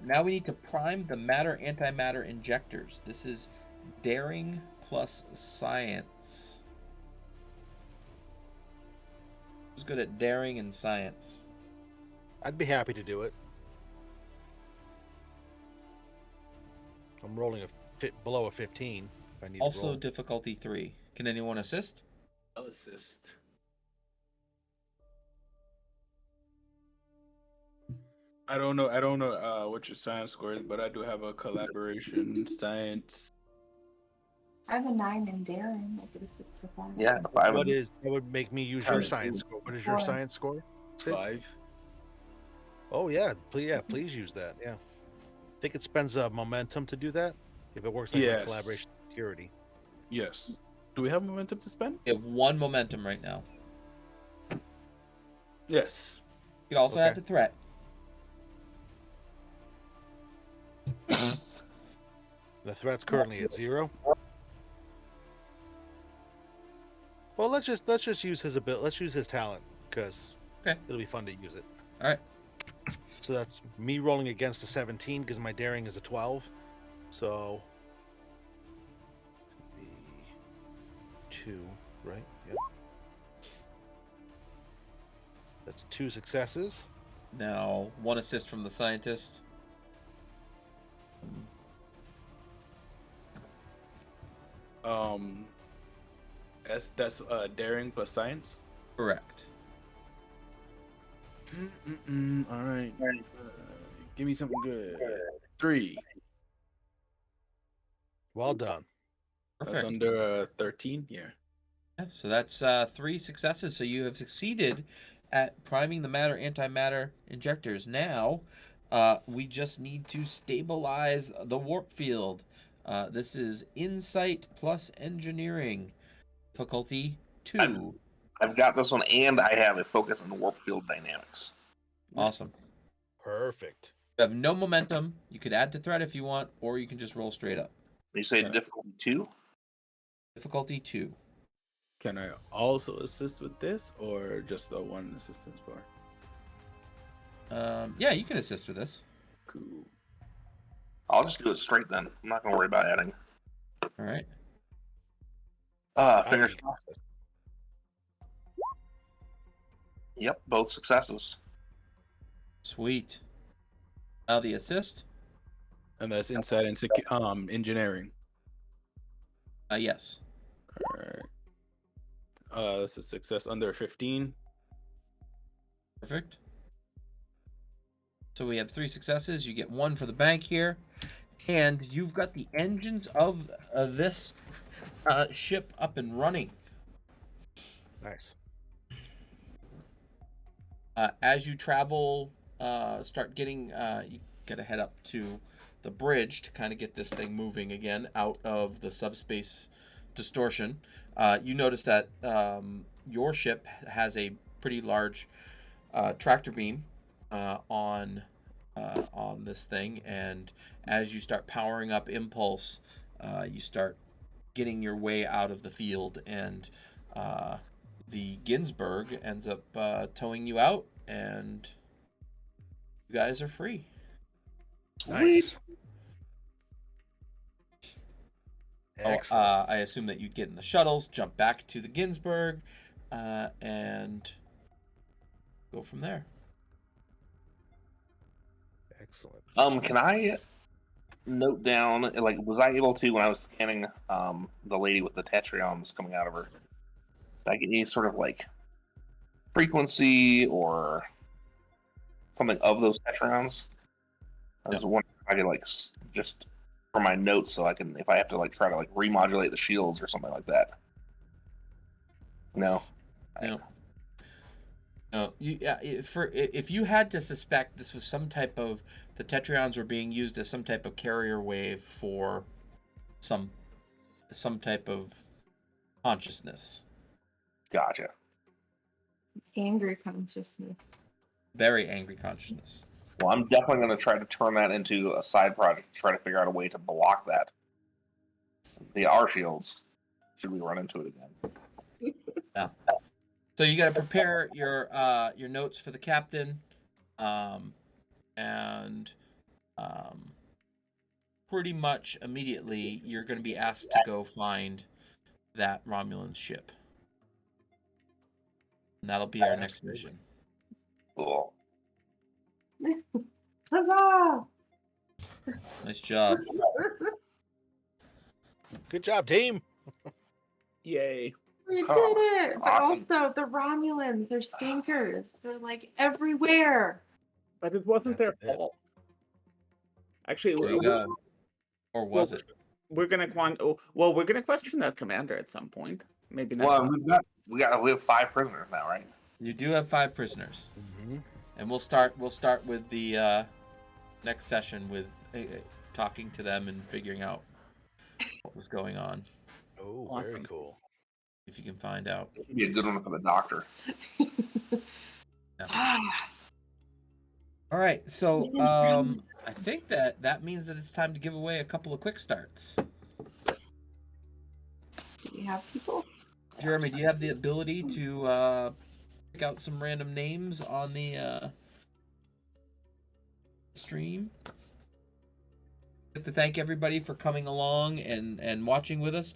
Now we need to prime the matter-antimatter injectors. This is daring plus science. Who's good at daring and science? I'd be happy to do it. I'm rolling below a 15. If I need to Also roll. difficulty 3. Can anyone assist? I'll assist. I don't know what your science score is, but I do have a collaboration science. I have a 9 in daring. I could assist with that. Yeah, if I would. That would make me use your science score. What is your 4. science score? Sid? 5. Oh yeah, please use that. Yeah, I think it spends momentum to do that. If it works like Yes. a collaboration security. Yes. Do we have momentum to spend? You have 1 momentum right now. Yes. You also Okay. add to threat. The threat's currently at 0. Well, let's just use his ability. Let's use his talent because Okay. it'll be fun to use it. All right. So that's me rolling against a 17 because my daring is a 12. So could be 2, right? Yep. That's 2 successes. Now 1 assist from the scientist. That's daring plus science. Correct. All right. Give me something good. 3. Well done. That's Perfect. under 13. Yeah. Yeah, so that's 3 successes. So you have succeeded at priming the matter-antimatter injectors. Now, we just need to stabilize the warp field. This is insight plus engineering. Difficulty 2. I've got this one, and I have a focus on warp field dynamics. Awesome. Perfect. You have no momentum. You could add to threat if you want, or you can just roll straight up. You say Yeah. difficulty 2? Difficulty 2. Can I also assist with this, or just the 1 assistance bar? Yeah, you can assist with this. Cool. I'll just do it straight then. I'm not going to worry about adding. All right. Fingers crossed. Yep, both successes. Sweet. Now the assist. And that's inside and engineering. Yes. All right. That's a success under 15. Perfect. So we have 3 successes. You get 1 for the bank here. And you've got the engines of this ship up and running. Nice. As you travel, start getting, you gotta head up to the bridge to kind of get this thing moving again out of the subspace distortion. You notice that your ship has a pretty large tractor beam on this thing, and as you start powering up impulse, you start getting your way out of the field, and the Ginsburg ends up towing you out, and you guys are free. Nice. Excellent. I assume that you'd get in the shuttles, jump back to the Ginsburg, and go from there. Excellent. Can I note down, like, was I able to, when I was scanning the lady with the tetrions coming out of her, did I get any sort of like frequency or something of those tetrions? I was wondering if I could like just for my notes, so I can, if I have to like try to like remodulate the shields or something like that. No. No. No. If you had to suspect this was some type of, the tetrions were being used as some type of carrier wave for some type of consciousness. Gotcha. Angry consciousness. Very angry consciousness. Well, I'm definitely going to try to turn that into a side project to try to figure out a way to block that. Our shields, should we run into it again. Yeah. So you got to prepare your notes for the captain, and pretty much immediately you're going to be asked to go find that Romulan ship, and that'll be our next mission. Cool. Huzzah! Nice job. Good job, team. Yay. We did Oh, it! But awesome. also, the Romulans, they're stinkers. They're like everywhere. But it wasn't That's their it. fault. Actually, There you go. Or was it? we're gonna we're gonna question that commander at some point. Maybe next Well, time. we have 5 prisoners now, right? You do have 5 prisoners, Mm-hmm. and we'll start with the next session with talking to them and figuring out what was going on. Oh, very Awesome. cool. If you can find out. It should be a good one for the doctor. All right, so I think that means that it's time to give away a couple of quick starts. Do we have people? Jeremy, do you have the ability to pick out some random names on the stream? I'd like to thank everybody for coming along and watching with us.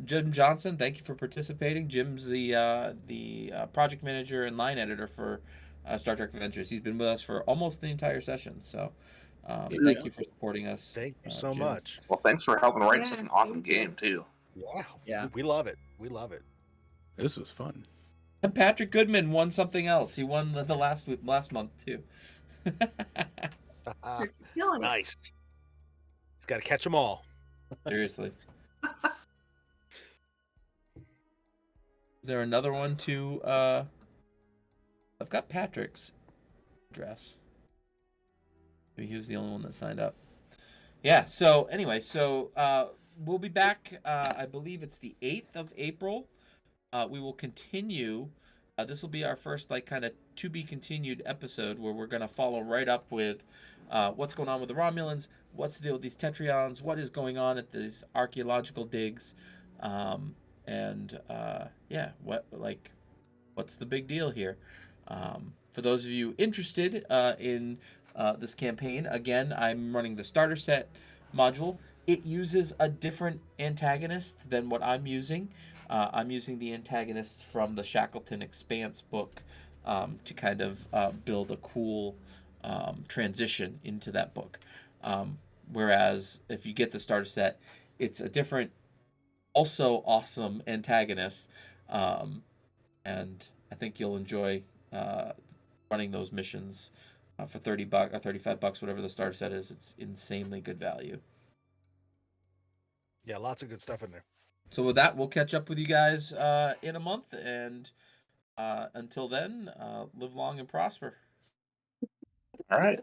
Jim Johnson, thank you for participating. Jim's the project manager and line editor for Star Trek Adventures. He's been with us for almost the entire session, so thank you for supporting us. Thank you so Jim. much. Well, thanks for helping write Yeah, such an awesome thank you. game, too. Wow. Yeah. We love it. We love it. This was fun. And Patrick Goodman won something else. He won the last month too. You're killing it. Nice. He's got to catch them all. Seriously. Is there another one to I've got Patrick's address. Maybe he was the only one that signed up. Yeah, so anyway, we'll be back, I believe it's the 8th of April. We will continue. This will be our first kind of to be continued episode where we're going to follow right up with what's going on with the Romulans, what's the deal with these Tetrions, what is going on at these archaeological digs, what's the big deal here? For those of you interested in this campaign, again, I'm running the starter set module. It uses a different antagonist than what I'm using. I'm using the antagonists from the Shackleton Expanse book to kind of build a cool transition into that book. Whereas if you get the starter set, it's a different, also awesome antagonist. And I think you'll enjoy running those missions for $30 or $35, whatever the starter set is. It's insanely good value. Yeah, lots of good stuff in there. So with that, we'll catch up with you guys in a month, and until then, live long and prosper. All right.